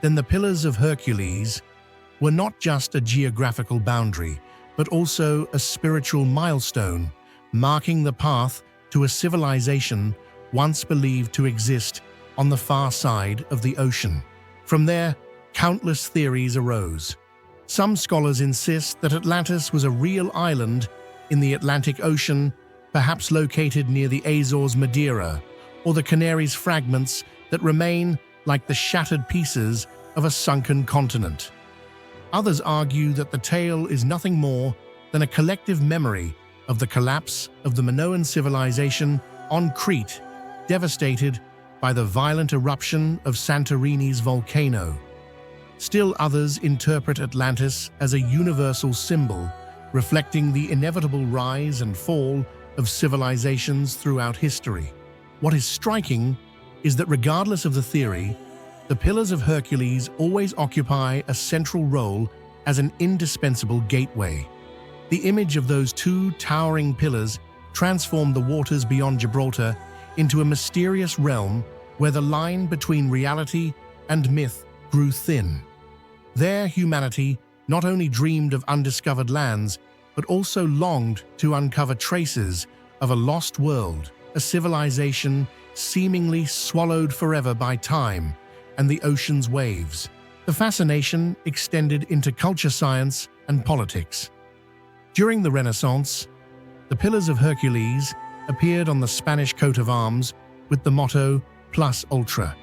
then the Pillars of Hercules were not just a geographical boundary, but also a spiritual milestone, marking the path to a civilization once believed to exist on the far side of the ocean. From there, countless theories arose. Some scholars insist that Atlantis was a real island in the Atlantic Ocean, perhaps located near the Azores, Madeira, or the Canaries fragments that remain like the shattered pieces of a sunken continent. Others argue that the tale is nothing more than a collective memory of the collapse of the Minoan civilization on Crete, devastated by the violent eruption of Santorini's volcano. Still others interpret Atlantis as a universal symbol, reflecting the inevitable rise and fall of civilizations throughout history. What is striking is that regardless of the theory, the Pillars of Hercules always occupy a central role as an indispensable gateway. The image of those 2 towering pillars transformed the waters beyond Gibraltar into a mysterious realm where the line between reality and myth grew thin. There, humanity not only dreamed of undiscovered lands, but also longed to uncover traces of a lost world, a civilization seemingly swallowed forever by time and the ocean's waves. The fascination extended into culture, science, and politics. During the Renaissance, the Pillars of Hercules appeared on the Spanish coat of arms with the motto Plus Ultra.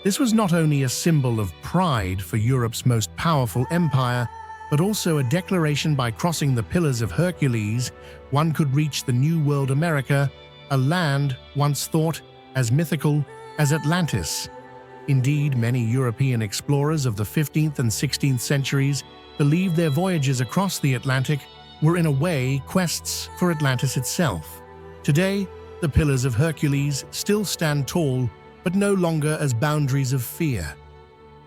This was not only a symbol of pride for Europe's most powerful empire, but also a declaration by crossing the Pillars of Hercules, one could reach the New World America, a land once thought as mythical as Atlantis. Indeed, many European explorers of the 15th and 16th centuries believed their voyages across the Atlantic were in a way quests for Atlantis itself. Today, the Pillars of Hercules still stand tall, but no longer as boundaries of fear.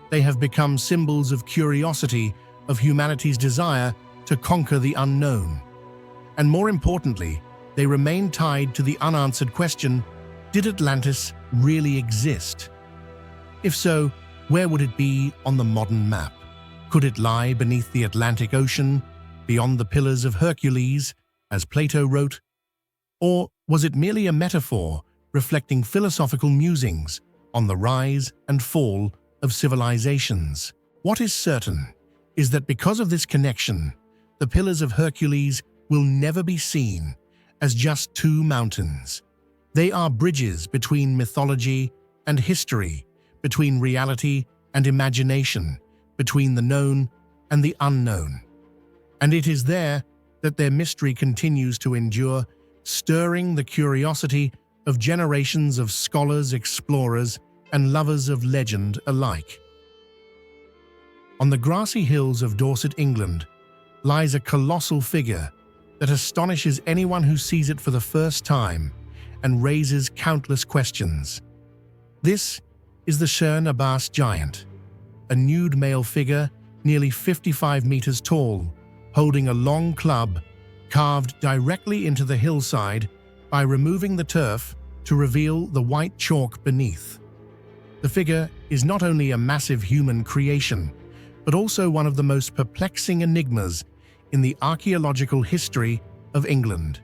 They have become symbols of curiosity, of humanity's desire to conquer the unknown. And more importantly, they remain tied to the unanswered question, did Atlantis really exist? If so, where would it be on the modern map? Could it lie beneath the Atlantic Ocean, beyond the Pillars of Hercules, as Plato wrote? Or was it merely a metaphor reflecting philosophical musings on the rise and fall of civilizations? What is certain is that because of this connection, the Pillars of Hercules will never be seen as just two mountains. They are bridges between mythology and history, between reality and imagination, between the known and the unknown. And it is there that their mystery continues to endure, stirring the curiosity of generations of scholars, explorers, and lovers of legend alike. On the grassy hills of Dorset, England, lies a colossal figure that astonishes anyone who sees it for the first time and raises countless questions. This is the Cherne Abbas giant, a nude male figure nearly 55 meters tall, holding a long club carved directly into the hillside by removing the turf to reveal the white chalk beneath. The figure is not only a massive human creation, but also one of the most perplexing enigmas in the archaeological history of England.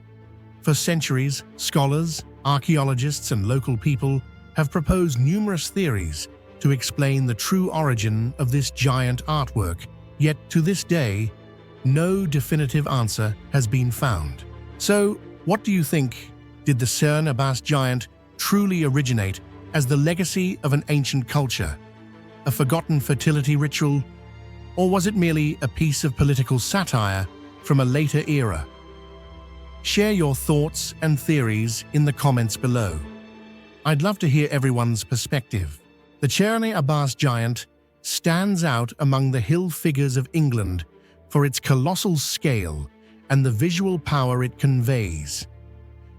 For centuries, scholars, archaeologists, and local people have proposed numerous theories to explain the true origin of this giant artwork, yet to this day, no definitive answer has been found. So, what do you think? Did the Cherne Abbas giant truly originate as the legacy of an ancient culture, a forgotten fertility ritual, or was it merely a piece of political satire from a later era? Share your thoughts and theories in the comments below. I'd love to hear everyone's perspective. The Cherne Abbas giant stands out among the hill figures of England for its colossal scale and the visual power it conveys.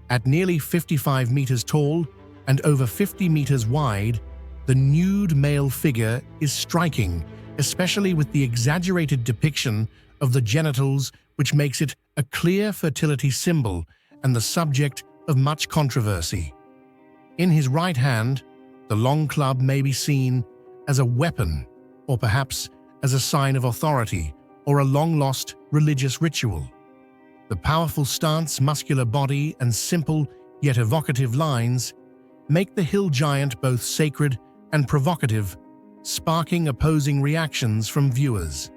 At nearly 55 meters tall and over 50 meters wide, the nude male figure is striking, especially with the exaggerated depiction of the genitals, which makes it a clear fertility symbol and the subject of much controversy. In his right hand, the long club may be seen as a weapon, or perhaps as a sign of authority or a long-lost religious ritual. The powerful stance, muscular body, and simple yet evocative lines make the hill giant both sacred and provocative, sparking opposing reactions from viewers.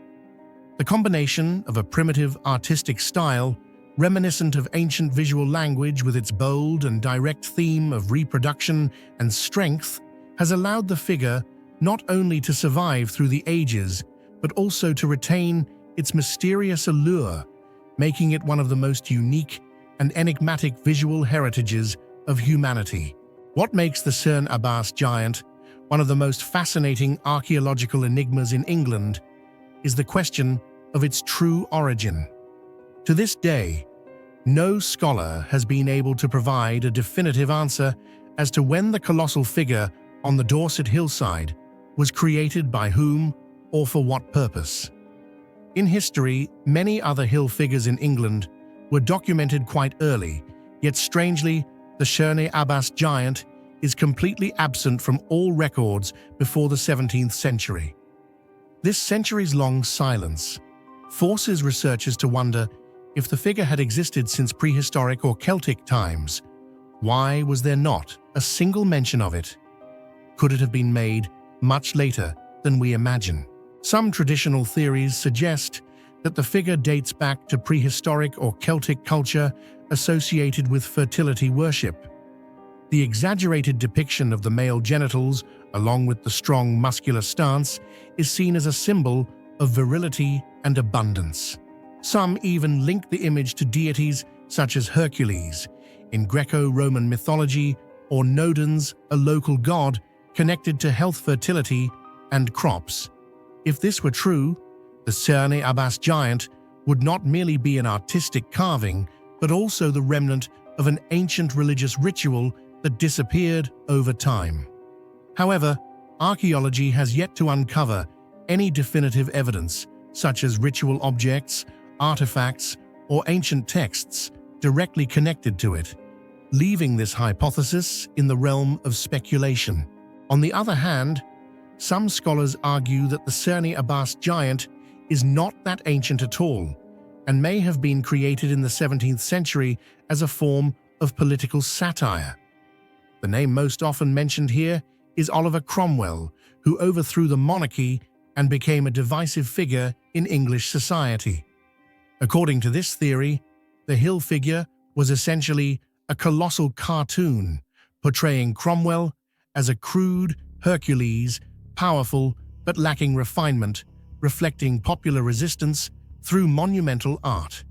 The combination of a primitive artistic style, reminiscent of ancient visual language with its bold and direct theme of reproduction and strength, has allowed the figure not only to survive through the ages, but also to retain its mysterious allure, making it one of the most unique and enigmatic visual heritages of humanity. What makes the Cherne Abbas giant one of the most fascinating archaeological enigmas in England is the question of its true origin. To this day, no scholar has been able to provide a definitive answer as to when the colossal figure on the Dorset hillside was created, by whom, or for what purpose. In history, many other hill figures in England were documented quite early, yet strangely, the Cherne Abbas giant is completely absent from all records before the 17th century. This centuries-long silence forces researchers to wonder if the figure had existed since prehistoric or Celtic times. Why was there not a single mention of it? Could it have been made much later than we imagine? Some traditional theories suggest that the figure dates back to prehistoric or Celtic culture associated with fertility worship. The exaggerated depiction of the male genitals, along with the strong muscular stance, is seen as a symbol of virility and abundance. Some even link the image to deities such as Hercules in Greco-Roman mythology, or Nodens, a local god connected to health, fertility, and crops. If this were true, the Cherne Abbas giant would not merely be an artistic carving, but also the remnant of an ancient religious ritual that disappeared over time. However, archaeology has yet to uncover any definitive evidence, such as ritual objects, artifacts, or ancient texts directly connected to it, leaving this hypothesis in the realm of speculation. On the other hand, some scholars argue that the Cherne Abbas giant is not that ancient at all, and may have been created in the 17th century as a form of political satire. The name most often mentioned here is Oliver Cromwell, who overthrew the monarchy and became a divisive figure in English society. According to this theory, the hill figure was essentially a colossal cartoon portraying Cromwell as a crude Hercules, powerful but lacking refinement, reflecting popular resistance through monumental art.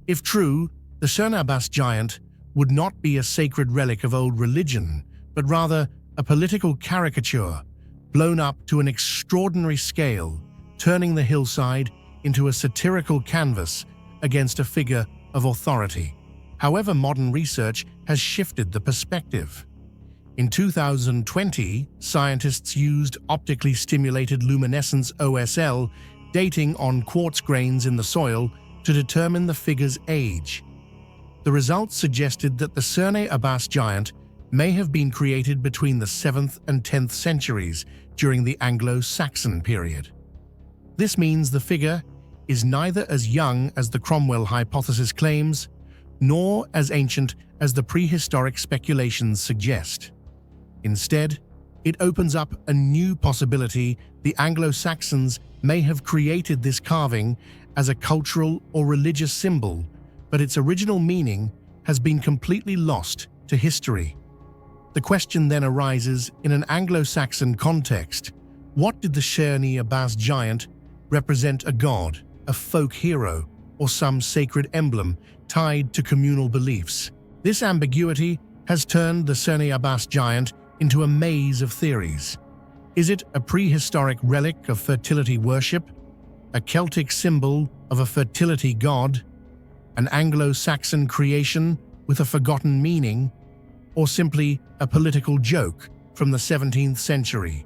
If true, the Cernabas giant would not be a sacred relic of old religion, but rather a political caricature blown up to an extraordinary scale, turning the hillside into a satirical canvas against a figure of authority. However, modern research has shifted the perspective. In 2020, scientists used optically stimulated luminescence (OSL) dating on quartz grains in the soil to determine the figure's age. The results suggested that the Cernabas giant may have been created between the 7th and 10th centuries during the Anglo-Saxon period. This means the figure is neither as young as the Cromwell hypothesis claims, nor as ancient as the prehistoric speculations suggest. Instead, it opens up a new possibility: the Anglo-Saxons may have created this carving as a cultural or religious symbol, but its original meaning has been completely lost to history. The question then arises, in an Anglo-Saxon context, what did the Cernabas giant represent? A god, a folk hero, or some sacred emblem tied to communal beliefs? This ambiguity has turned the Cernabas giant into a maze of theories. Is it a prehistoric relic of fertility worship, a Celtic symbol of a fertility god, an Anglo-Saxon creation with a forgotten meaning, or simply a political joke from the 17th century?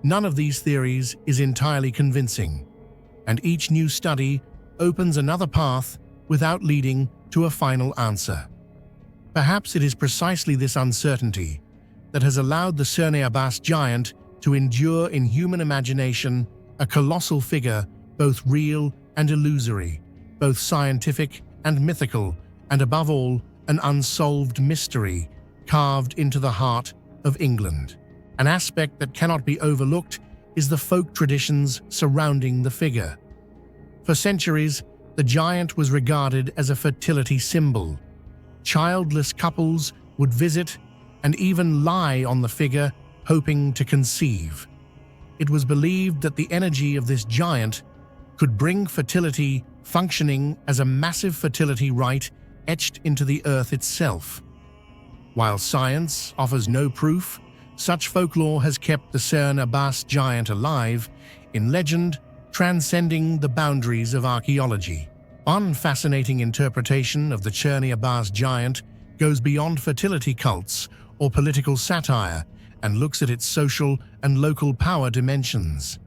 None of these theories is entirely convincing, and each new study opens another path without leading to a final answer. Perhaps it is precisely this uncertainty that has allowed the Cernabas giant to endure in human imagination, a colossal figure, both real and illusory, both scientific and mythical, and above all, an unsolved mystery carved into the heart of England. An aspect that cannot be overlooked is the folk traditions surrounding the figure. For centuries, the giant was regarded as a fertility symbol. Childless couples would visit and even lie on the figure, hoping to conceive. It was believed that the energy of this giant could bring fertility, functioning as a massive fertility rite etched into the earth itself. While science offers no proof, such folklore has kept the Cernabas giant alive in legend, transcending the boundaries of archaeology. One fascinating interpretation of the Cernabas giant goes beyond fertility cults or political satire and looks at its social and local power dimensions.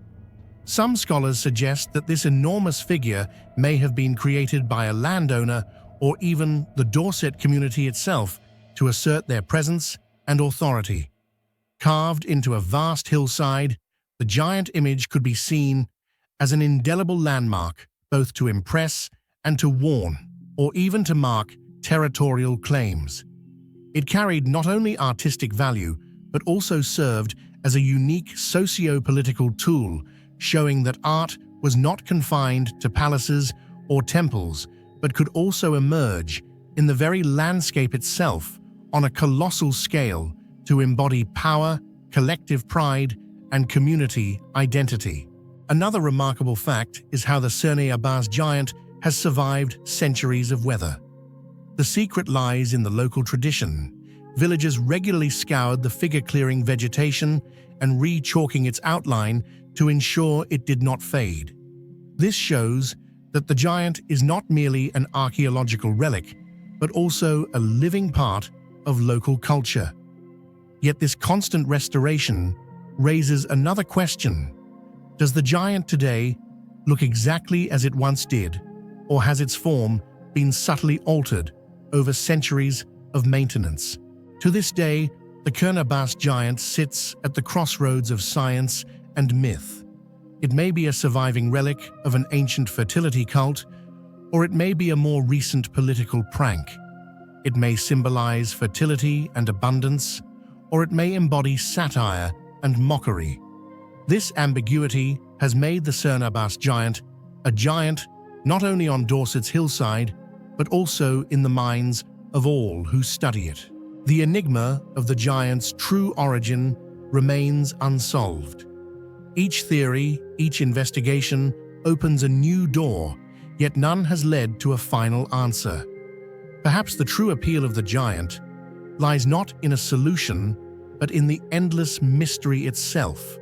Some scholars suggest that this enormous figure may have been created by a landowner or even the Dorset community itself to assert their presence and authority. Carved into a vast hillside, the giant image could be seen as an indelible landmark, both to impress and to warn, or even to mark territorial claims. It carried not only artistic value, but also served as a unique socio-political tool, showing that art was not confined to palaces or temples, but could also emerge in the very landscape itself on a colossal scale to embody power, collective pride, and community identity. Another remarkable fact is how the Cernabas giant has survived centuries of weather. The secret lies in the local tradition. Villagers regularly scoured the figure-clearing vegetation and re-chalking its outline to ensure it did not fade. This shows that the giant is not merely an archaeological relic, but also a living part of local culture. Yet this constant restoration raises another question. Does the giant today look exactly as it once did, or has its form been subtly altered over centuries of maintenance? To this day, the Cernabas giant sits at the crossroads of science and myth. It may be a surviving relic of an ancient fertility cult, or it may be a more recent political prank. It may symbolize fertility and abundance, or it may embody satire and mockery. This ambiguity has made the Cernabas giant a giant not only on Dorset's hillside, but also in the minds of all who study it. The enigma of the giant's true origin remains unsolved. Each theory, each investigation opens a new door, yet none has led to a final answer. Perhaps the true appeal of the giant lies not in a solution, but in the endless mystery itself,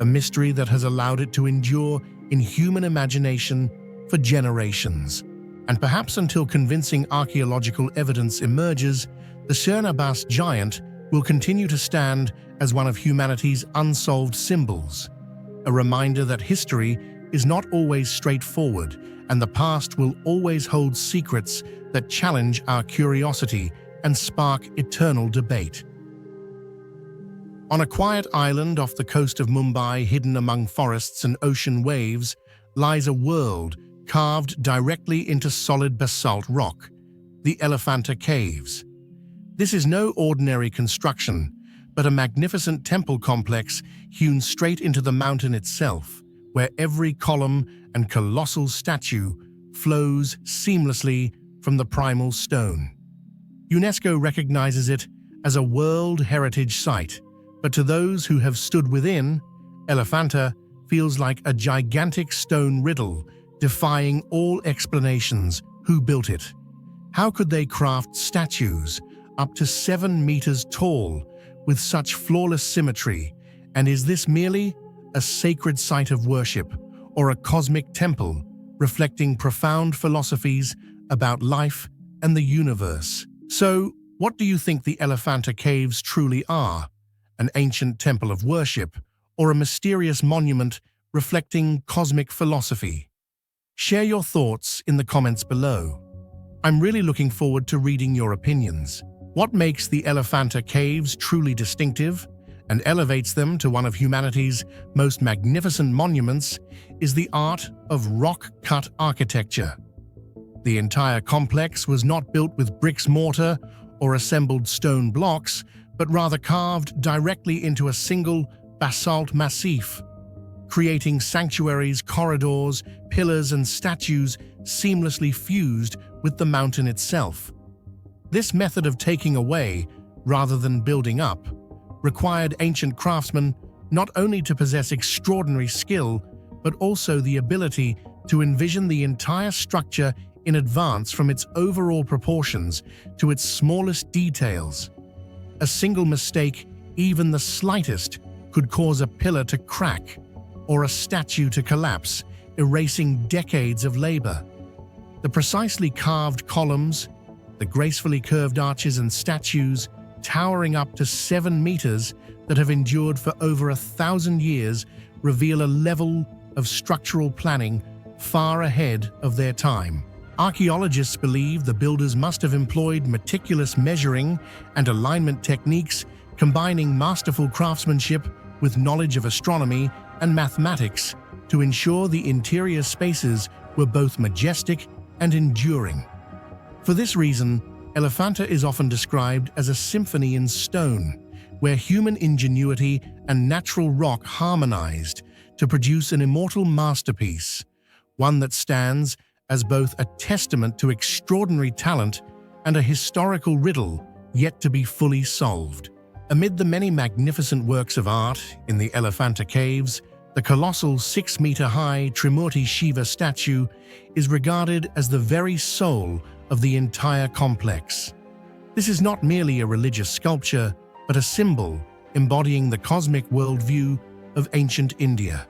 a mystery that has allowed it to endure in human imagination for generations. And perhaps until convincing archaeological evidence emerges, the Cernabas giant will continue to stand as one of humanity's unsolved symbols, a reminder that history is not always straightforward and the past will always hold secrets that challenge our curiosity and spark eternal debate. On a quiet island off the coast of Mumbai, hidden among forests and ocean waves, lies a world carved directly into solid basalt rock, the Elephanta Caves. This is no ordinary construction, but a magnificent temple complex hewn straight into the mountain itself, where every column and colossal statue flows seamlessly from the primal stone. UNESCO recognizes it as a World Heritage Site, but to those who have stood within, Elephanta feels like a gigantic stone riddle, defying all explanations. Who built it? How could they craft statues up to 7 meters tall with such flawless symmetry? And is this merely a sacred site of worship or a cosmic temple reflecting profound philosophies about life and the universe? So, what do you think the Elephanta Caves truly are? An ancient temple of worship or a mysterious monument reflecting cosmic philosophy? Share your thoughts in the comments below. I'm really looking forward to reading your opinions. What makes the Elephanta Caves truly distinctive and elevates them to one of humanity's most magnificent monuments is the art of rock-cut architecture. The entire complex was not built with bricks mortar or assembled stone blocks, but rather carved directly into a single basalt massif, creating sanctuaries, corridors, pillars, and statues seamlessly fused with the mountain itself. This method of taking away, rather than building up, required ancient craftsmen not only to possess extraordinary skill, but also the ability to envision the entire structure in advance, from its overall proportions to its smallest details. A single mistake, even the slightest, could cause a pillar to crack or a statue to collapse, erasing decades of labor. The precisely carved columns, the gracefully curved arches and statues towering up to 7 meters that have endured for over 1,000 years reveal a level of structural planning far ahead of their time. Archaeologists believe the builders must have employed meticulous measuring and alignment techniques, combining masterful craftsmanship with knowledge of astronomy and mathematics to ensure the interior spaces were both majestic and enduring. For this reason, Elephanta is often described as a symphony in stone, where human ingenuity and natural rock harmonized to produce an immortal masterpiece, one that stands as both a testament to extraordinary talent and a historical riddle yet to be fully solved. Amid the many magnificent works of art in the Elephanta Caves, the colossal 6-meter-high Trimurti Shiva statue is regarded as the very soul of the entire complex. This is not merely a religious sculpture, but a symbol embodying the cosmic worldview of ancient India.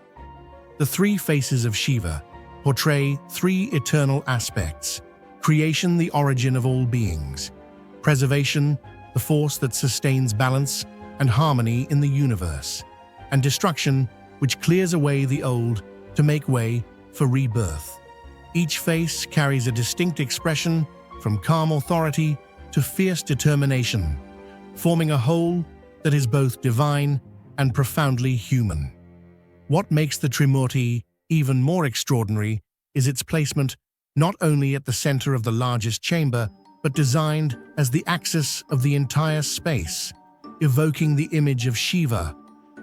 The 3 faces of Shiva portray 3 eternal aspects: creation, the origin of all beings; preservation, the force that sustains balance and harmony in the universe; and destruction, which clears away the old to make way for rebirth. Each face carries a distinct expression, from calm authority to fierce determination, forming a whole that is both divine and profoundly human. What makes the Trimurti even more extraordinary is its placement not only at the center of the largest chamber, but designed as the axis of the entire space, evoking the image of Shiva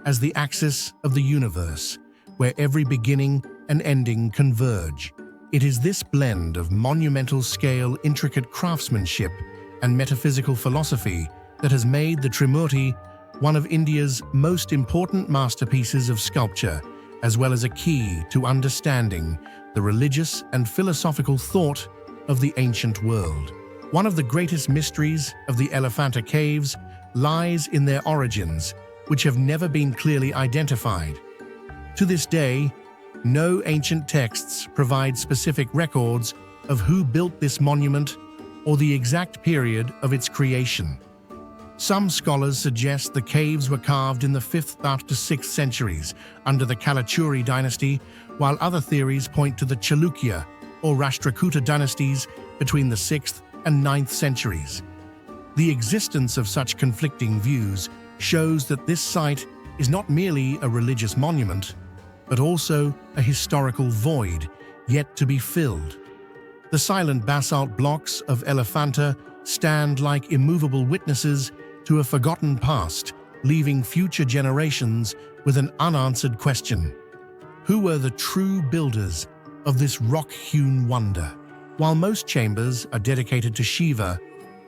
as the axis of the universe, where every beginning and ending converge. It is this blend of monumental scale, intricate craftsmanship, and metaphysical philosophy that has made the Trimurti one of India's most important masterpieces of sculpture, as well as a key to understanding the religious and philosophical thought of the ancient world. One of the greatest mysteries of the Elephanta caves lies in their origins, which have never been clearly identified. To this day, no ancient texts provide specific records of who built this monument or the exact period of its creation. Some scholars suggest the caves were carved in the 5th to 6th centuries under the Kalachuri dynasty, while other theories point to the Chalukya or Rashtrakuta dynasties between the 6th and 9th centuries. The existence of such conflicting views shows that this site is not merely a religious monument, but also a historical void yet to be filled. The silent basalt blocks of Elephanta stand like immovable witnesses to a forgotten past, leaving future generations with an unanswered question. Who were the true builders of this rock-hewn wonder? While most chambers are dedicated to Shiva,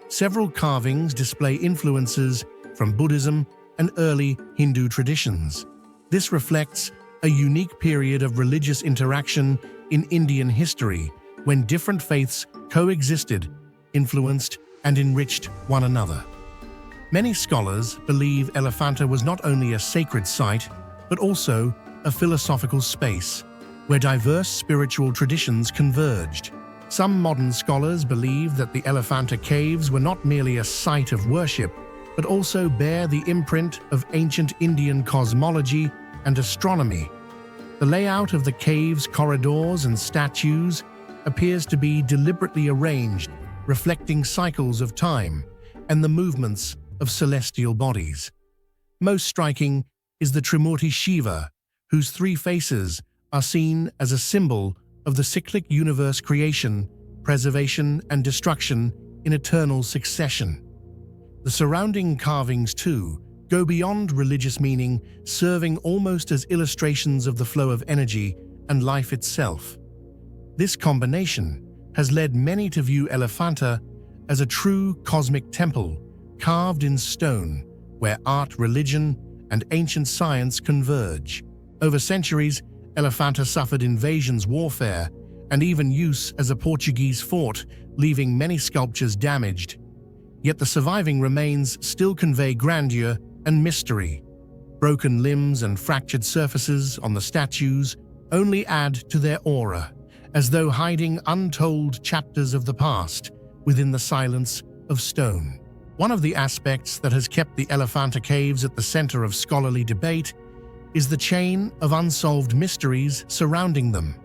several carvings display influences from Buddhism and early Hindu traditions. This reflects a unique period of religious interaction in Indian history when different faiths coexisted, influenced, and enriched one another. Many scholars believe Elephanta was not only a sacred site, but also a philosophical space where diverse spiritual traditions converged. Some modern scholars believe that the Elephanta caves were not merely a site of worship, but also bear the imprint of ancient Indian cosmology and astronomy. The layout of the cave's corridors and statues appears to be deliberately arranged, reflecting cycles of time and the movements of celestial bodies. Most striking is the Trimurti Shiva, whose 3 faces are seen as a symbol of the cyclic universe creation, preservation, and destruction in eternal succession. The surrounding carvings, too, go beyond religious meaning, serving almost as illustrations of the flow of energy and life itself. This combination has led many to view Elephanta as a true cosmic temple, carved in stone, where art, religion, and ancient science converge. Over centuries, Elephanta suffered invasions, warfare, and even use as a Portuguese fort, leaving many sculptures damaged. Yet the surviving remains still convey grandeur and mystery. Broken limbs and fractured surfaces on the statues only add to their aura, as though hiding untold chapters of the past within the silence of stone. One of the aspects that has kept the Elephanta caves at the center of scholarly debate is the chain of unsolved mysteries surrounding them.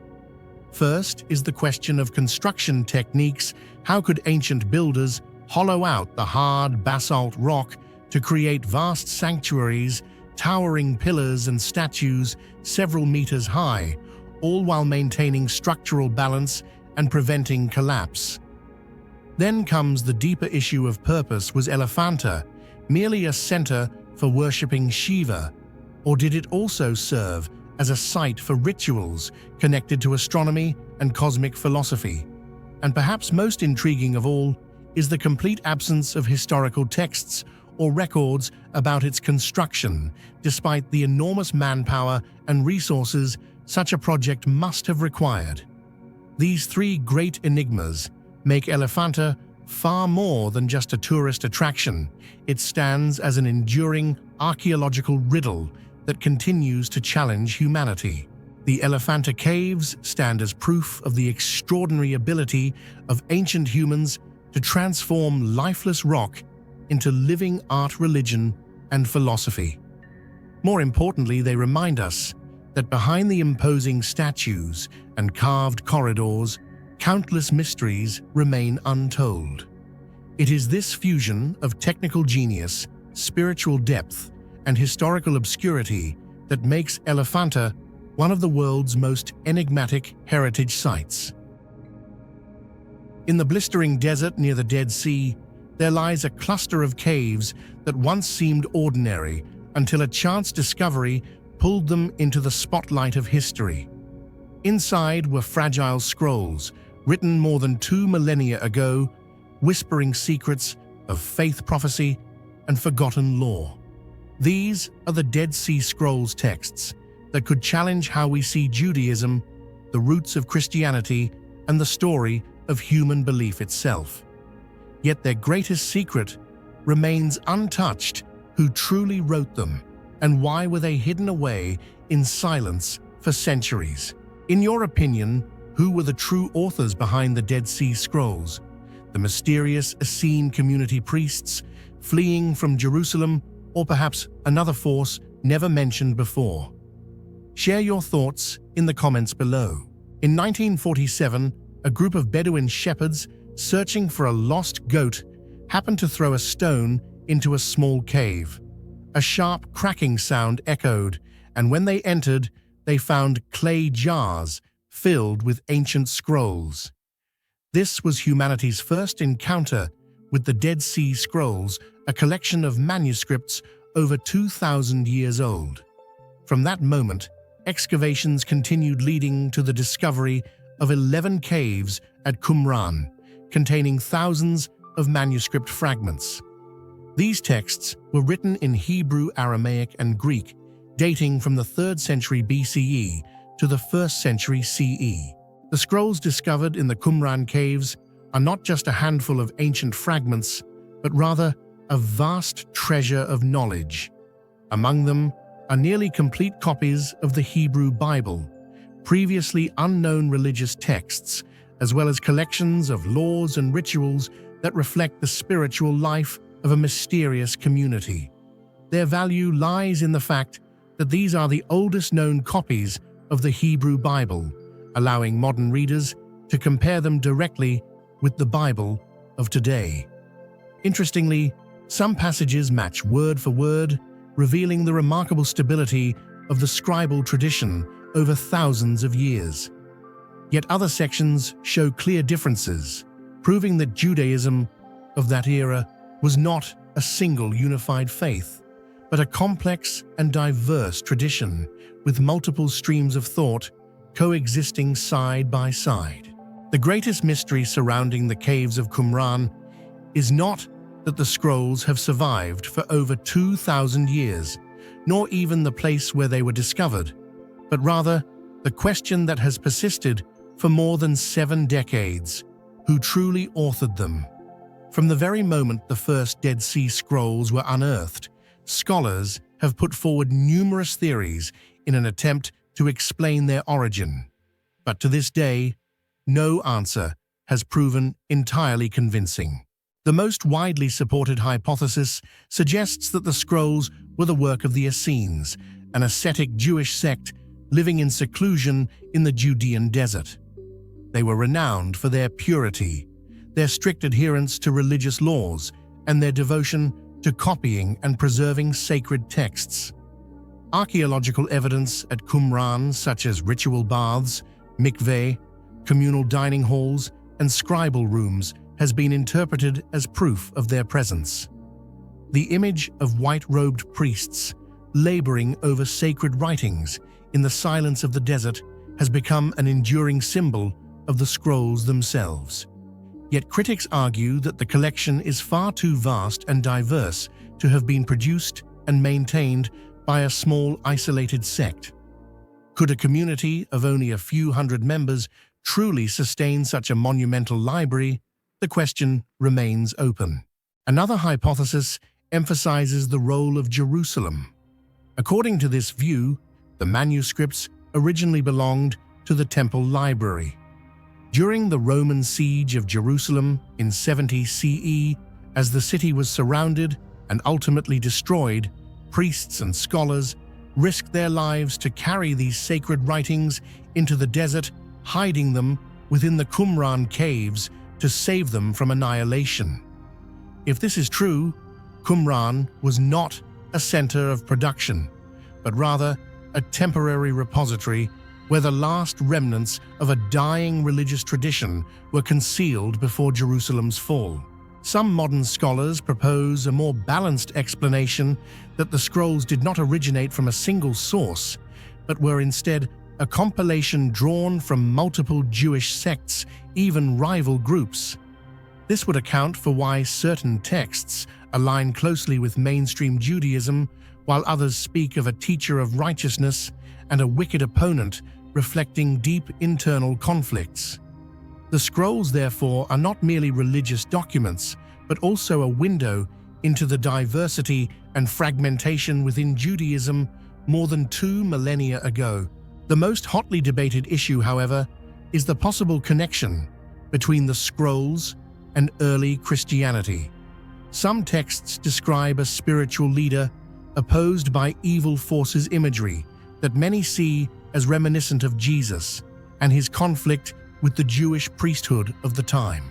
First is the question of construction techniques. How could ancient builders hollow out the hard basalt rock to create vast sanctuaries, towering pillars and statues several meters high, all while maintaining structural balance and preventing collapse? Then comes the deeper issue of purpose. Was Elephanta merely a center for worshipping Shiva, or did it also serve as a site for rituals connected to astronomy and cosmic philosophy? And perhaps most intriguing of all is the complete absence of historical texts or records about its construction, despite the enormous manpower and resources such a project must have required. These 3 great enigmas make Elephanta far more than just a tourist attraction. It stands as an enduring archaeological riddle that continues to challenge humanity. The Elephanta caves stand as proof of the extraordinary ability of ancient humans to transform lifeless rock into living art, religion, and philosophy. More importantly, they remind us that behind the imposing statues and carved corridors, countless mysteries remain untold. It is this fusion of technical genius, spiritual depth, and historical obscurity that makes Elephanta one of the world's most enigmatic heritage sites. In the blistering desert near the Dead Sea, there lies a cluster of caves that once seemed ordinary until a chance discovery pulled them into the spotlight of history. Inside were fragile scrolls, written more than 2 millennia ago, whispering secrets of faith prophecy and forgotten lore. These are the Dead Sea Scrolls texts that could challenge how we see Judaism, the roots of Christianity, and the story of human belief itself. Yet their greatest secret remains untouched: who truly wrote them, and why were they hidden away in silence for centuries? In your opinion, who were the true authors behind the Dead Sea Scrolls? The mysterious Essene community priests fleeing from Jerusalem, or perhaps another force never mentioned before? Share your thoughts in the comments below. In 1947, a group of Bedouin shepherds searching for a lost goat happened to throw a stone into a small cave. A sharp cracking sound echoed, and when they entered, they found clay jars filled with ancient scrolls. This was humanity's first encounter with the Dead Sea Scrolls, a collection of manuscripts over 2,000 years old. From that moment, excavations continued, leading to the discovery of 11 caves at Qumran, containing thousands of manuscript fragments. These texts were written in Hebrew, Aramaic, and Greek, dating from the 3rd century BCE to the 1st century CE. The scrolls discovered in the Qumran caves are not just a handful of ancient fragments, but rather a vast treasure of knowledge. Among them are nearly complete copies of the Hebrew Bible, previously unknown religious texts, as well as collections of laws and rituals that reflect the spiritual life of a mysterious community. Their value lies in the fact that these are the oldest known copies of the Hebrew Bible, allowing modern readers to compare them directly with the Bible of today. Interestingly, some passages match word for word, revealing the remarkable stability of the scribal tradition over thousands of years. Yet other sections show clear differences, proving that Judaism of that era was not a single unified faith, but a complex and diverse tradition with multiple streams of thought coexisting side by side. The greatest mystery surrounding the caves of Qumran is not that the scrolls have survived for over 2,000 years, nor even the place where they were discovered, but rather the question that has persisted for more than 7 decades: who truly authored them? From the very moment the first Dead Sea Scrolls were unearthed, scholars have put forward numerous theories in an attempt to explain their origin. But to this day, no answer has proven entirely convincing. The most widely supported hypothesis suggests that the scrolls were the work of the Essenes, an ascetic Jewish sect living in seclusion in the Judean desert. They were renowned for their purity, their strict adherence to religious laws, and their devotion to copying and preserving sacred texts. Archaeological evidence at Qumran, such as ritual baths, mikveh, communal dining halls, and scribal rooms, has been interpreted as proof of their presence. The image of white-robed priests laboring over sacred writings in the silence of the desert has become an enduring symbol of the scrolls themselves. Yet critics argue that the collection is far too vast and diverse to have been produced and maintained by a small, isolated sect. Could a community of only a few hundred members truly sustain such a monumental library? The question remains open. Another hypothesis emphasizes the role of Jerusalem. According to this view, the manuscripts originally belonged to the temple library. During the Roman siege of Jerusalem in 70 CE, as the city was surrounded and ultimately destroyed, priests and scholars risked their lives to carry these sacred writings into the desert, hiding them within the Qumran caves to save them from annihilation. If this is true, Qumran was not a center of production, but rather a temporary repository where the last remnants of a dying religious tradition were concealed before Jerusalem's fall. Some modern scholars propose a more balanced explanation, that the scrolls did not originate from a single source, but were instead a compilation drawn from multiple Jewish sects, even rival groups. This would account for why certain texts align closely with mainstream Judaism, while others speak of a teacher of righteousness and a wicked opponent, reflecting deep internal conflicts. The scrolls, therefore, are not merely religious documents, but also a window into the diversity and fragmentation within Judaism more than 2 millennia ago. The most hotly debated issue, however, is the possible connection between the scrolls and early Christianity. Some texts describe a spiritual leader opposed by evil forces imagery that many see as reminiscent of Jesus and his conflict with the Jewish priesthood of the time.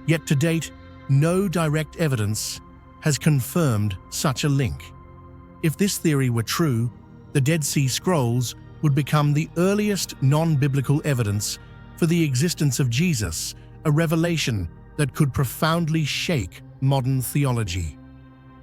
Yet to date, no direct evidence has confirmed such a link. If this theory were true, the Dead Sea Scrolls would become the earliest non-biblical evidence for the existence of Jesus, a revelation that could profoundly shake modern theology.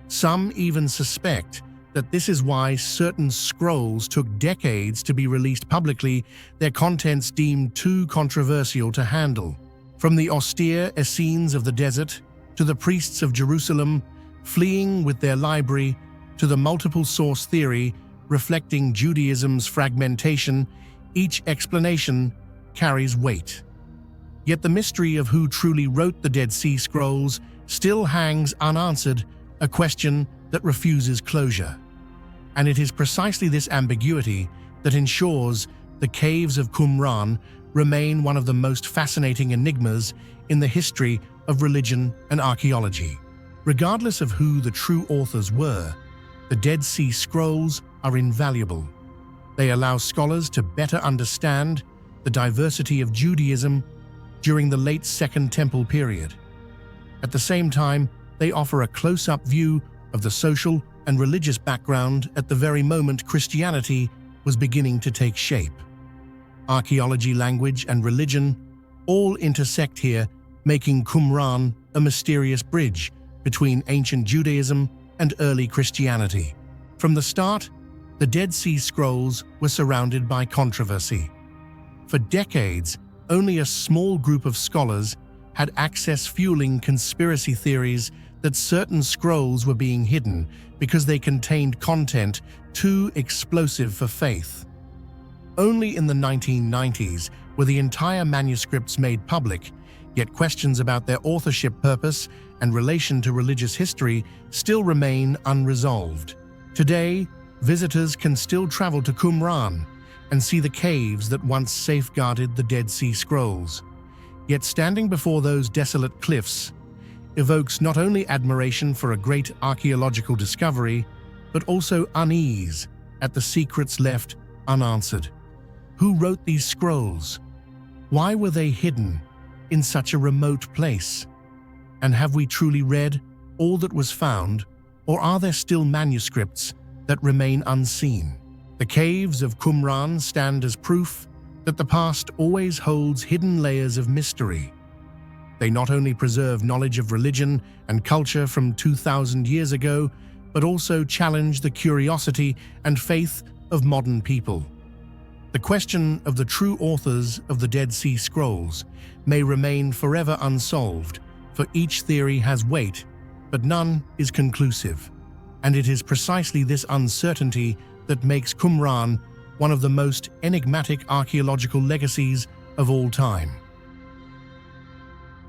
Some even suspect that this is why certain scrolls took decades to be released publicly, their contents deemed too controversial to handle. From the austere Essenes of the desert to the priests of Jerusalem fleeing with their library to the multiple source theory reflecting Judaism's fragmentation, each explanation carries weight. Yet the mystery of who truly wrote the Dead Sea Scrolls still hangs unanswered, a question that refuses closure. And it is precisely this ambiguity that ensures the caves of Qumran remain one of the most fascinating enigmas in the history of religion and archaeology. Regardless of who the true authors were, the Dead Sea Scrolls are invaluable. They allow scholars to better understand the diversity of Judaism during the late Second Temple period. At the same time, they offer a close-up view of the social and religious background at the very moment Christianity was beginning to take shape. Archaeology, language, and religion all intersect here, making Qumran a mysterious bridge between ancient Judaism and early Christianity. From the start, the Dead Sea Scrolls were surrounded by controversy. For decades, only a small group of scholars had access, fueling conspiracy theories that certain scrolls were being hidden because they contained content too explosive for faith. Only in the 1990s were the entire manuscripts made public, yet questions about their authorship, purpose, and relation to religious history still remain unresolved. Today, visitors can still travel to Qumran and see the caves that once safeguarded the Dead Sea Scrolls. Yet standing before those desolate cliffs evokes not only admiration for a great archaeological discovery, but also unease at the secrets left unanswered. Who wrote these scrolls? Why were they hidden in such a remote place? And have we truly read all that was found, or are there still manuscripts that remain unseen? The caves of Qumran stand as proof that the past always holds hidden layers of mystery. They not only preserve knowledge of religion and culture from 2,000 years ago, but also challenge the curiosity and faith of modern people. The question of the true authors of the Dead Sea Scrolls may remain forever unsolved, for each theory has weight, but none is conclusive. And it is precisely this uncertainty that makes Qumran one of the most enigmatic archaeological legacies of all time.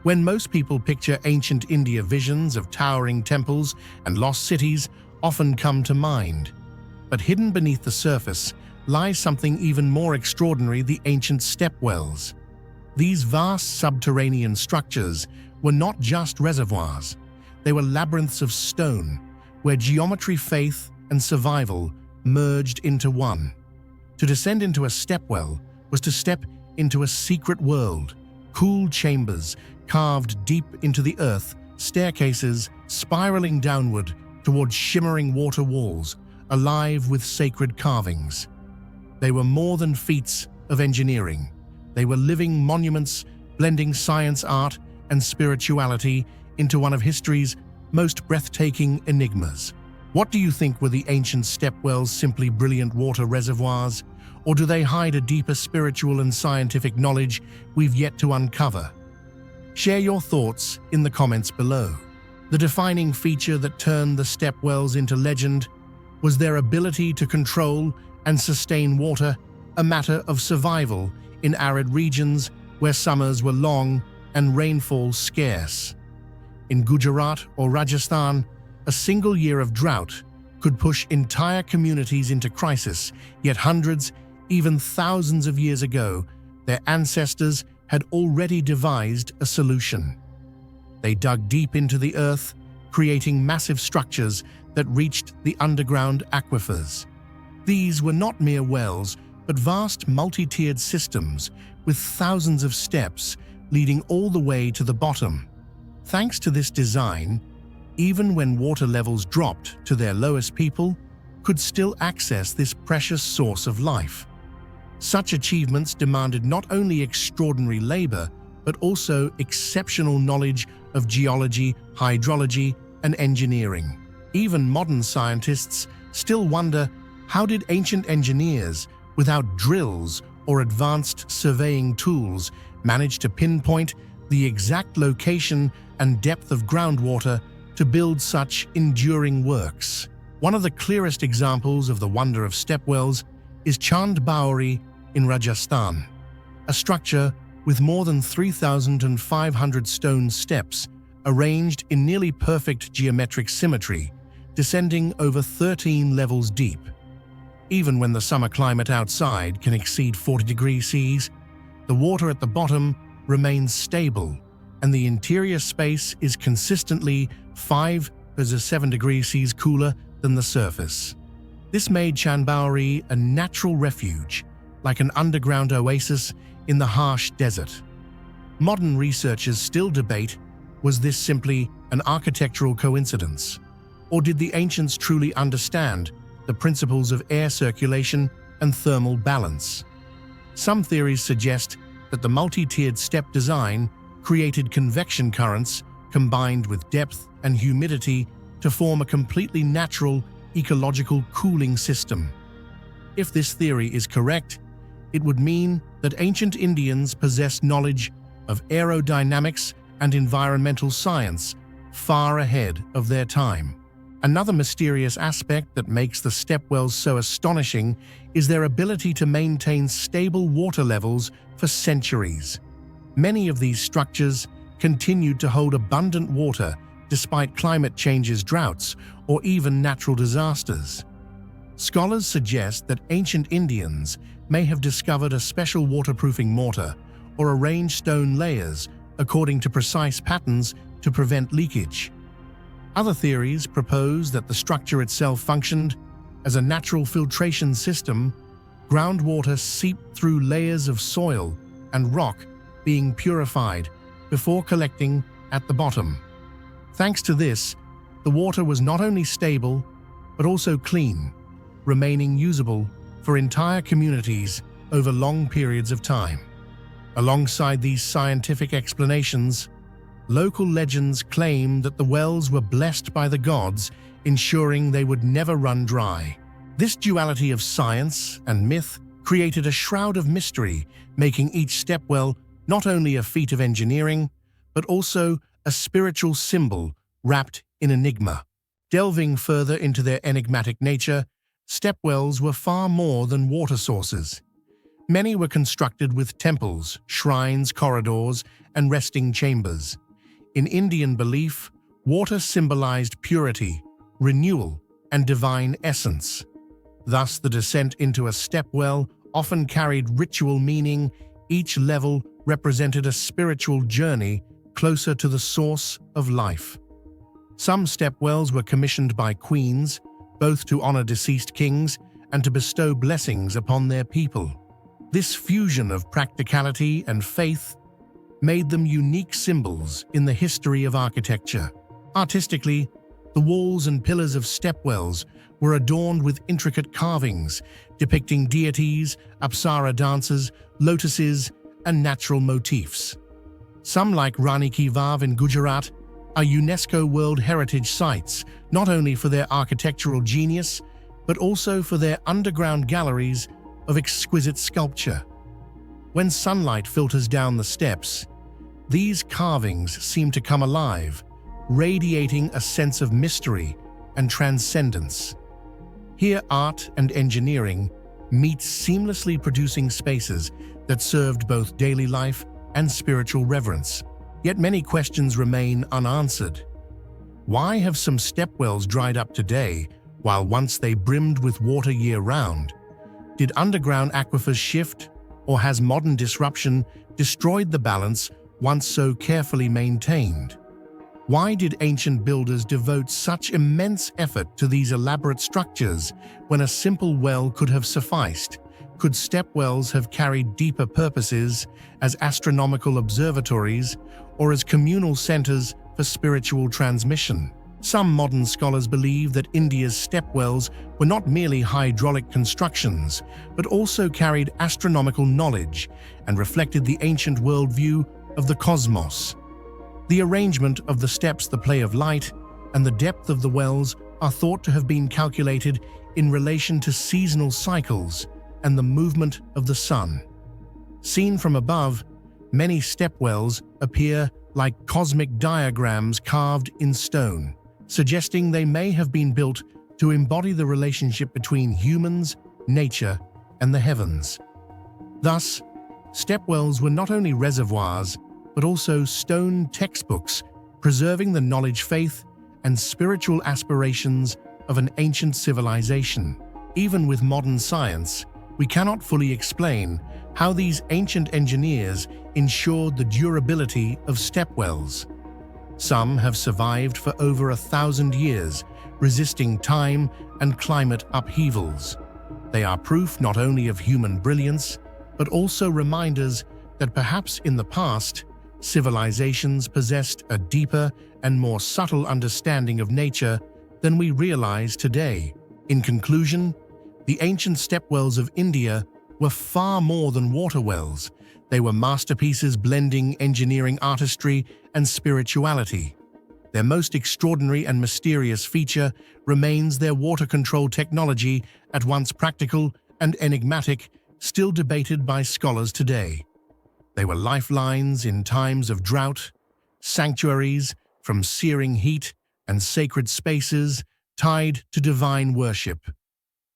When most people picture ancient India, visions of towering temples and lost cities often come to mind. But hidden beneath the surface lies something even more extraordinary: the ancient stepwells. These vast subterranean structures were not just reservoirs. They were labyrinths of stone, where geometry, faith, and survival merged into one. To descend into a stepwell was to step into a secret world, cool chambers carved deep into the earth, staircases spiraling downward towards shimmering water walls, alive with sacred carvings. They were more than feats of engineering. They were living monuments, blending science, art, and spirituality into one of history's most breathtaking enigmas. What do you think? Were the ancient stepwells simply brilliant water reservoirs, or do they hide a deeper spiritual and scientific knowledge we've yet to uncover? Share your thoughts in the comments below. The defining feature that turned the stepwells into legend was their ability to control and sustain water, a matter of survival in arid regions where summers were long and rainfall scarce. In Gujarat or Rajasthan, a single year of drought could push entire communities into crisis, yet hundreds, even thousands of years ago, their ancestors had already devised a solution. They dug deep into the earth, creating massive structures that reached the underground aquifers. These were not mere wells, but vast multi-tiered systems with thousands of steps leading all the way to the bottom. Thanks to this design, even when water levels dropped to their lowest, people could still access this precious source of life. Such achievements demanded not only extraordinary labor, but also exceptional knowledge of geology, hydrology, and engineering. Even modern scientists still wonder, how did ancient engineers, without drills or advanced surveying tools, manage to pinpoint the exact location and depth of groundwater to build such enduring works? One of the clearest examples of the wonder of stepwells is Chand Baori in Rajasthan, a structure with more than 3,500 stone steps arranged in nearly perfect geometric symmetry, descending over 13 levels deep. Even when the summer climate outside can exceed 40 degrees Celsius, the water at the bottom remains stable, and the interior space is consistently 5 to 7 degrees Celsius cooler than the surface. This made Chanbauri a natural refuge, like an underground oasis in the harsh desert. Modern researchers still debate, was this simply an architectural coincidence? Or did the ancients truly understand the principles of air circulation and thermal balance? Some theories suggest that the multi-tiered step design created convection currents combined with depth and humidity to form a completely natural, ecological cooling system. If this theory is correct, it would mean that ancient Indians possessed knowledge of aerodynamics and environmental science far ahead of their time. Another mysterious aspect that makes the stepwells so astonishing is their ability to maintain stable water levels for centuries. Many of these structures continued to hold abundant water despite climate change's droughts or even natural disasters. Scholars suggest that ancient Indians may have discovered a special waterproofing mortar or arranged stone layers according to precise patterns to prevent leakage. Other theories propose that the structure itself functioned as a natural filtration system, groundwater seeped through layers of soil and rock being purified before collecting at the bottom. Thanks to this, the water was not only stable, but also clean, remaining usable for entire communities over long periods of time. Alongside these scientific explanations, local legends claim that the wells were blessed by the gods, ensuring they would never run dry. This duality of science and myth created a shroud of mystery, making each stepwell not only a feat of engineering, but also a spiritual symbol wrapped in enigma. Delving further into their enigmatic nature, stepwells were far more than water sources. Many were constructed with temples, shrines, corridors, and resting chambers. In Indian belief, water symbolized purity, renewal, and divine essence. Thus, the descent into a stepwell often carried ritual meaning. Each level represented a spiritual journey closer to the source of life. Some stepwells were commissioned by queens, both to honor deceased kings and to bestow blessings upon their people. This fusion of practicality and faith made them unique symbols in the history of architecture. Artistically, the walls and pillars of stepwells were adorned with intricate carvings depicting deities, apsara dances, lotuses, and natural motifs. Some, like Rani Ki Vav in Gujarat, are UNESCO World Heritage Sites, not only for their architectural genius, but also for their underground galleries of exquisite sculpture. When sunlight filters down the steps, these carvings seem to come alive, radiating a sense of mystery and transcendence. Here, art and engineering meet, seamlessly producing spaces that served both daily life and spiritual reverence. Yet many questions remain unanswered. Why have some stepwells dried up today, while once they brimmed with water year-round? Did underground aquifers shift, or has modern disruption destroyed the balance once so carefully maintained? Why did ancient builders devote such immense effort to these elaborate structures when a simple well could have sufficed? Could stepwells have carried deeper purposes as astronomical observatories or as communal centers for spiritual transmission? Some modern scholars believe that India's stepwells were not merely hydraulic constructions, but also carried astronomical knowledge and reflected the ancient worldview of the cosmos. The arrangement of the steps, the play of light, and the depth of the wells are thought to have been calculated in relation to seasonal cycles and the movement of the sun. Seen from above, many stepwells appear like cosmic diagrams carved in stone, suggesting they may have been built to embody the relationship between humans, nature, and the heavens. Thus, stepwells were not only reservoirs, but also stone textbooks, preserving the knowledge, faith, and spiritual aspirations of an ancient civilization. Even with modern science, we cannot fully explain how these ancient engineers ensured the durability of stepwells. Some have survived for over 1,000 years, resisting time and climate upheavals. They are proof not only of human brilliance, but also reminders that perhaps in the past, civilizations possessed a deeper and more subtle understanding of nature than we realize today. In conclusion, the ancient stepwells of India were far more than water wells. They were masterpieces blending engineering artistry and spirituality. Their most extraordinary and mysterious feature remains their water control technology, at once practical and enigmatic, still debated by scholars today. They were lifelines in times of drought, sanctuaries from searing heat, and sacred spaces tied to divine worship.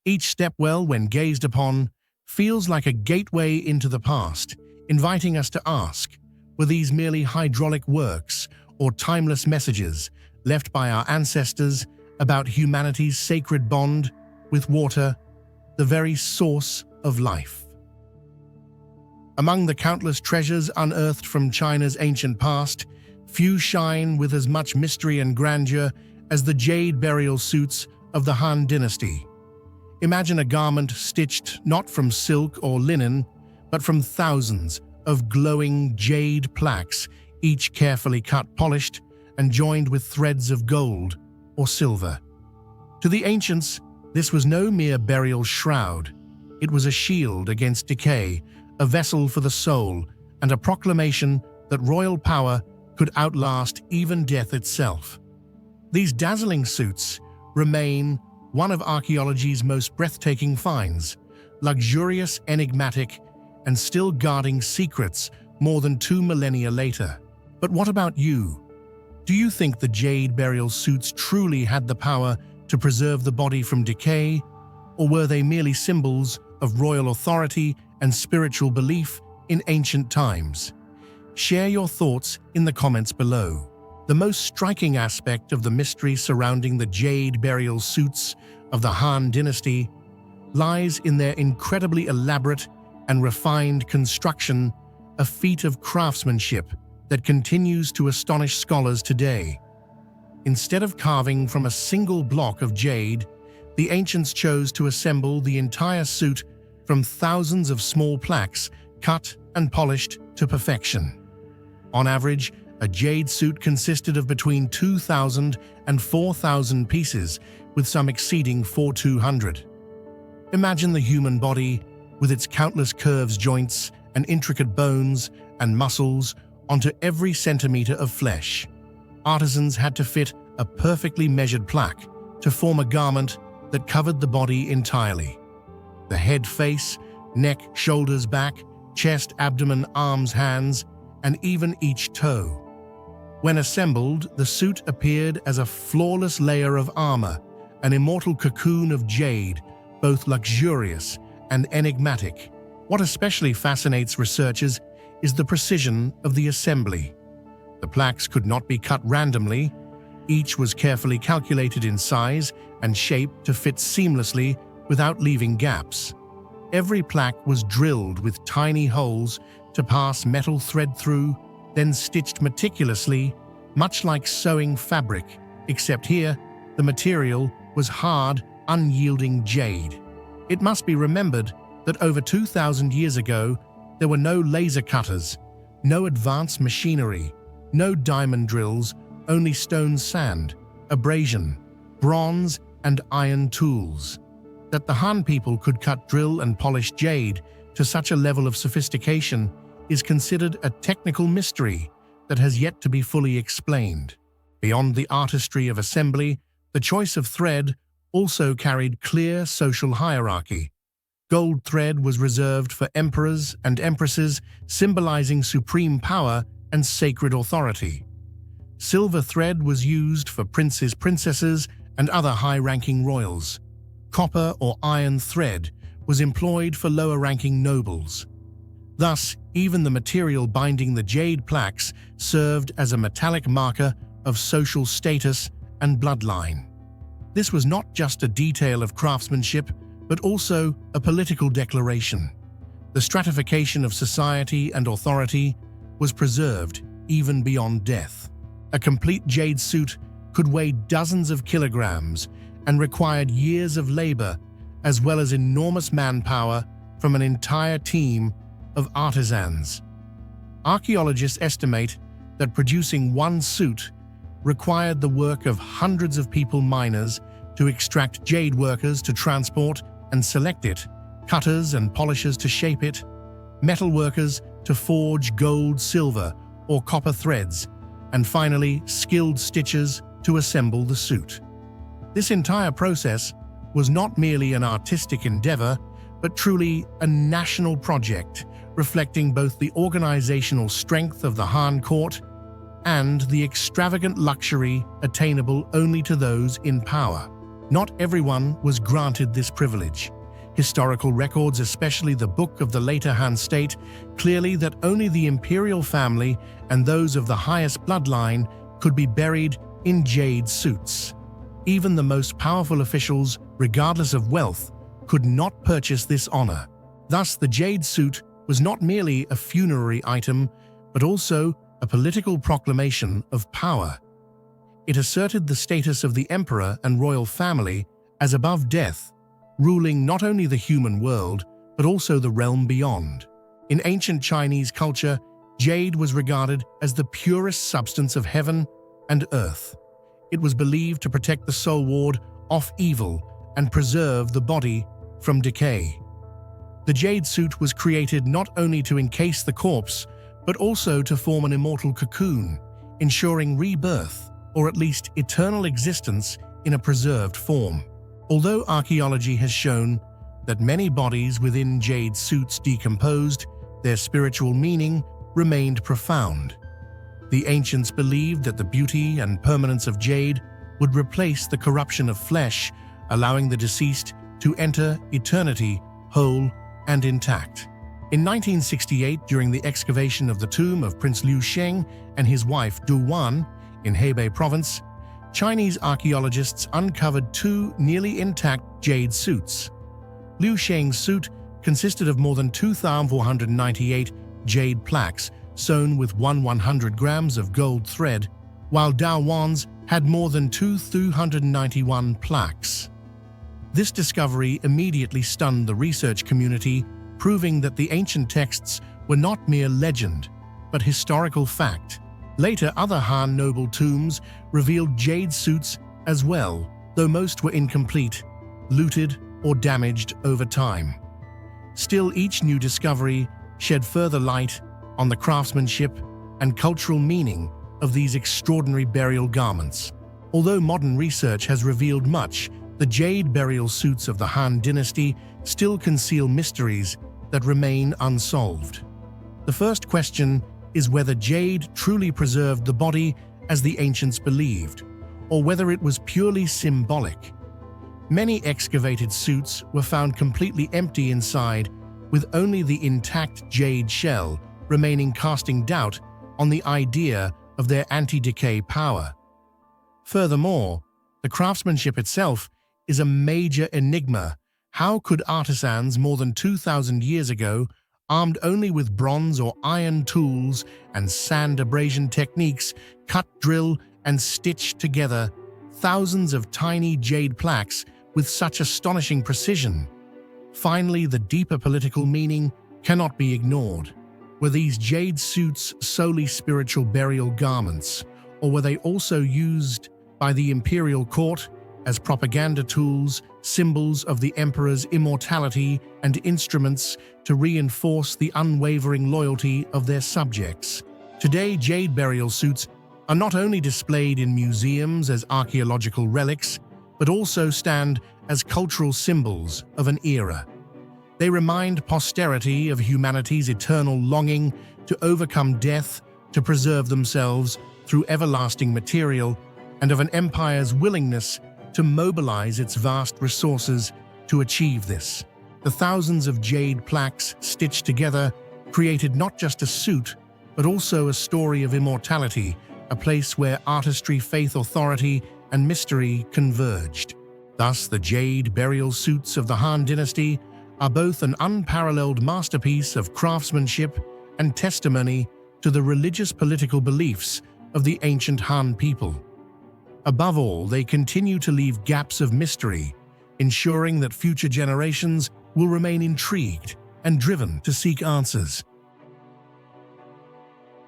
Each stepwell, when gazed upon, feels like a gateway into the past, inviting us to ask, were these merely hydraulic works or timeless messages left by our ancestors about humanity's sacred bond with water, the very source of life? Among the countless treasures unearthed from China's ancient past, few shine with as much mystery and grandeur as the jade burial suits of the Han Dynasty. Imagine a garment stitched not from silk or linen, but from thousands of glowing jade plaques, each carefully cut, polished, and joined with threads of gold or silver. To the ancients, this was no mere burial shroud. It was a shield against decay, a vessel for the soul, and a proclamation that royal power could outlast even death itself. These dazzling suits remain one of archaeology's most breathtaking finds, luxurious, enigmatic, and still guarding secrets more than 2 millennia later. But what about you? Do you think the jade burial suits truly had the power to preserve the body from decay, or were they merely symbols of royal authority and spiritual belief in ancient times? Share your thoughts in the comments below. The most striking aspect of the mystery surrounding the jade burial suits of the Han Dynasty lies in their incredibly elaborate and refined construction, a feat of craftsmanship that continues to astonish scholars today. Instead of carving from a single block of jade, the ancients chose to assemble the entire suit from thousands of small plaques cut and polished to perfection. On average, a jade suit consisted of between 2,000 and 4,000 pieces, with some exceeding 4,200. Imagine the human body, with its countless curves, joints, and intricate bones and muscles onto every centimeter of flesh. Artisans had to fit a perfectly measured plaque to form a garment that covered the body entirely. The head, face, neck, shoulders, back, chest, abdomen, arms, hands, and even each toe. When assembled, the suit appeared as a flawless layer of armor, an immortal cocoon of jade, both luxurious and enigmatic. What especially fascinates researchers is the precision of the assembly. The plaques could not be cut randomly. Each was carefully calculated in size and shape to fit seamlessly without leaving gaps. Every plaque was drilled with tiny holes to pass metal thread through, then stitched meticulously, much like sewing fabric, except here, the material was hard, unyielding jade. It must be remembered that over 2,000 years ago, there were no laser cutters, no advanced machinery, no diamond drills, only stone sand, abrasion, bronze, and iron tools. That the Han people could cut, drill, and polish jade to such a level of sophistication is considered a technical mystery that has yet to be fully explained. Beyond the artistry of assembly, the choice of thread also carried clear social hierarchy. Gold thread was reserved for emperors and empresses, symbolizing supreme power and sacred authority. Silver thread was used for princes, princesses, and other high-ranking royals. Copper or iron thread was employed for lower-ranking nobles. Thus, even the material binding the jade plaques served as a metallic marker of social status and bloodline. This was not just a detail of craftsmanship, but also a political declaration. The stratification of society and authority was preserved even beyond death. A complete jade suit could weigh dozens of kilograms and required years of labor, as well as enormous manpower from an entire team of artisans. Archaeologists estimate that producing one suit required the work of hundreds of people, miners to extract jade, workers to transport and select it, cutters and polishers to shape it, metal workers to forge gold, silver, or copper threads, and finally skilled stitchers to assemble the suit. This entire process was not merely an artistic endeavor, but truly a national project, reflecting both the organizational strength of the Han court and the extravagant luxury attainable only to those in power. Not everyone was granted this privilege. Historical records, especially the Book of the later Han, state clearly that only the imperial family and those of the highest bloodline could be buried in jade suits. Even the most powerful officials, regardless of wealth, could not purchase this honor. Thus, the jade suit was not merely a funerary item, but also a political proclamation of power. It asserted the status of the emperor and royal family as above death, ruling not only the human world, but also the realm beyond. In ancient Chinese culture, jade was regarded as the purest substance of heaven and earth. It was believed to protect the soul ward off evil and preserve the body from decay. The jade suit was created not only to encase the corpse, but also to form an immortal cocoon, ensuring rebirth, or at least eternal existence in a preserved form. Although archaeology has shown that many bodies within jade suits decomposed, their spiritual meaning remained profound. The ancients believed that the beauty and permanence of jade would replace the corruption of flesh, allowing the deceased to enter eternity whole and intact. In 1968, during the excavation of the tomb of Prince Liu Sheng and his wife Du Wan in Hebei province, Chinese archaeologists uncovered two nearly intact jade suits. Liu Sheng's suit consisted of more than 2,498 jade plaques sewn with 100 grams of gold thread, while Dao Wan's had more than 291 plaques. This discovery immediately stunned the research community, proving that the ancient texts were not mere legend, but historical fact. Later, other Han noble tombs revealed jade suits as well, though most were incomplete, looted, or damaged over time. Still, each new discovery shed further light on the craftsmanship and cultural meaning of these extraordinary burial garments. Although modern research has revealed much, the jade burial suits of the Han dynasty still conceal mysteries that remain unsolved. The first question is whether jade truly preserved the body as the ancients believed, or whether it was purely symbolic. Many excavated suits were found completely empty inside, with only the intact jade shell remaining, casting doubt on the idea of their anti-decay power. Furthermore, the craftsmanship itself is a major enigma. How could artisans more than 2,000 years ago, armed only with bronze or iron tools and sand abrasion techniques, cut, drill, and stitch together thousands of tiny jade plaques with such astonishing precision? Finally, the deeper political meaning cannot be ignored. Were these jade suits solely spiritual burial garments, or were they also used by the imperial court as propaganda tools, symbols of the emperor's immortality, and instruments to reinforce the unwavering loyalty of their subjects? Today, jade burial suits are not only displayed in museums as archaeological relics, but also stand as cultural symbols of an era. They remind posterity of humanity's eternal longing to overcome death, to preserve themselves through everlasting material, and of an empire's willingness to mobilize its vast resources to achieve this. The thousands of jade plaques stitched together created not just a suit, but also a story of immortality, a place where artistry, faith, authority, and mystery converged. Thus, the jade burial suits of the Han Dynasty are both an unparalleled masterpiece of craftsmanship and testimony to the religious political beliefs of the ancient Han people. Above all, they continue to leave gaps of mystery, ensuring that future generations will remain intrigued and driven to seek answers.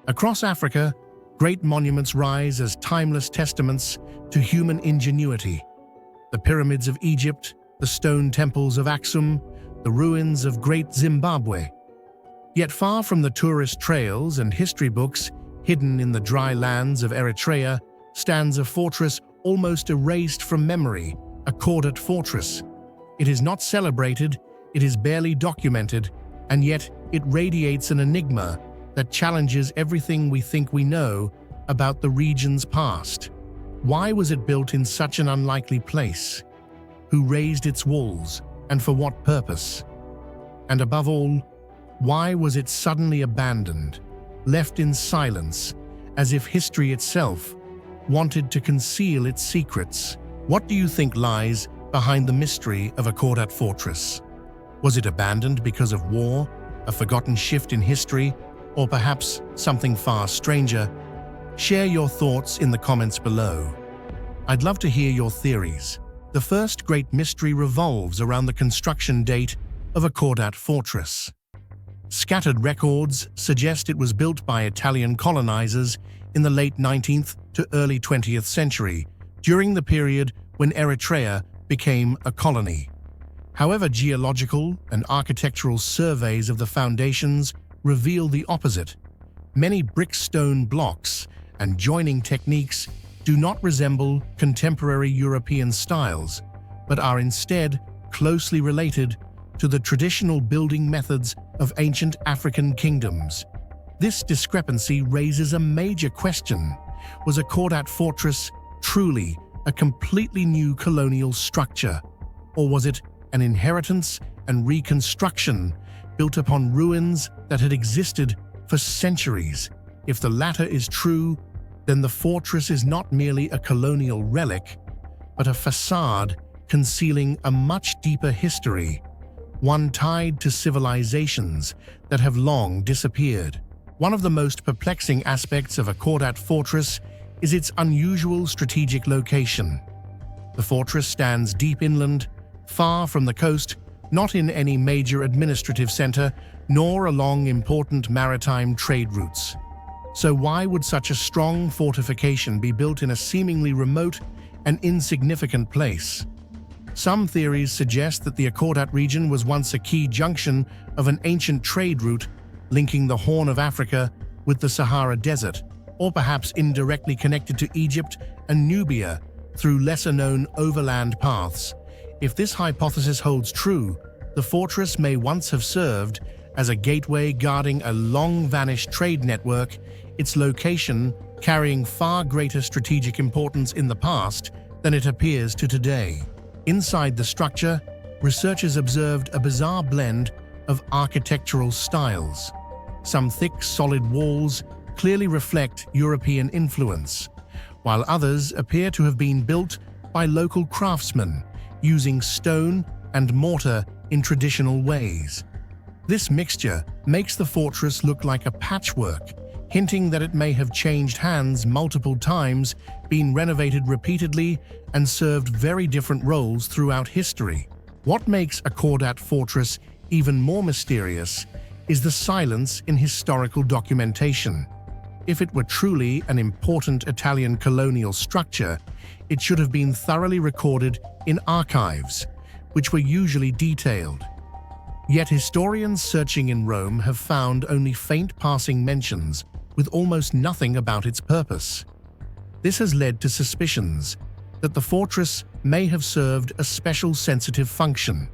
Across Africa, great monuments rise as timeless testaments to human ingenuity. The pyramids of Egypt, the stone temples of Aksum, the ruins of Great Zimbabwe. Yet far from the tourist trails and history books, hidden in the dry lands of Eritrea, stands a fortress almost erased from memory, a Khordad fortress. It is not celebrated, it is barely documented, and yet it radiates an enigma that challenges everything we think we know about the region's past. Why was it built in such an unlikely place? Who raised its walls, and for what purpose? And above all, why was it suddenly abandoned, left in silence, as if history itself wanted to conceal its secrets? What do you think lies behind the mystery of a Khordad fortress? Was it abandoned because of war, a forgotten shift in history, or perhaps something far stranger? Share your thoughts in the comments below. I'd love to hear your theories. The first great mystery revolves around the construction date of a Khordad fortress. Scattered records suggest it was built by Italian colonizers in the late 19th to early 20th century, during the period when Eritrea became a colony. However, geological and architectural surveys of the foundations reveal the opposite. Many brick-stone blocks and joining techniques do not resemble contemporary European styles, but are instead closely related to the traditional building methods of ancient African kingdoms. This discrepancy raises a major question. Was a Khordad fortress truly a completely new colonial structure, or was it an inheritance and reconstruction built upon ruins that had existed for centuries? If the latter is true, then the fortress is not merely a colonial relic, but a facade concealing a much deeper history, one tied to civilizations that have long disappeared. One of the most perplexing aspects of a Khordad fortress is its unusual strategic location. The fortress stands deep inland, far from the coast, not in any major administrative center, nor along important maritime trade routes. So why would such a strong fortification be built in a seemingly remote and insignificant place? Some theories suggest that the Khordad region was once a key junction of an ancient trade route linking the Horn of Africa with the Sahara Desert, or perhaps indirectly connected to Egypt and Nubia through lesser-known overland paths. If this hypothesis holds true, The fortress may once have served as a gateway guarding a long-vanished trade network, its location carrying far greater strategic importance in the past than it appears to today. Inside the structure, researchers observed a bizarre blend of architectural styles. Some thick, solid walls clearly reflect European influence, while others appear to have been built by local craftsmen using stone and mortar in traditional ways. This mixture makes the fortress look like a patchwork, hinting that it may have changed hands multiple times, been renovated repeatedly, and served very different roles throughout history. What makes a Khordad fortress even more mysterious is the silence in historical documentation. If it were truly an important Italian colonial structure, it should have been thoroughly recorded in archives, which were usually detailed. Yet historians searching in Rome have found only faint passing mentions, with almost nothing about its purpose. This has led to suspicions that the fortress may have served a special sensitive function,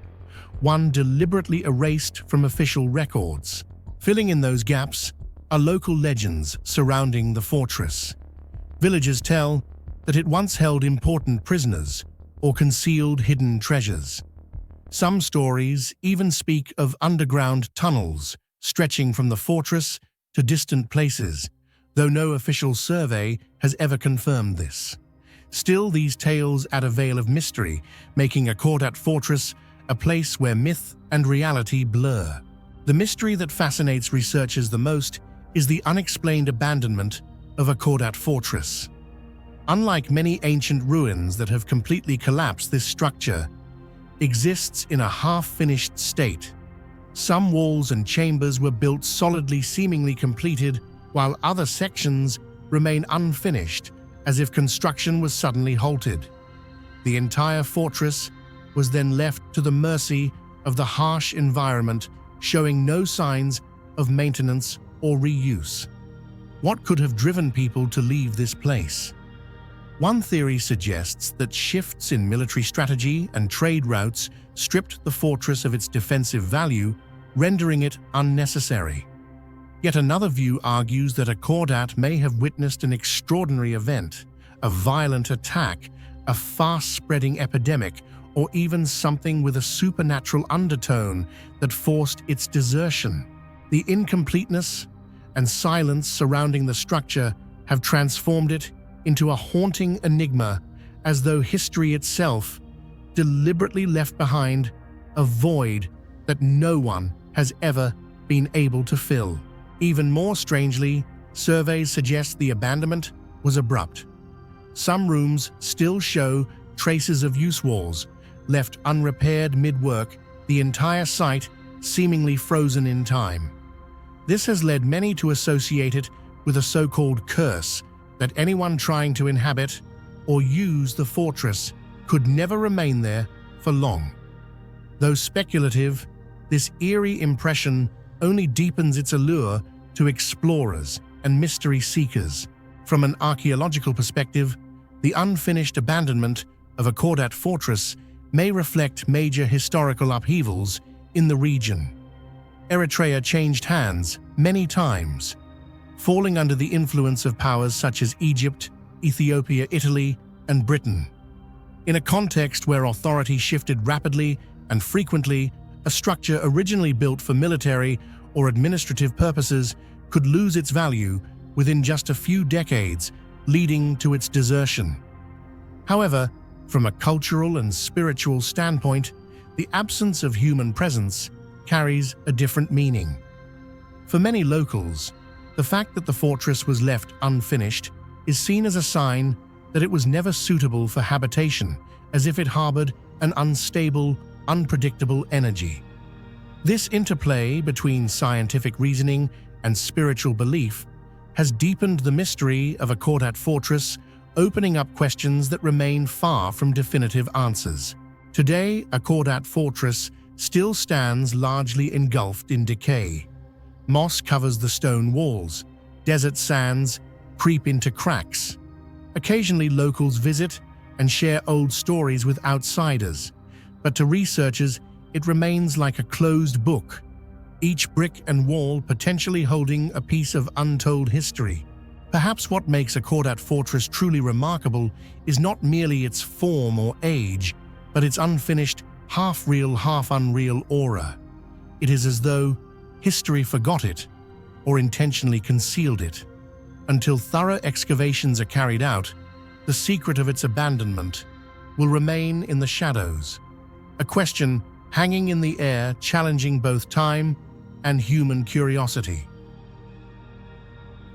one deliberately erased from official records. Filling in those gaps are local legends surrounding the fortress. Villagers tell that it once held important prisoners or concealed hidden treasures. Some stories even speak of underground tunnels stretching from the fortress to distant places, though no official survey has ever confirmed this. Still, these tales add a veil of mystery, making a Khordad fortress a place where myth and reality blur. The mystery that fascinates researchers the most is the unexplained abandonment of a Khordad fortress. Unlike many ancient ruins that have completely collapsed, this structure exists in a half-finished state. Some walls and chambers were built solidly, seemingly completed, while other sections remain unfinished, as if construction was suddenly halted. The entire fortress was then left to the mercy of the harsh environment, showing no signs of maintenance or reuse. What could have driven people to leave this place? One theory suggests that shifts in military strategy and trade routes stripped the fortress of its defensive value, rendering it unnecessary. Yet another view argues that a Khordad may have witnessed an extraordinary event, a violent attack, a fast-spreading epidemic, or even something with a supernatural undertone that forced its desertion. The incompleteness and silence surrounding the structure have transformed it into a haunting enigma, as though history itself deliberately left behind a void that no one has ever been able to fill. Even more strangely, surveys suggest the abandonment was abrupt. Some rooms still show traces of use walls, left unrepaired mid-work, the entire site seemingly frozen in time. This has led many to associate it with a so-called curse that anyone trying to inhabit or use the fortress could never remain there for long. Though speculative, this eerie impression only deepens its allure to explorers and mystery seekers. From an archaeological perspective, the unfinished abandonment of a Khordad fortress may reflect major historical upheavals in the region. Eritrea changed hands many times, falling under the influence of powers such as Egypt, Ethiopia, Italy, and Britain. In a context where authority shifted rapidly and frequently, a structure originally built for military or administrative purposes could lose its value within just a few decades, leading to its desertion. However, from a cultural and spiritual standpoint, the absence of human presence carries a different meaning. For many locals, the fact that the fortress was left unfinished is seen as a sign that it was never suitable for habitation, as if it harbored an unstable, unpredictable energy. This interplay between scientific reasoning and spiritual belief has deepened the mystery of a Khordad fortress, opening up questions that remain far from definitive answers. Today, a Khordad fortress still stands largely engulfed in decay. Moss covers the stone walls, desert sands creep into cracks. Occasionally, locals visit and share old stories with outsiders, but to researchers, it remains like a closed book, each brick and wall potentially holding a piece of untold history. Perhaps what makes a Khordad fortress truly remarkable is not merely its form or age, but its unfinished, half-real, half-unreal aura. It is as though history forgot it or intentionally concealed it. Until thorough excavations are carried out, the secret of its abandonment will remain in the shadows, a question hanging in the air, challenging both time and human curiosity.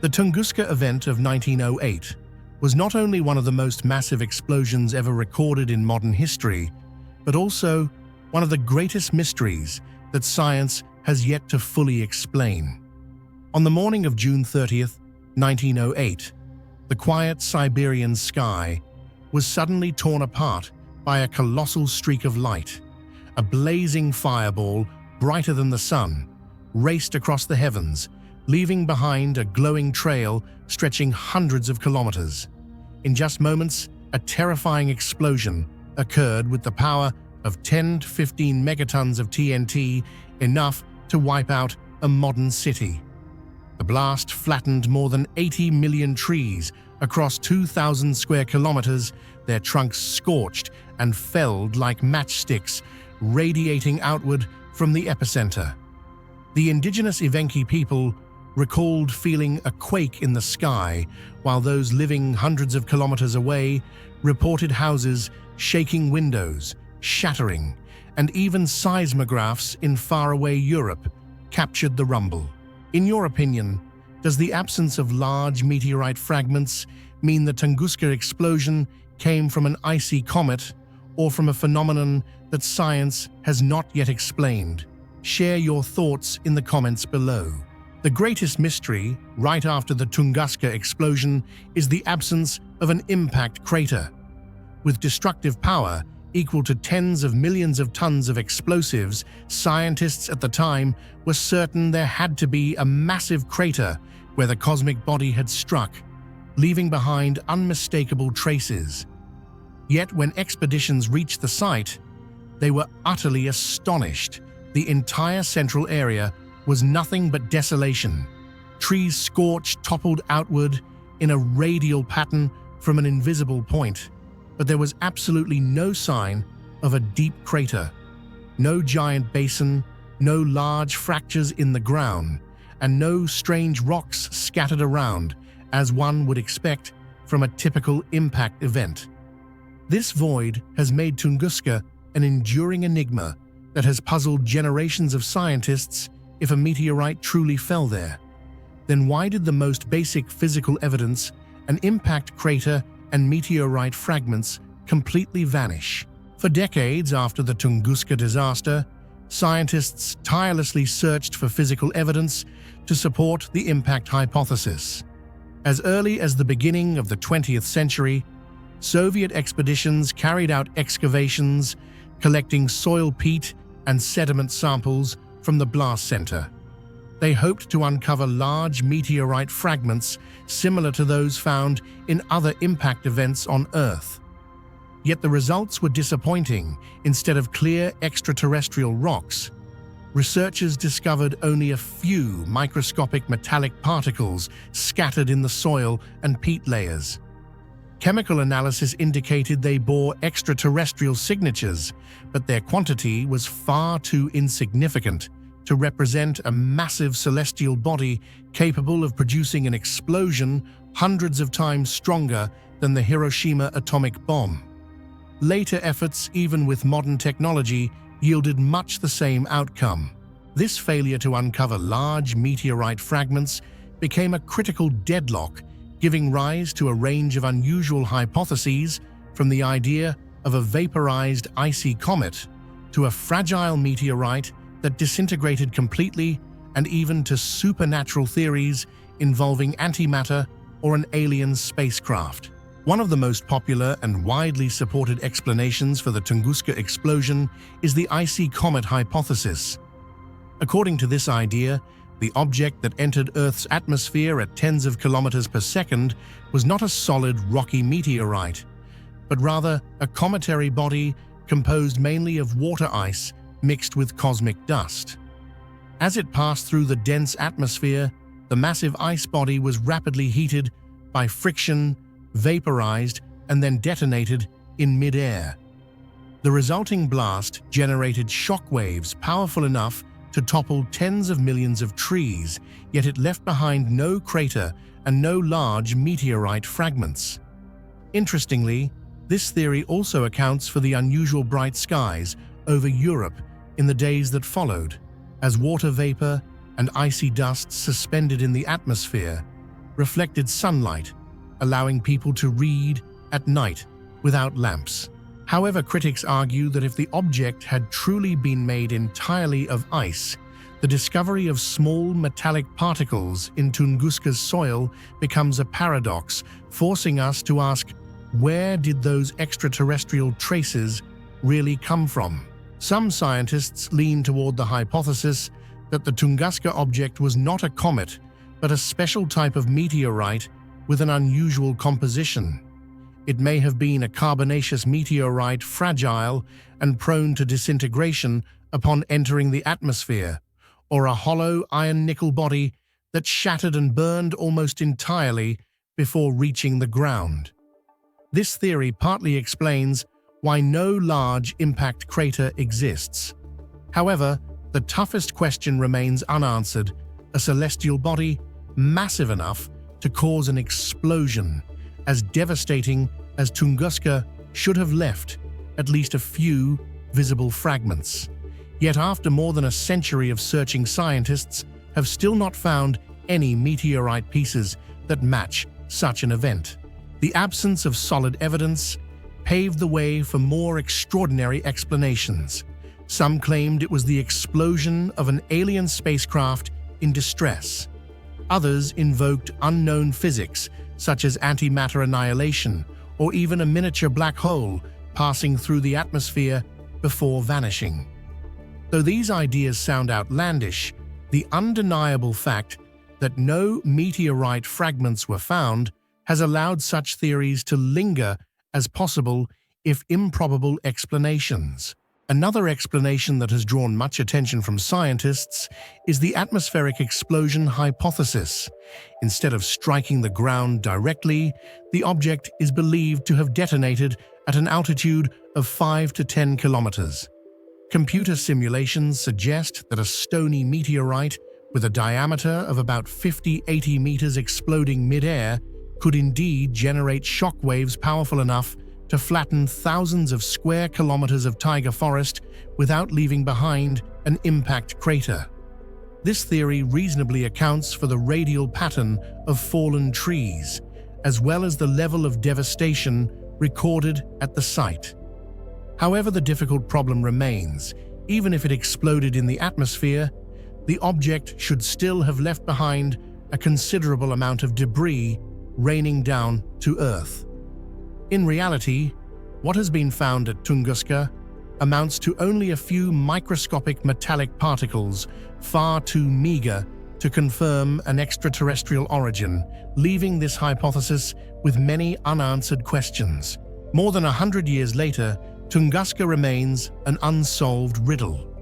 The Tunguska event of 1908 was not only one of the most massive explosions ever recorded in modern history, but also one of the greatest mysteries that science has yet to fully explain. On the morning of June 30th, 1908, the quiet Siberian sky was suddenly torn apart by a colossal streak of light. A blazing fireball, brighter than the sun, raced across the heavens, leaving behind a glowing trail stretching hundreds of kilometers. In just moments, a terrifying explosion occurred with the power of 10 to 15 megatons of TNT, enough to wipe out a modern city. The blast flattened more than 80 million trees across 2,000 square kilometers, their trunks scorched and felled like matchsticks, radiating outward from the epicenter. The indigenous Evenki people recalled feeling a quake in the sky, while those living hundreds of kilometers away reported houses shaking, windows shattering, and even seismographs in faraway Europe captured the rumble. In your opinion, does the absence of large meteorite fragments mean the Tunguska explosion came from an icy comet or from a phenomenon that science has not yet explained? Share your thoughts in the comments below. The greatest mystery, right after the Tunguska explosion, is the absence of an impact crater. With destructive power equal to tens of millions of tons of explosives, scientists at the time were certain there had to be a massive crater where the cosmic body had struck, leaving behind unmistakable traces. Yet when expeditions reached the site, they were utterly astonished. The entire central area was nothing but desolation. Trees scorched toppled outward in a radial pattern from an invisible point, but there was absolutely no sign of a deep crater, no giant basin, no large fractures in the ground, and no strange rocks scattered around, as one would expect from a typical impact event. This void has made Tunguska an enduring enigma that has puzzled generations of scientists. If a meteorite truly fell there, then why did the most basic physical evidence, an impact crater and meteorite fragments, completely vanish? For decades after the Tunguska disaster, scientists tirelessly searched for physical evidence to support the impact hypothesis. As early as the beginning of the 20th century, Soviet expeditions carried out excavations, collecting soil peat and sediment samples from the blast center. They hoped to uncover large meteorite fragments similar to those found in other impact events on Earth. Yet the results were disappointing. Instead of clear extraterrestrial rocks, researchers discovered only a few microscopic metallic particles scattered in the soil and peat layers. Chemical analysis indicated they bore extraterrestrial signatures, but their quantity was far too insignificant to represent a massive celestial body capable of producing an explosion hundreds of times stronger than the Hiroshima atomic bomb. Later efforts, even with modern technology, yielded much the same outcome. This failure to uncover large meteorite fragments became a critical deadlock, giving rise to a range of unusual hypotheses, from the idea of a vaporized icy comet to a fragile meteorite that disintegrated completely, and even to supernatural theories involving antimatter or an alien spacecraft. One of the most popular and widely supported explanations for the Tunguska explosion is the icy comet hypothesis. According to this idea, the object that entered Earth's atmosphere at tens of kilometers per second was not a solid rocky meteorite, but rather a cometary body composed mainly of water ice mixed with cosmic dust. As it passed through the dense atmosphere, the massive ice body was rapidly heated by friction, vaporized, and then detonated in mid-air. The resulting blast generated shock waves powerful enough to topple tens of millions of trees, yet it left behind no crater and no large meteorite fragments. Interestingly, this theory also accounts for the unusual bright skies over Europe in the days that followed, as water vapor and icy dust suspended in the atmosphere reflected sunlight, allowing people to read at night without lamps. However, critics argue that if the object had truly been made entirely of ice, the discovery of small metallic particles in Tunguska's soil becomes a paradox, forcing us to ask, where did those extraterrestrial traces really come from? Some scientists lean toward the hypothesis that the Tunguska object was not a comet, but a special type of meteorite with an unusual composition. It may have been a carbonaceous meteorite, fragile and prone to disintegration upon entering the atmosphere, or a hollow iron-nickel body that shattered and burned almost entirely before reaching the ground. This theory partly explains why no large impact crater exists. However, the toughest question remains unanswered: a celestial body massive enough to cause an explosion as devastating as Tunguska should have left at least a few visible fragments. Yet after more than a century of searching, scientists have still not found any meteorite pieces that match such an event. The absence of solid evidence paved the way for more extraordinary explanations. Some claimed it was the explosion of an alien spacecraft in distress. Others invoked unknown physics, such as antimatter annihilation, or even a miniature black hole passing through the atmosphere before vanishing. Though these ideas sound outlandish, the undeniable fact that no meteorite fragments were found has allowed such theories to linger as possible, if improbable, explanations. Another explanation that has drawn much attention from scientists is the atmospheric explosion hypothesis. Instead of striking the ground directly, the object is believed to have detonated at an altitude of 5 to 10 kilometers. Computer simulations suggest that a stony meteorite with a diameter of about 50–80 meters exploding mid-air could indeed generate shock waves powerful enough to flatten thousands of square kilometers of taiga forest without leaving behind an impact crater. This theory reasonably accounts for the radial pattern of fallen trees, as well as the level of devastation recorded at the site. However, the difficult problem remains. Even if it exploded in the atmosphere, the object should still have left behind a considerable amount of debris raining down to Earth. In reality, what has been found at Tunguska amounts to only a few microscopic metallic particles, far too meager to confirm an extraterrestrial origin, leaving this hypothesis with many unanswered questions. More than 100 years later, Tunguska remains an unsolved riddle.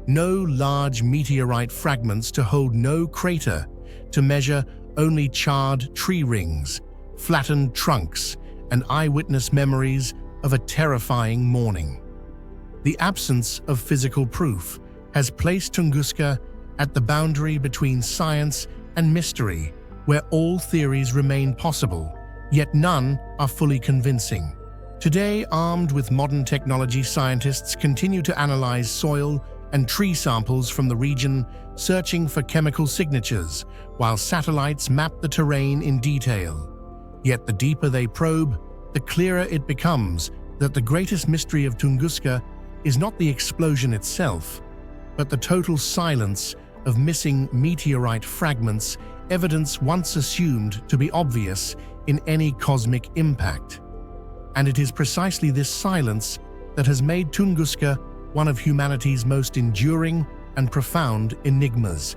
No large meteorite fragments to hold, no crater to measure, only charred tree rings, flattened trunks, and eyewitness memories of a terrifying morning. The absence of physical proof has placed Tunguska at the boundary between science and mystery, where all theories remain possible, yet none are fully convincing. Today, armed with modern technology, scientists continue to analyze soil and tree samples from the region, searching for chemical signatures, while satellites map the terrain in detail. Yet the deeper they probe, the clearer it becomes that the greatest mystery of Tunguska is not the explosion itself, but the total silence of missing meteorite fragments, evidence once assumed to be obvious in any cosmic impact. And it is precisely this silence that has made Tunguska one of humanity's most enduring and profound enigmas.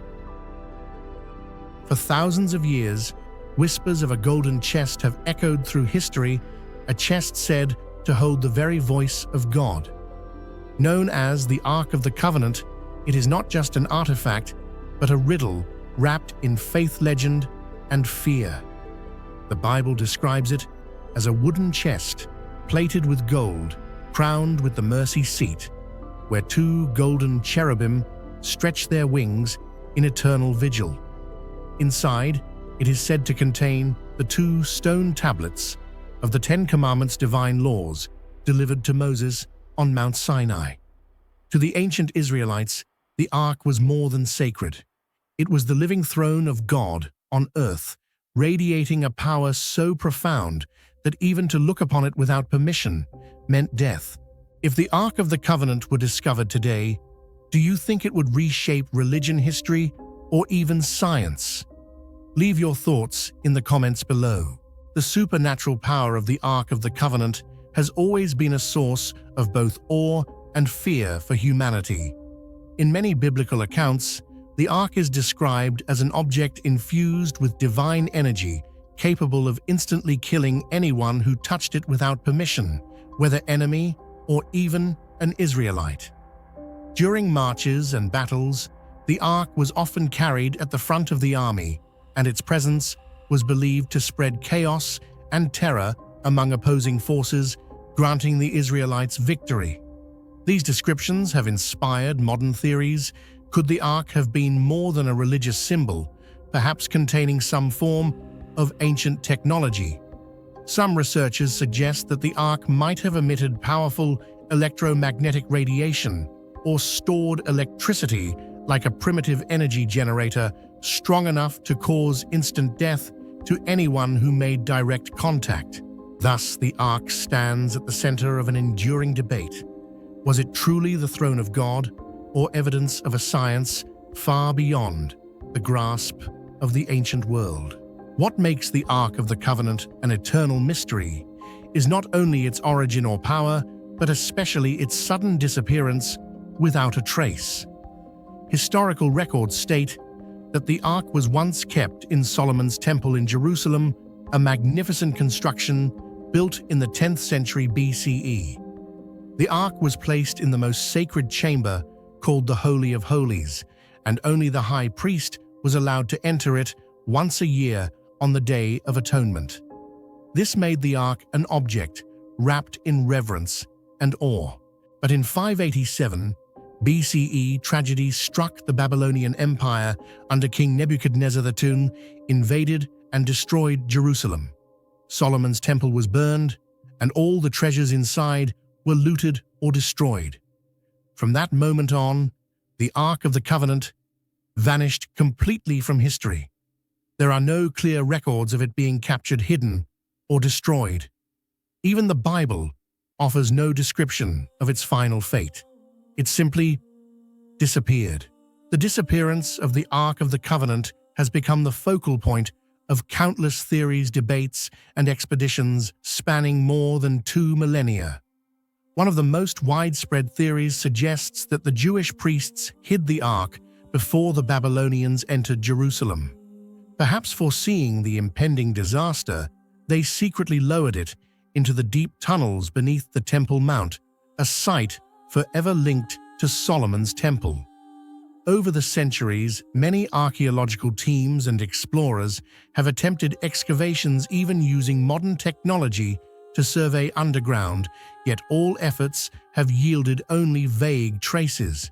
For thousands of years, whispers of a golden chest have echoed through history, a chest said to hold the very voice of God. Known as the Ark of the Covenant, it is not just an artifact, but a riddle wrapped in faith legend and fear. The Bible describes it as a wooden chest plated with gold, crowned with the mercy seat, where two golden cherubim stretch their wings in eternal vigil. Inside, it is said to contain the 2 stone tablets of the 10 Commandments' divine laws delivered to Moses on Mount Sinai. To the ancient Israelites, the Ark was more than sacred. It was the living throne of God on earth, radiating a power so profound that even to look upon it without permission meant death. If the Ark of the Covenant were discovered today, do you think it would reshape religion, history, or even science? Leave your thoughts in the comments below. The supernatural power of the Ark of the Covenant has always been a source of both awe and fear for humanity. In many biblical accounts, the Ark is described as an object infused with divine energy, capable of instantly killing anyone who touched it without permission, whether enemy or even an Israelite. During marches and battles, the Ark was often carried at the front of the army, and its presence was believed to spread chaos and terror among opposing forces, granting the Israelites victory. These descriptions have inspired modern theories. Could the Ark have been more than a religious symbol, perhaps containing some form of ancient technology? Some researchers suggest that the Ark might have emitted powerful electromagnetic radiation or stored electricity like a primitive energy generator strong enough to cause instant death to anyone who made direct contact. Thus, the Ark stands at the center of an enduring debate. Was it truly the throne of God, or evidence of a science far beyond the grasp of the ancient world? What makes the Ark of the Covenant an eternal mystery is not only its origin or power, but especially its sudden disappearance without a trace. Historical records state that the Ark was once kept in Solomon's Temple in Jerusalem, a magnificent construction built in the 10th century BCE. The Ark was placed in the most sacred chamber called the Holy of Holies, and only the high priest was allowed to enter it once a year on the Day of Atonement. This made the Ark an object wrapped in reverence and awe. But in 587 BCE, tragedy struck. The Babylonian Empire under King Nebuchadnezzar II invaded and destroyed Jerusalem. Solomon's temple was burned, and all the treasures inside were looted or destroyed. From that moment on, the Ark of the Covenant vanished completely from history. There are no clear records of it being captured, hidden, or destroyed. Even the Bible offers no description of its final fate. It simply disappeared. The disappearance of the Ark of the Covenant has become the focal point of countless theories, debates, and expeditions spanning more than 2 millennia. One of the most widespread theories suggests that the Jewish priests hid the Ark before the Babylonians entered Jerusalem. Perhaps foreseeing the impending disaster, they secretly lowered it into the deep tunnels beneath the Temple Mount, a site forever linked to Solomon's temple. Over the centuries, many archaeological teams and explorers have attempted excavations, even using modern technology to survey underground, yet all efforts have yielded only vague traces.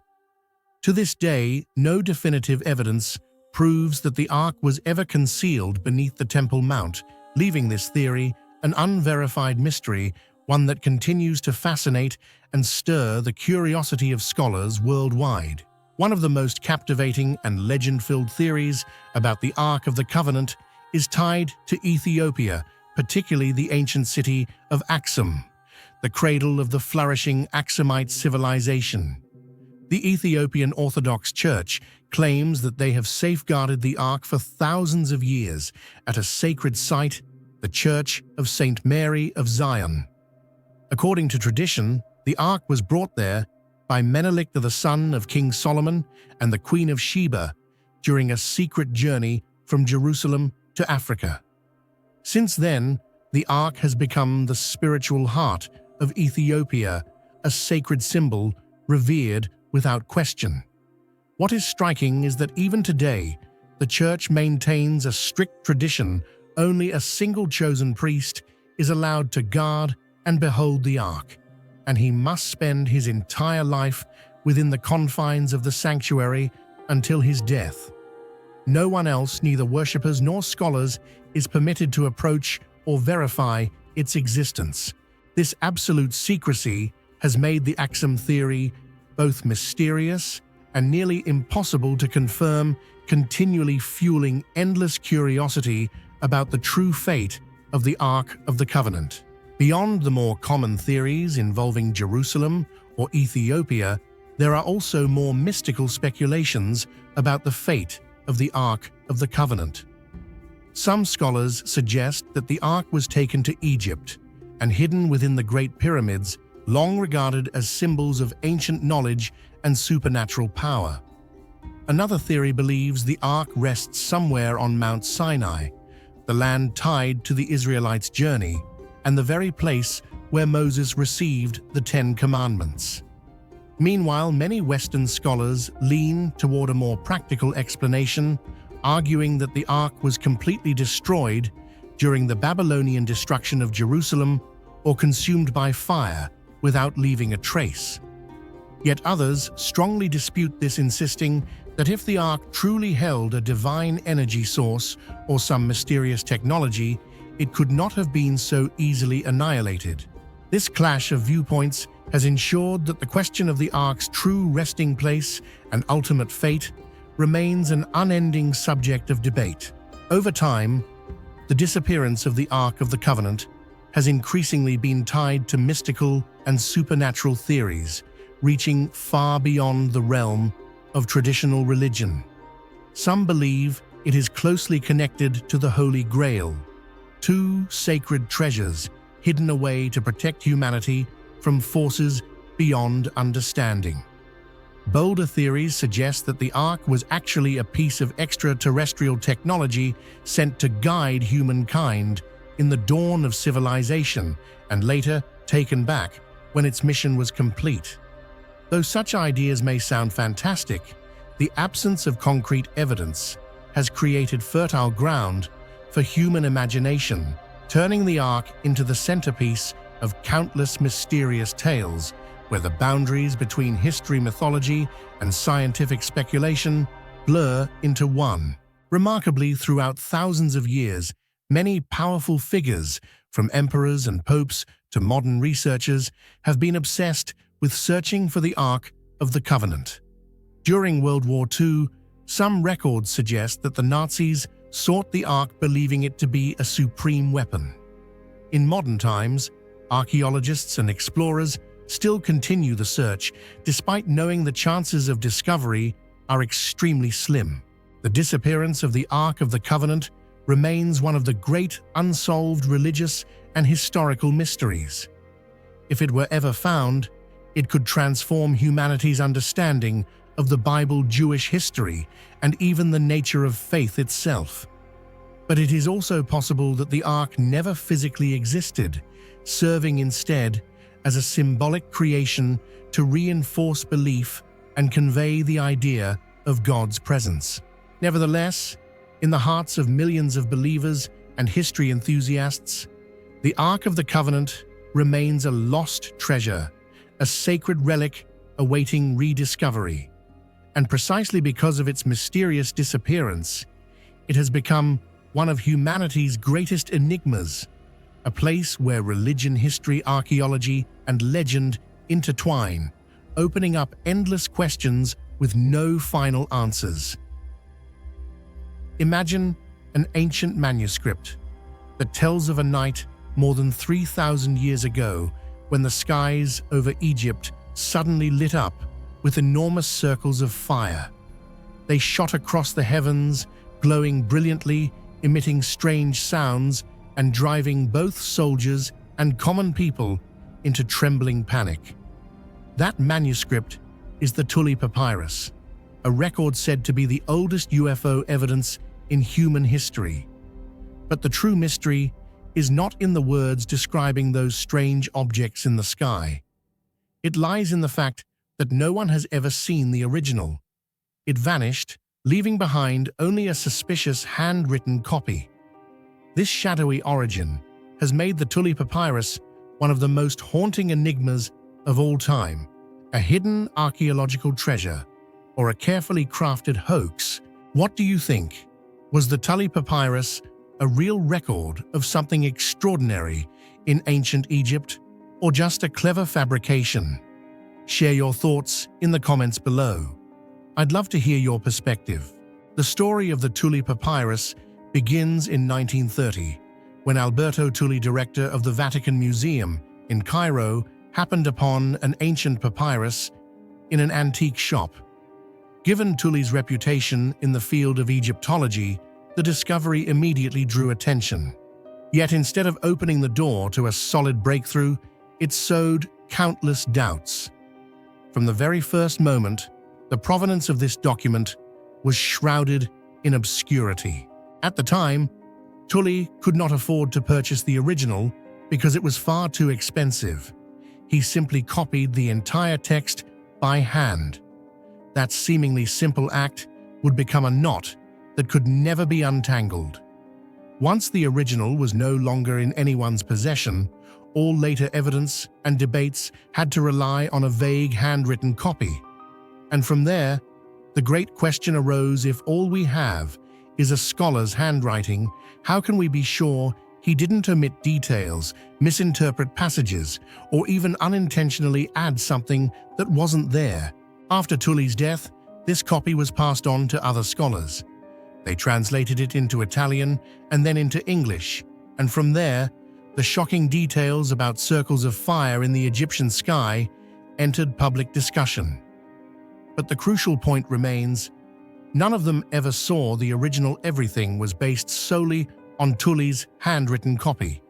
To this day, no definitive evidence proves that the Ark was ever concealed beneath the Temple Mount, leaving this theory an unverified mystery, one that continues to fascinate and stir the curiosity of scholars worldwide. One of the most captivating and legend-filled theories about the Ark of the Covenant is tied to Ethiopia, particularly the ancient city of Aksum, the cradle of the flourishing Aksumite civilization. The Ethiopian Orthodox Church claims that they have safeguarded the Ark for thousands of years at a sacred site, the Church of Saint Mary of Zion. According to tradition, the Ark was brought there by Menelik, the son of King Solomon and the Queen of Sheba, during a secret journey from Jerusalem to Africa. Since then, the Ark has become the spiritual heart of Ethiopia, a sacred symbol revered without question. What is striking is that even today, the Church maintains a strict tradition. Only a single chosen priest is allowed to guard and behold the Ark, and he must spend his entire life within the confines of the sanctuary until his death. No one else, neither worshippers nor scholars, is permitted to approach or verify its existence. This absolute secrecy has made the Axum theory both mysterious and nearly impossible to confirm, continually fueling endless curiosity about the true fate of the Ark of the Covenant. Beyond the more common theories involving Jerusalem or Ethiopia, there are also more mystical speculations about the fate of the Ark of the Covenant. Some scholars suggest that the Ark was taken to Egypt and hidden within the Great Pyramids, long regarded as symbols of ancient knowledge and supernatural power. Another theory believes the Ark rests somewhere on Mount Sinai, the land tied to the Israelites' journey, and the very place where Moses received the Ten Commandments. Meanwhile, many Western scholars lean toward a more practical explanation, arguing that the Ark was completely destroyed during the Babylonian destruction of Jerusalem or consumed by fire without leaving a trace. Yet others strongly dispute this, insisting that if the Ark truly held a divine energy source or some mysterious technology, it could not have been so easily annihilated. This clash of viewpoints has ensured that the question of the Ark's true resting place and ultimate fate remains an unending subject of debate. Over time, the disappearance of the Ark of the Covenant has increasingly been tied to mystical and supernatural theories, reaching far beyond the realm of traditional religion. Some believe it is closely connected to the Holy Grail, two sacred treasures hidden away to protect humanity from forces beyond understanding. Bolder theories suggest that the Ark was actually a piece of extraterrestrial technology sent to guide humankind in the dawn of civilization and later taken back when its mission was complete. Though such ideas may sound fantastic, the absence of concrete evidence has created fertile ground for human imagination, turning the Ark into the centerpiece of countless mysterious tales where the boundaries between history, mythology, and scientific speculation blur into one. Remarkably, throughout thousands of years, many powerful figures, from emperors and popes to modern researchers, have been obsessed with searching for the Ark of the Covenant. During World War II, some records suggest that the Nazis sought the Ark, believing it to be a supreme weapon. In modern times, archaeologists and explorers still continue the search, despite knowing the chances of discovery are extremely slim. The disappearance of the Ark of the Covenant remains one of the great unsolved religious and historical mysteries. If it were ever found, it could transform humanity's understanding of the Bible, Jewish history, and even the nature of faith itself. But it is also possible that the Ark never physically existed, serving instead as a symbolic creation to reinforce belief and convey the idea of God's presence. Nevertheless, in the hearts of millions of believers and history enthusiasts, the Ark of the Covenant remains a lost treasure, a sacred relic awaiting rediscovery. And precisely because of its mysterious disappearance, it has become one of humanity's greatest enigmas, a place where religion, history, archaeology, and legend intertwine, opening up endless questions with no final answers. Imagine an ancient manuscript that tells of a night more than 3,000 years ago when the skies over Egypt suddenly lit up with enormous circles of fire. They shot across the heavens, glowing brilliantly, emitting strange sounds, and driving both soldiers and common people into trembling panic. That manuscript is the Tully Papyrus, a record said to be the oldest UFO evidence in human history. But the true mystery is not in the words describing those strange objects in the sky. It lies in the fact that no one has ever seen the original. It vanished, leaving behind only a suspicious handwritten copy. This shadowy origin has made the Tully Papyrus one of the most haunting enigmas of all time, a hidden archaeological treasure, or a carefully crafted hoax. What do you think? Was the Tully Papyrus a real record of something extraordinary in ancient Egypt, or just a clever fabrication? Share your thoughts in the comments below. I'd love to hear your perspective. The story of the Tully Papyrus begins in 1930, when Alberto Tully, director of the Vatican Museum in Cairo, happened upon an ancient papyrus in an antique shop. Given Tully's reputation in the field of Egyptology, the discovery immediately drew attention. Yet instead of opening the door to a solid breakthrough, it sowed countless doubts. From the very first moment, the provenance of this document was shrouded in obscurity. At the time, Tully could not afford to purchase the original because it was far too expensive. He simply copied the entire text by hand. That seemingly simple act would become a knot that could never be untangled. Once the original was no longer in anyone's possession, all later evidence and debates had to rely on a vague handwritten copy. And from there, the great question arose: if all we have is a scholar's handwriting, how can we be sure he didn't omit details, misinterpret passages, or even unintentionally add something that wasn't there? After Tully's death, this copy was passed on to other scholars. They translated it into Italian and then into English, and from there, the shocking details about circles of fire in the Egyptian sky entered public discussion. But the crucial point remains: none of them ever saw the original. Everything was based solely on Tully's handwritten copy.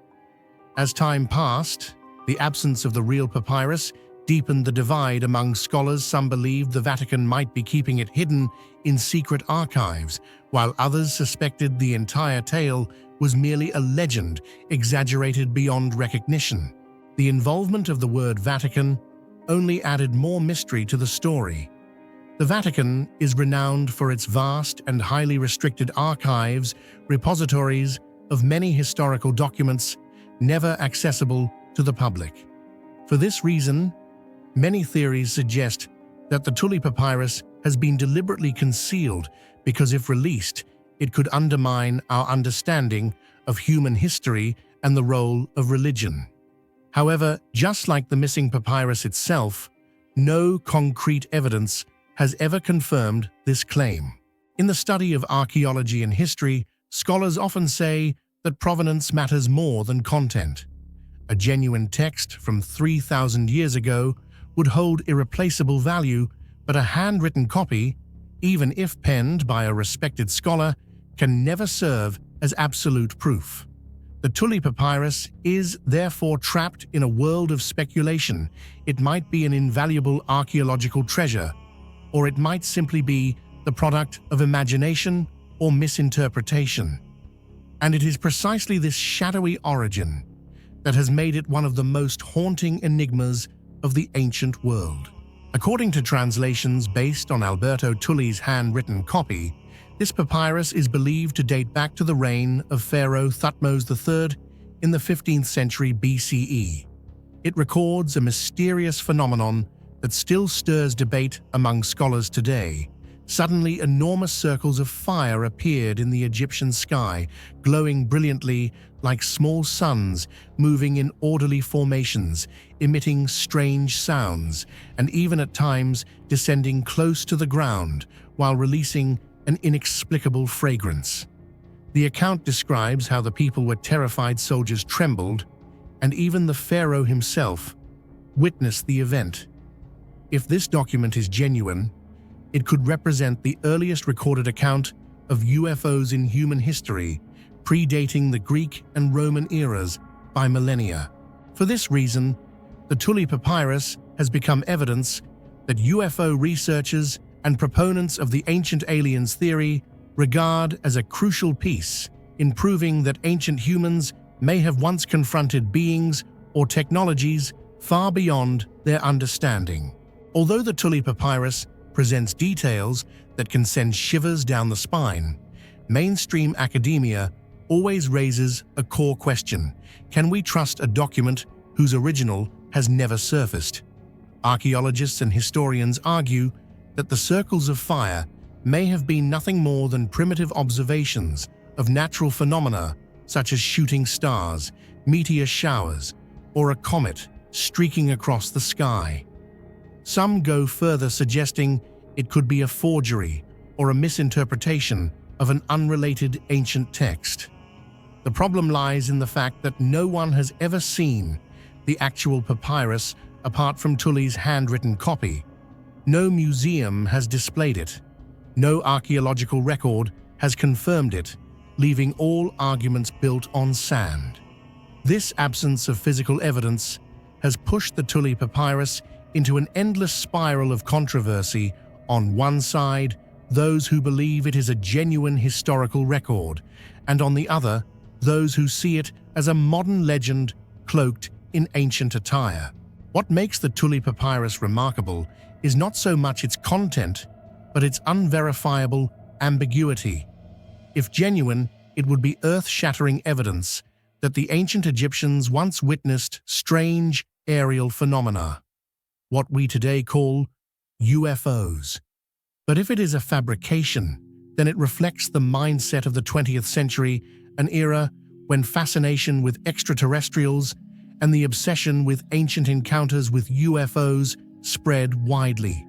As time passed, the absence of the real papyrus deepened the divide among scholars. Some believed the Vatican might be keeping it hidden in secret archives, while others suspected the entire tale was merely a legend exaggerated beyond recognition. The involvement of the word Vatican only added more mystery to the story. The Vatican is renowned for its vast and highly restricted archives, repositories of many historical documents never accessible to the public. For this reason, many theories suggest that the Tully Papyrus has been deliberately concealed because if released, it could undermine our understanding of human history and the role of religion. However, just like the missing papyrus itself, no concrete evidence has ever confirmed this claim. In the study of archaeology and history, scholars often say that provenance matters more than content. A genuine text from 3,000 years ago would hold irreplaceable value, but a handwritten copy, even if penned by a respected scholar, can never serve as absolute proof. The Tully Papyrus is therefore trapped in a world of speculation. It might be an invaluable archaeological treasure, or it might simply be the product of imagination or misinterpretation. And it is precisely this shadowy origin that has made it one of the most haunting enigmas of the ancient world. According to translations based on Alberto Tully's handwritten copy, this papyrus is believed to date back to the reign of Pharaoh Thutmose III in the 15th century BCE. It records a mysterious phenomenon that still stirs debate among scholars today. Suddenly, enormous circles of fire appeared in the Egyptian sky, glowing brilliantly like small suns, moving in orderly formations, emitting strange sounds, and even at times descending close to the ground while releasing an inexplicable fragrance. The account describes how the people were terrified, soldiers trembled, and even the pharaoh himself witnessed the event. If this document is genuine, it could represent the earliest recorded account of UFOs in human history, predating the Greek and Roman eras by millennia. For this reason, the Tully Papyrus has become evidence that UFO researchers and proponents of the ancient aliens theory regard as a crucial piece in proving that ancient humans may have once confronted beings or technologies far beyond their understanding. Although the Tule Papyrus presents details that can send shivers down the spine, mainstream academia always raises a core question: can we trust a document whose original has never surfaced? Archaeologists and historians argue that the circles of fire may have been nothing more than primitive observations of natural phenomena such as shooting stars, meteor showers, or a comet streaking across the sky. Some go further, suggesting it could be a forgery or a misinterpretation of an unrelated ancient text. The problem lies in the fact that no one has ever seen the actual papyrus apart from Tule's handwritten copy. No museum has displayed it. No archaeological record has confirmed it, leaving all arguments built on sand. This absence of physical evidence has pushed the Tule Papyrus into an endless spiral of controversy. On one side, those who believe it is a genuine historical record, and on the other, those who see it as a modern legend cloaked in ancient attire. What makes the Tule Papyrus remarkable is not so much its content, but its unverifiable ambiguity. If genuine, it would be earth-shattering evidence that the ancient Egyptians once witnessed strange aerial phenomena, what we today call UFOs. But if it is a fabrication, then it reflects the mindset of the 20th century, an era when fascination with extraterrestrials and the obsession with ancient encounters with UFOs spread widely.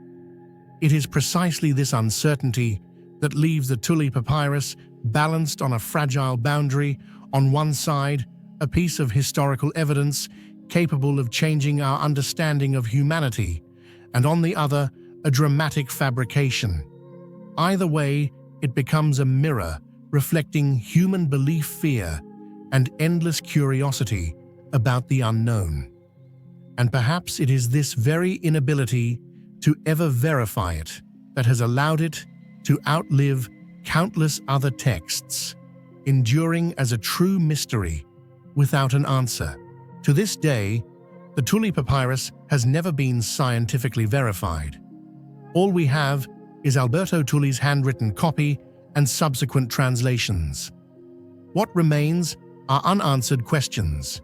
It is precisely this uncertainty that leaves the Tule Papyrus balanced on a fragile boundary. On one side, a piece of historical evidence capable of changing our understanding of humanity, and on the other, a dramatic fabrication. Either way, it becomes a mirror reflecting human belief, fear, and endless curiosity about the unknown. And perhaps it is this very inability to ever verify it that has allowed it to outlive countless other texts, enduring as a true mystery without an answer. To this day, the Tule Papyrus has never been scientifically verified. All we have is Alberto Tule's handwritten copy and subsequent translations. What remains are unanswered questions.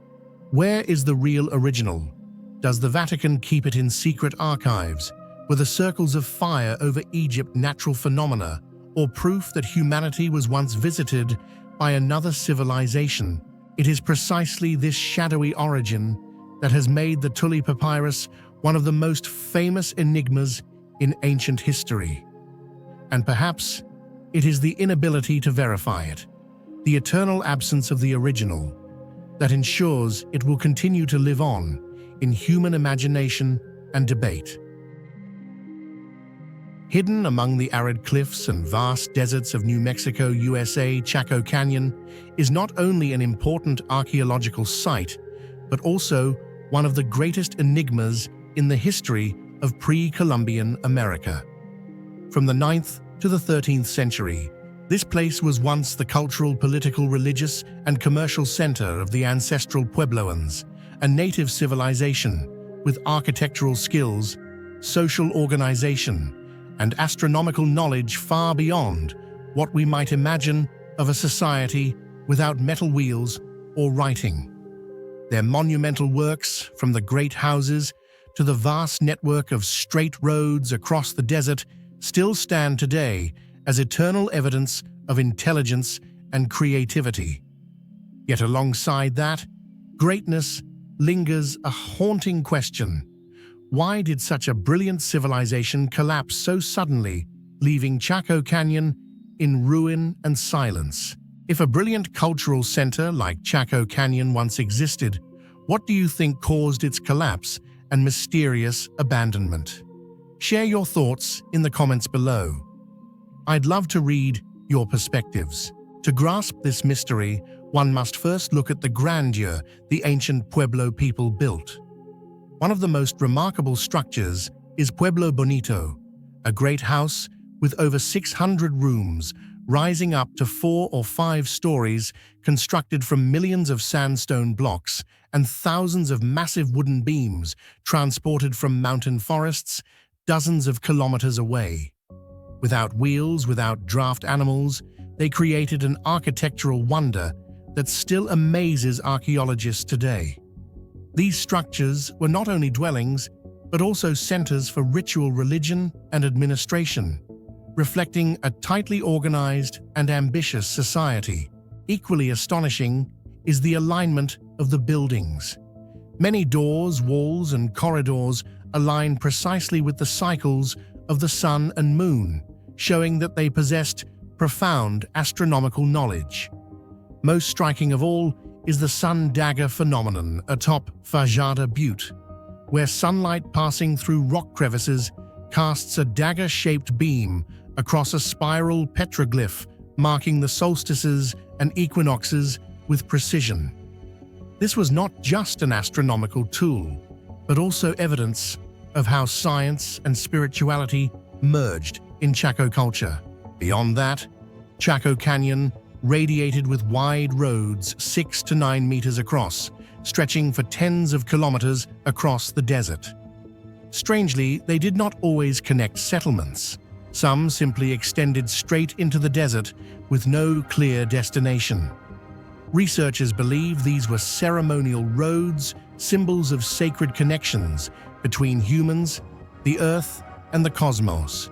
Where is the real original? Does the Vatican keep it in secret archives? Were the circles of fire over Egypt natural phenomena, or proof that humanity was once visited by another civilization? It is precisely this shadowy origin that has made the Tule Papyrus one of the most famous enigmas in ancient history. And perhaps it is the inability to verify it, the eternal absence of the original, that ensures it will continue to live on in human imagination and debate. Hidden among the arid cliffs and vast deserts of New Mexico, USA, Chaco Canyon is not only an important archaeological site, but also one of the greatest enigmas in the history of pre-Columbian America. From the 9th to the 13th century, this place was once the cultural, political, religious, and commercial center of the ancestral Puebloans, a native civilization with architectural skills, social organization, and astronomical knowledge far beyond what we might imagine of a society without metal wheels or writing. Their monumental works, from the great houses to the vast network of straight roads across the desert, still stand today as eternal evidence of intelligence and creativity. Yet alongside that greatness lingers a haunting question. Why did such a brilliant civilization collapse so suddenly, leaving Chaco Canyon in ruin and silence? If a brilliant cultural center like Chaco Canyon once existed, what do you think caused its collapse and mysterious abandonment? Share your thoughts in the comments below. I'd love to read your perspectives. To grasp this mystery, one must first look at the grandeur the ancient Pueblo people built. One of the most remarkable structures is Pueblo Bonito, a great house with over 600 rooms, rising up to 4 or 5 stories, constructed from millions of sandstone blocks and thousands of massive wooden beams transported from mountain forests, dozens of kilometers away. Without wheels, without draft animals, they created an architectural wonder that still amazes archaeologists today. These structures were not only dwellings, but also centers for ritual religion and administration, reflecting a tightly organized and ambitious society. Equally astonishing is the alignment of the buildings. Many doors, walls, and corridors align precisely with the cycles of the sun and moon, showing that they possessed profound astronomical knowledge. Most striking of all is the sun dagger phenomenon atop Fajada Butte, where sunlight passing through rock crevices casts a dagger-shaped beam across a spiral petroglyph, marking the solstices and equinoxes with precision. This was not just an astronomical tool, but also evidence of how science and spirituality merged in Chaco culture. Beyond that, Chaco Canyon radiated with wide roads 6 to 9 meters across, stretching for tens of kilometers across the desert. Strangely, they did not always connect settlements. Some simply extended straight into the desert with no clear destination. Researchers believe these were ceremonial roads, symbols of sacred connections between humans, the earth, and the cosmos.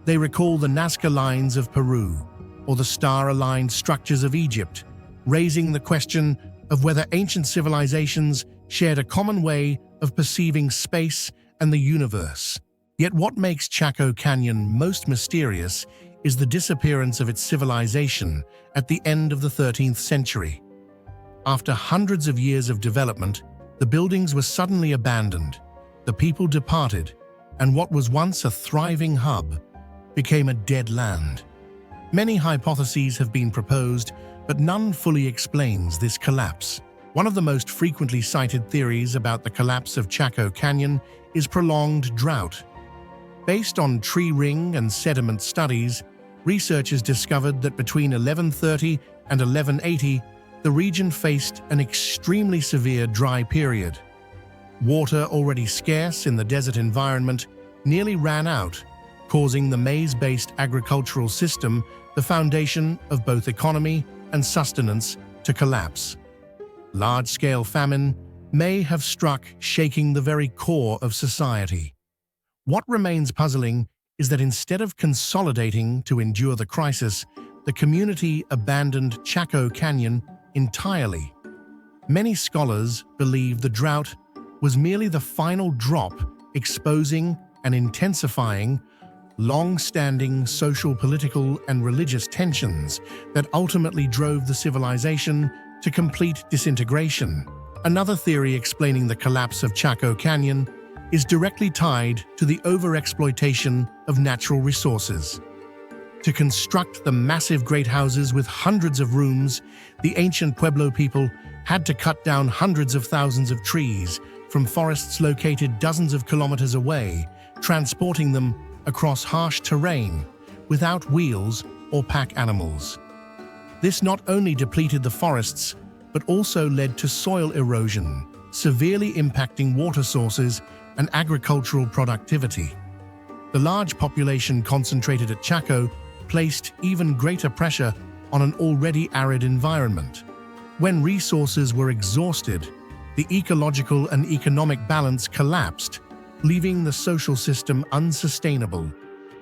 They recall the Nazca lines of Peru or the star-aligned structures of Egypt, raising the question of whether ancient civilizations shared a common way of perceiving space and the universe. Yet what makes Chaco Canyon most mysterious is the disappearance of its civilization at the end of the 13th century. After hundreds of years of development, the buildings were suddenly abandoned, the people departed, and what was once a thriving hub became a dead land. Many hypotheses have been proposed, but none fully explains this collapse. One of the most frequently cited theories about the collapse of Chaco Canyon is prolonged drought. Based on tree ring and sediment studies, researchers discovered that between 1130 and 1180, the region faced an extremely severe dry period. Water, already scarce in the desert environment, nearly ran out, causing the maize-based agricultural system, the foundation of both economy and sustenance, to collapse. Large-scale famine may have struck, shaking the very core of society. What remains puzzling is that instead of consolidating to endure the crisis, the community abandoned Chaco Canyon entirely. Many scholars believe the drought was merely the final drop, exposing and intensifying long-standing social, political, and religious tensions that ultimately drove the civilization to complete disintegration. Another theory explaining the collapse of Chaco Canyon is directly tied to the overexploitation of natural resources. To construct the massive great houses with hundreds of rooms, the ancient Pueblo people had to cut down hundreds of thousands of trees from forests located dozens of kilometers away, transporting them across harsh terrain without wheels or pack animals. This not only depleted the forests, but also led to soil erosion, severely impacting water sources and agricultural productivity. The large population concentrated at Chaco placed even greater pressure on an already arid environment. When resources were exhausted, the ecological and economic balance collapsed, leaving the social system unsustainable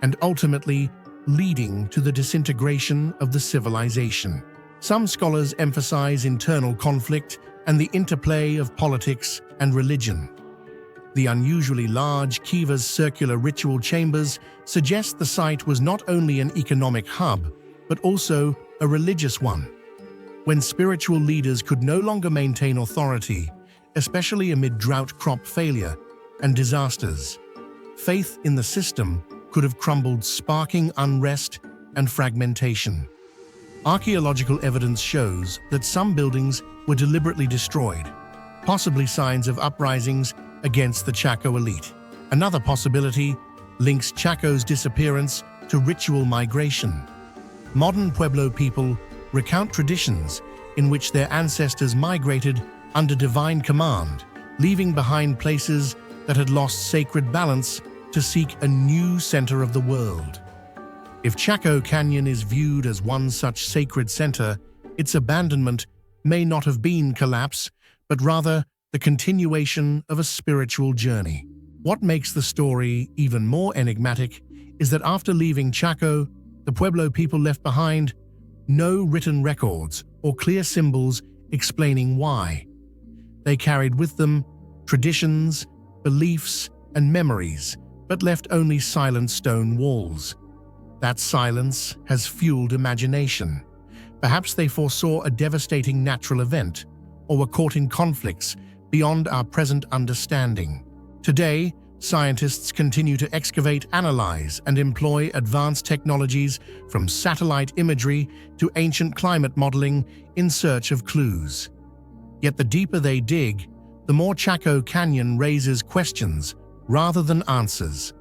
and ultimately leading to the disintegration of the civilization. Some scholars emphasize internal conflict and the interplay of politics and religion. The unusually large Kiva's circular ritual chambers suggest the site was not only an economic hub, but also a religious one. When spiritual leaders could no longer maintain authority, especially amid drought, crop failure, and disasters, faith in the system could have crumbled, sparking unrest and fragmentation. Archaeological evidence shows that some buildings were deliberately destroyed, possibly signs of uprisings against the Chaco elite. Another possibility links Chaco's disappearance to ritual migration. Modern Pueblo people recount traditions in which their ancestors migrated under divine command, leaving behind places that had lost sacred balance to to seek a new center of the world. If Chaco Canyon is viewed as one such sacred center, its abandonment may not have been collapse, but rather the continuation of a spiritual journey. What makes the story even more enigmatic is that after leaving Chaco, the Pueblo people left behind no written records or clear symbols explaining why. They carried with them traditions, beliefs, and memories, but left only silent stone walls. That silence has fueled imagination. Perhaps they foresaw a devastating natural event, or were caught in conflicts beyond our present understanding. Today, scientists continue to excavate, analyze, and employ advanced technologies from satellite imagery to ancient climate modeling in search of clues. Yet the deeper they dig, the more Chaco Canyon raises questions rather than answers.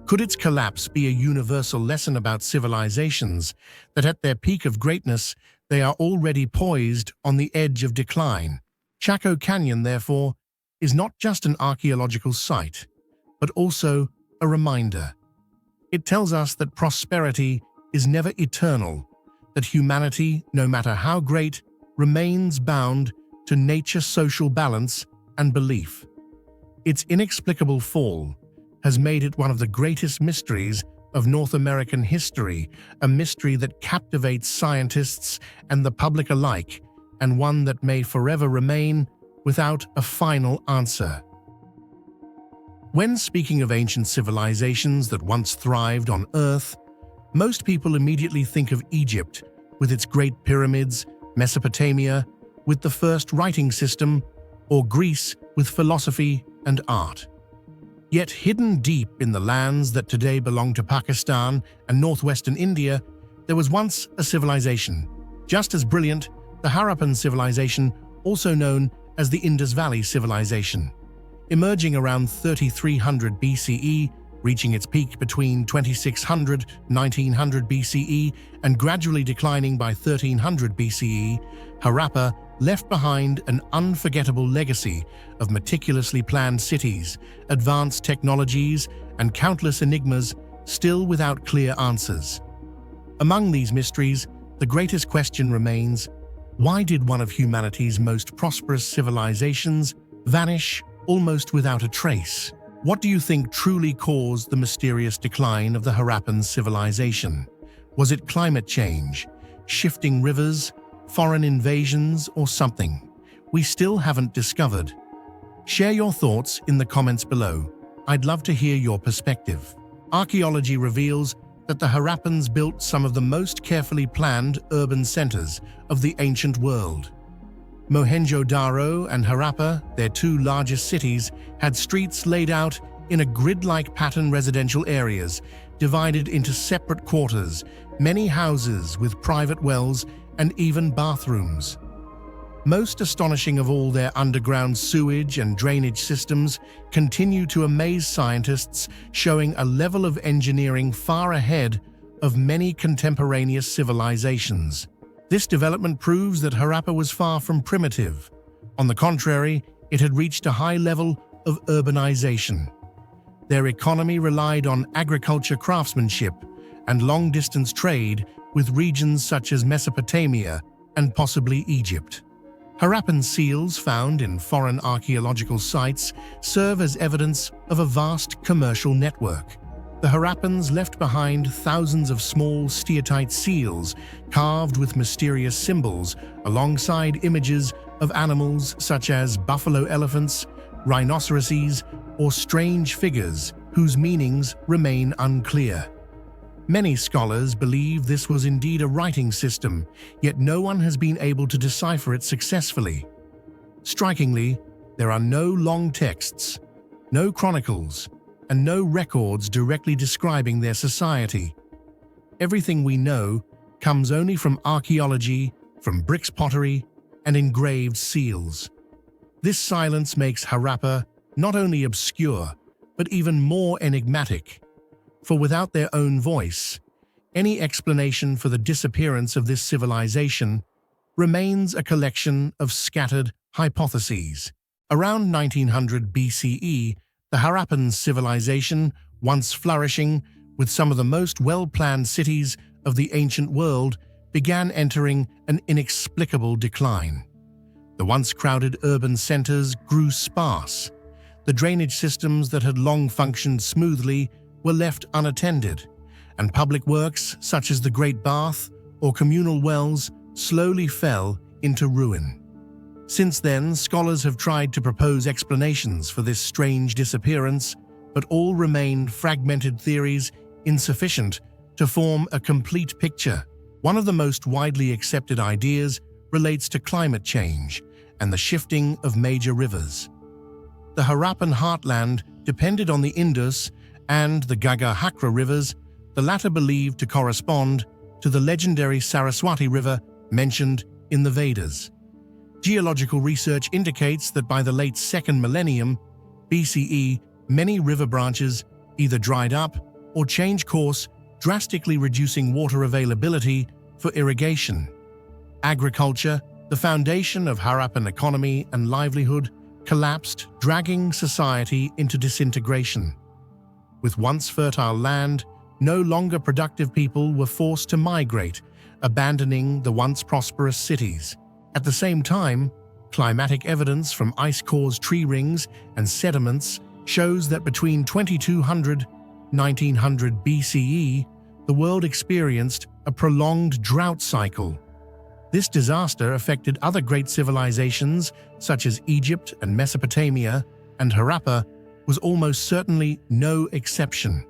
Could its collapse be a universal lesson about civilizations that at their peak of greatness, they are already poised on the edge of decline? Chaco Canyon, therefore, is not just an archaeological site, but also a reminder. It tells us that prosperity is never eternal, that humanity, no matter how great, remains bound to nature's social balance and belief. Its inexplicable fall has made it one of the greatest mysteries of North American history, a mystery that captivates scientists and the public alike, and one that may forever remain without a final answer. When speaking of ancient civilizations that once thrived on Earth, most people immediately think of Egypt with its great pyramids, Mesopotamia with the first writing system, or Greece with philosophy and art. Yet hidden deep in the lands that today belong to Pakistan and northwestern India, there was once a civilization, just as brilliant, the Harappan civilization, also known as the Indus Valley Civilization. Emerging around 3300 BCE, reaching its peak between 2600–1900 BCE, and gradually declining by 1300 BCE, Harappa left behind an unforgettable legacy of meticulously planned cities, advanced technologies, and countless enigmas still without clear answers. Among these mysteries, the greatest question remains: why did one of humanity's most prosperous civilizations vanish almost without a trace? What do you think truly caused the mysterious decline of the Harappan civilization? Was it climate change, shifting rivers, foreign invasions, or something we still haven't discovered? Share your thoughts in the comments below. I'd love to hear your perspective. Archaeology reveals that the Harappans built some of the most carefully planned urban centers of the ancient world. Mohenjo-Daro and Harappa, their two largest cities, had streets laid out in a grid-like pattern, residential areas divided into separate quarters, many houses with private wells and even bathrooms. Most astonishing of all, their underground sewage and drainage systems continue to amaze scientists, showing a level of engineering far ahead of many contemporaneous civilizations. This development proves that Harappa was far from primitive. On the contrary, it had reached a high level of urbanization. Their economy relied on agriculture, craftsmanship, and long-distance trade with regions such as Mesopotamia and possibly Egypt. Harappan seals found in foreign archaeological sites serve as evidence of a vast commercial network. The Harappans left behind thousands of small steatite seals carved with mysterious symbols, alongside images of animals such as buffalo elephants, rhinoceroses, or strange figures whose meanings remain unclear. Many scholars believe this was indeed a writing system, yet no one has been able to decipher it successfully. Strikingly, there are no long texts, no chronicles, and no records directly describing their society. Everything we know comes only from archaeology, from bricks, pottery, and engraved seals. This silence makes Harappa not only obscure, but even more enigmatic. For without their own voice, any explanation for the disappearance of this civilization remains a collection of scattered hypotheses. Around 1900 BCE, the Harappan civilization once flourishing with some of the most well-planned cities of the ancient world, began entering an inexplicable decline. The once crowded urban centers grew sparse. The drainage systems that had long functioned smoothly were left unattended, and public works such as the Great Bath or communal wells slowly fell into ruin. Since then, scholars have tried to propose explanations for this strange disappearance, but all remain fragmented theories insufficient to form a complete picture. One of the most widely accepted ideas relates to climate change and the shifting of major rivers. The Harappan heartland depended on the Indus and the Ghaggar-Hakra rivers, the latter believed to correspond to the legendary Saraswati River mentioned in the Vedas. Geological research indicates that by the late 2nd millennium BCE, many river branches either dried up or changed course, drastically reducing water availability for irrigation. Agriculture, the foundation of Harappan economy and livelihood, collapsed, dragging society into disintegration. With once fertile land, no longer productive people were forced to migrate, abandoning the once prosperous cities. At the same time, climatic evidence from ice cores, tree rings, and sediments shows that between 2200 and 1900 BCE, the world experienced a prolonged drought cycle. This disaster affected other great civilizations such as Egypt and Mesopotamia, and Harappa was almost certainly no exception.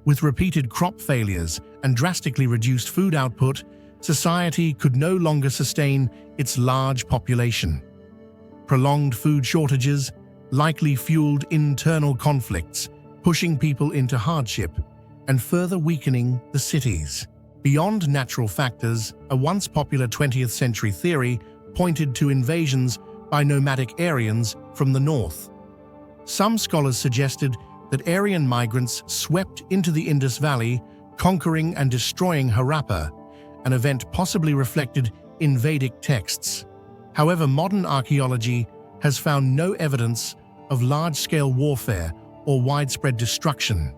With repeated crop failures and drastically reduced food output, society could no longer sustain its large population. Prolonged food shortages likely fueled internal conflicts, pushing people into hardship and further weakening the cities. Beyond natural factors, a once popular 20th century theory pointed to invasions by nomadic Aryans from the north. Some scholars suggested that Aryan migrants swept into the Indus Valley, conquering and destroying Harappa, an event possibly reflected in Vedic texts. However, modern archaeology has found no evidence of large-scale warfare or widespread destruction.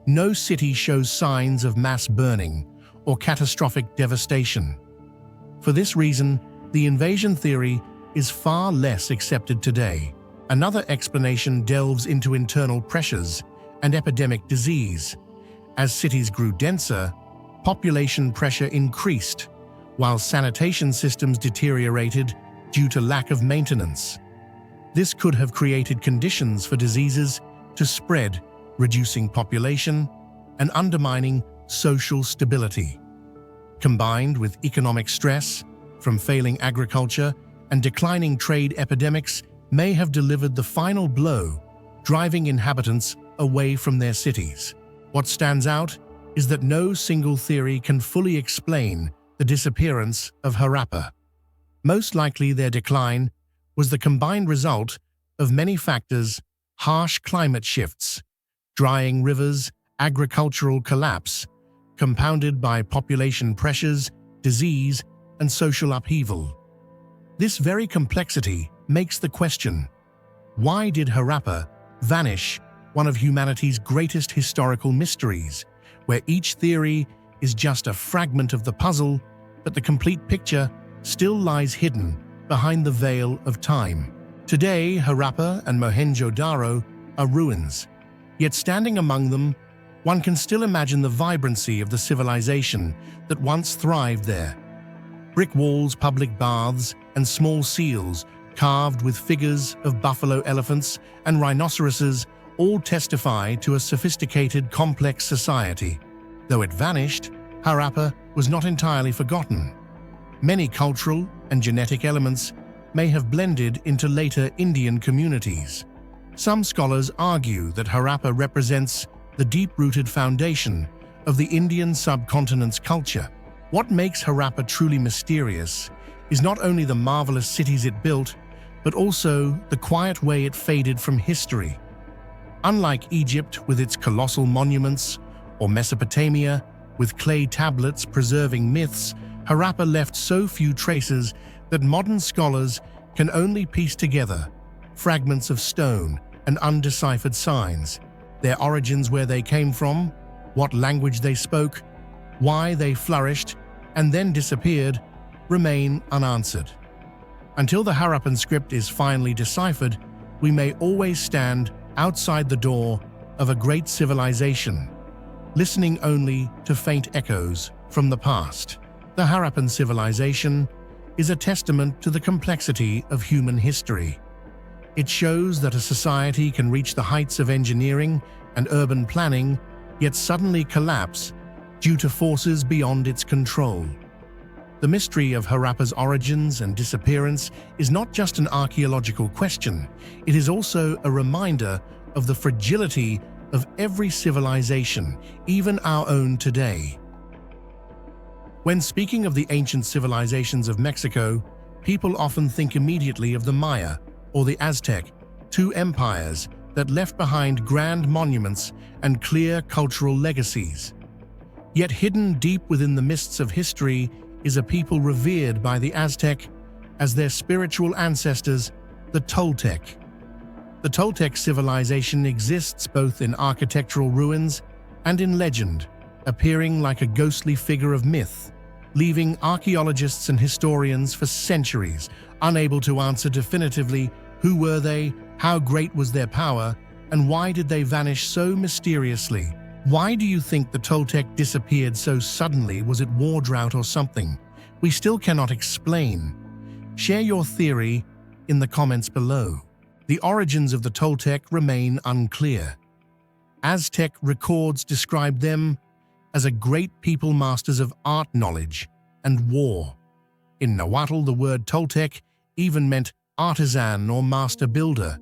No city shows signs of mass burning or catastrophic devastation. For this reason, the invasion theory is far less accepted today. Another explanation delves into internal pressures and epidemic disease. As cities grew denser, population pressure increased, while sanitation systems deteriorated due to lack of maintenance. This could have created conditions for diseases to spread, reducing population and undermining social stability. Combined with economic stress from failing agriculture and declining trade, epidemics may have delivered the final blow, driving inhabitants away from their cities. What stands out is that no single theory can fully explain the disappearance of Harappa. Most likely their decline was the combined result of many factors: harsh climate shifts, drying rivers, agricultural collapse, compounded by population pressures, disease, and social upheaval. This very complexity makes the question, why did Harappa vanish, one of humanity's greatest historical mysteries, where each theory is just a fragment of the puzzle, but the complete picture still lies hidden behind the veil of time. Today, Harappa and Mohenjo-Daro are ruins, yet standing among them, one can still imagine the vibrancy of the civilization that once thrived there. Brick walls, public baths, and small seals carved with figures of buffalo, elephants, and rhinoceroses all testify to a sophisticated, complex society. Though it vanished, Harappa was not entirely forgotten. Many cultural and genetic elements may have blended into later Indian communities. Some scholars argue that Harappa represents the deep-rooted foundation of the Indian subcontinent's culture. What makes Harappa truly mysterious is not only the marvelous cities it built, but also the quiet way it faded from history. Unlike Egypt with its colossal monuments, or Mesopotamia with clay tablets preserving myths, Harappa left so few traces that modern scholars can only piece together fragments of stone and undeciphered signs. Their origins, where they came from, what language they spoke, why they flourished and then disappeared, remain unanswered. Until the Harappan script is finally deciphered, we may always stand outside the door of a great civilization, listening only to faint echoes from the past. The Harappan civilization is a testament to the complexity of human history. It shows that a society can reach the heights of engineering and urban planning, yet suddenly collapse due to forces beyond its control. The mystery of Harappa's origins and disappearance is not just an archaeological question, it is also a reminder of the fragility of every civilization, even our own today. When speaking of the ancient civilizations of Mexico, people often think immediately of the Maya or the Aztec, two empires that left behind grand monuments and clear cultural legacies. Yet hidden deep within the mists of history is a people revered by the Aztec as their spiritual ancestors, the Toltec. The Toltec civilization exists both in architectural ruins and in legend, appearing like a ghostly figure of myth, leaving archaeologists and historians for centuries unable to answer definitively who were they, how great was their power, and why did they vanish so mysteriously. Why do you think the Toltec disappeared so suddenly? Was it war, drought, or something? We still cannot explain. Share your theory in the comments below. The origins of the Toltec remain unclear. Aztec records describe them as a great people, masters of art, knowledge, and war. In Nahuatl, the word Toltec even meant artisan or master builder.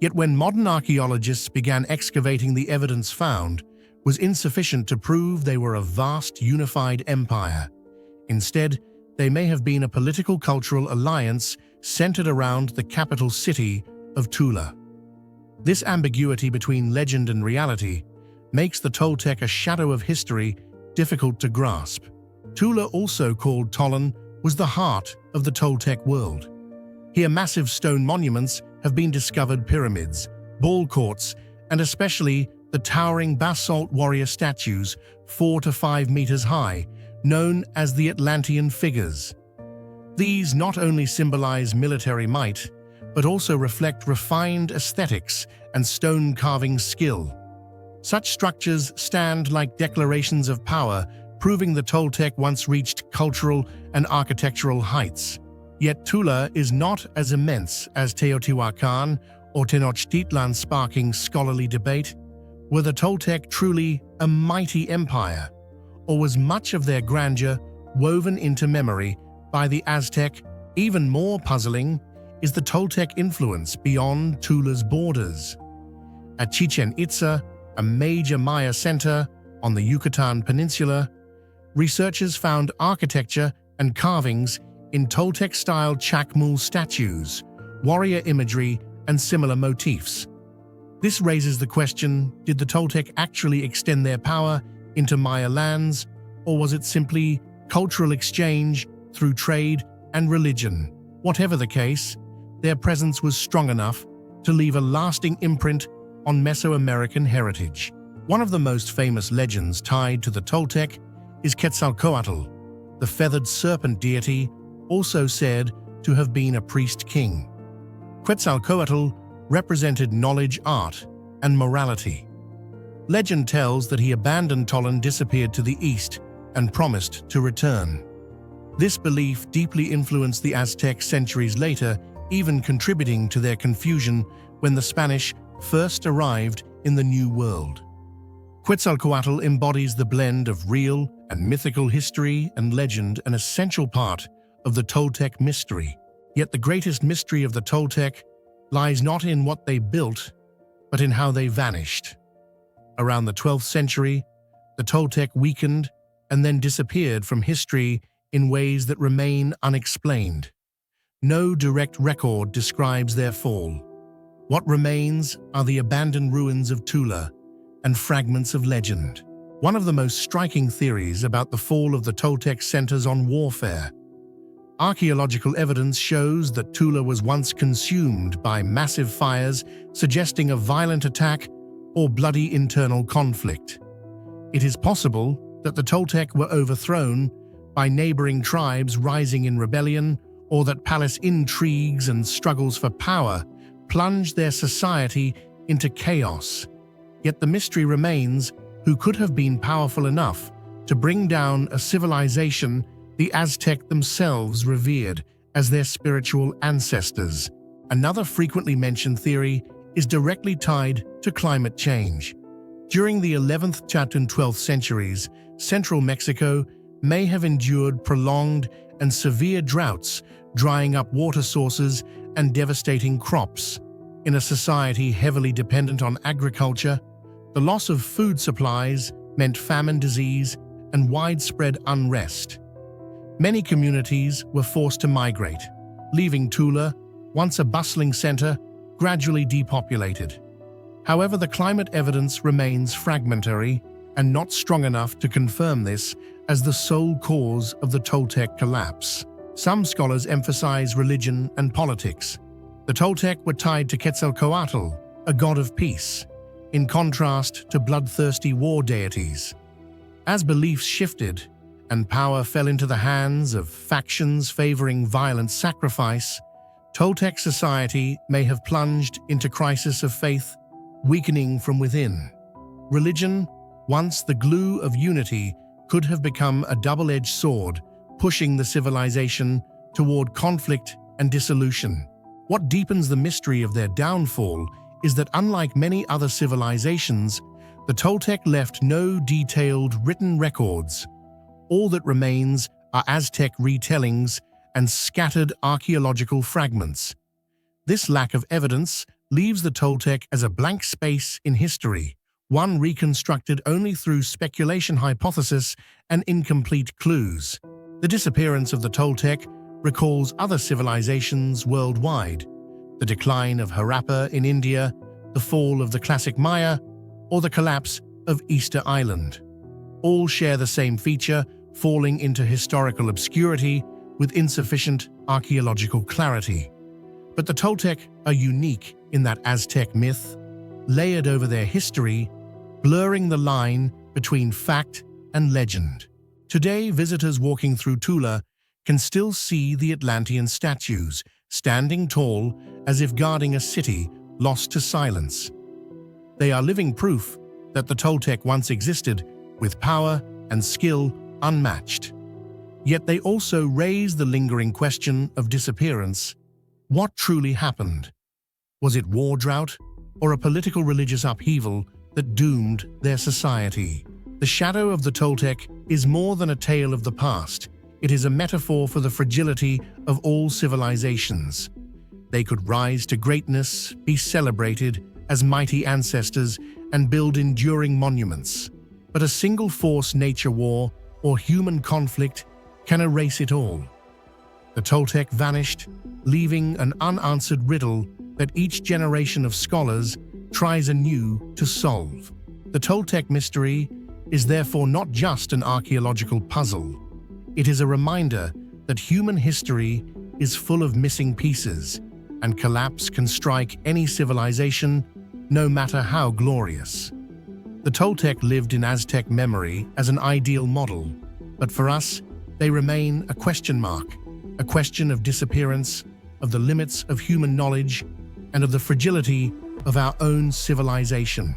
Yet when modern archaeologists began excavating, the evidence found was insufficient to prove they were a vast, unified empire. Instead, they may have been a political cultural alliance centered around the capital city of Tula. This ambiguity between legend and reality makes the Toltec a shadow of history difficult to grasp. Tula, also called Tolan, was the heart of the Toltec world. Here, massive stone monuments have been discovered, pyramids, ball courts, and especially the towering basalt warrior statues 4 to 5 meters high, known as the Atlantean figures. These not only symbolize military might, but also reflect refined aesthetics and stone carving skill. Such structures stand like declarations of power, proving the Toltec once reached cultural and architectural heights. Yet Tula is not as immense as Teotihuacan or Tenochtitlan, sparking scholarly debate. Were the Toltec truly a mighty empire, or was much of their grandeur woven into memory by the Aztec? Even more puzzling is the Toltec influence beyond Tula's borders. At Chichen Itza, a major Maya center on the Yucatan Peninsula, researchers found architecture and carvings in Toltec-style Chacmul statues, warrior imagery, and similar motifs. This raises the question, did the Toltec actually extend their power into Maya lands, or was it simply cultural exchange through trade and religion? Whatever the case, their presence was strong enough to leave a lasting imprint on Mesoamerican heritage. One of the most famous legends tied to the Toltec is Quetzalcoatl, the feathered serpent deity, also said to have been a priest-king. Quetzalcoatl represented knowledge, art, and morality. Legend tells that he abandoned Tolan, disappeared to the east, and promised to return. This belief deeply influenced the Aztecs centuries later, even contributing to their confusion when the Spanish first arrived in the New World. Quetzalcoatl embodies the blend of real and mythical history and legend, an essential part of the Toltec mystery. Yet the greatest mystery of the Toltec lies not in what they built, but in how they vanished. Around the 12th century, the Toltec weakened and then disappeared from history in ways that remain unexplained. No direct record describes their fall. What remains are the abandoned ruins of Tula and fragments of legend. One of the most striking theories about the fall of the Toltec centers on warfare. Archaeological evidence shows that Tula was once consumed by massive fires, suggesting a violent attack or bloody internal conflict. It is possible that the Toltec were overthrown by neighboring tribes rising in rebellion, or that palace intrigues and struggles for power plunged their society into chaos. Yet the mystery remains: who could have been powerful enough to bring down a civilization the Aztec themselves revered as their spiritual ancestors? Another frequently mentioned theory is directly tied to climate change. During the 11th and 12th centuries, central Mexico may have endured prolonged and severe droughts, drying up water sources and devastating crops. In a society heavily dependent on agriculture, the loss of food supplies meant famine, disease, and widespread unrest. Many communities were forced to migrate, leaving Tula, once a bustling center, gradually depopulated. However, the climate evidence remains fragmentary and not strong enough to confirm this as the sole cause of the Toltec collapse. Some scholars emphasize religion and politics. The Toltec were tied to Quetzalcoatl, a god of peace, in contrast to bloodthirsty war deities. As beliefs shifted and power fell into the hands of factions favoring violent sacrifice, Toltec society may have plunged into crisis of faith, weakening from within. Religion, once the glue of unity, could have become a double-edged sword, pushing the civilization toward conflict and dissolution. What deepens the mystery of their downfall is that, unlike many other civilizations, the Toltec left no detailed written records. All that remains are Aztec retellings and scattered archaeological fragments. This lack of evidence leaves the Toltec as a blank space in history, one reconstructed only through speculation, hypothesis, and incomplete clues. The disappearance of the Toltec recalls other civilizations worldwide: the decline of Harappa in India, the fall of the classic Maya, or the collapse of Easter Island. All share the same feature: falling into historical obscurity with insufficient archaeological clarity. But the Toltec are unique in that Aztec myth, layered over their history, blurring the line between fact and legend. Today, visitors walking through Tula can still see the Atlantean statues, standing tall as if guarding a city lost to silence. They are living proof that the Toltec once existed, with power and skill unmatched. Yet they also raise the lingering question of disappearance. What truly happened? Was it war, drought, or a political religious upheaval that doomed their society? The shadow of the Toltec is more than a tale of the past. It is a metaphor for the fragility of all civilizations. They could rise to greatness, be celebrated as mighty ancestors, and build enduring monuments. But a single force, nature war, or human conflict can erase it all. The Toltec vanished, leaving an unanswered riddle that each generation of scholars tries anew to solve. The Toltec mystery is therefore not just an archaeological puzzle. It is a reminder that human history is full of missing pieces, and collapse can strike any civilization, no matter how glorious. The Toltec lived in Aztec memory as an ideal model, but for us, they remain a question mark, a question of disappearance, of the limits of human knowledge, and of the fragility of our own civilization.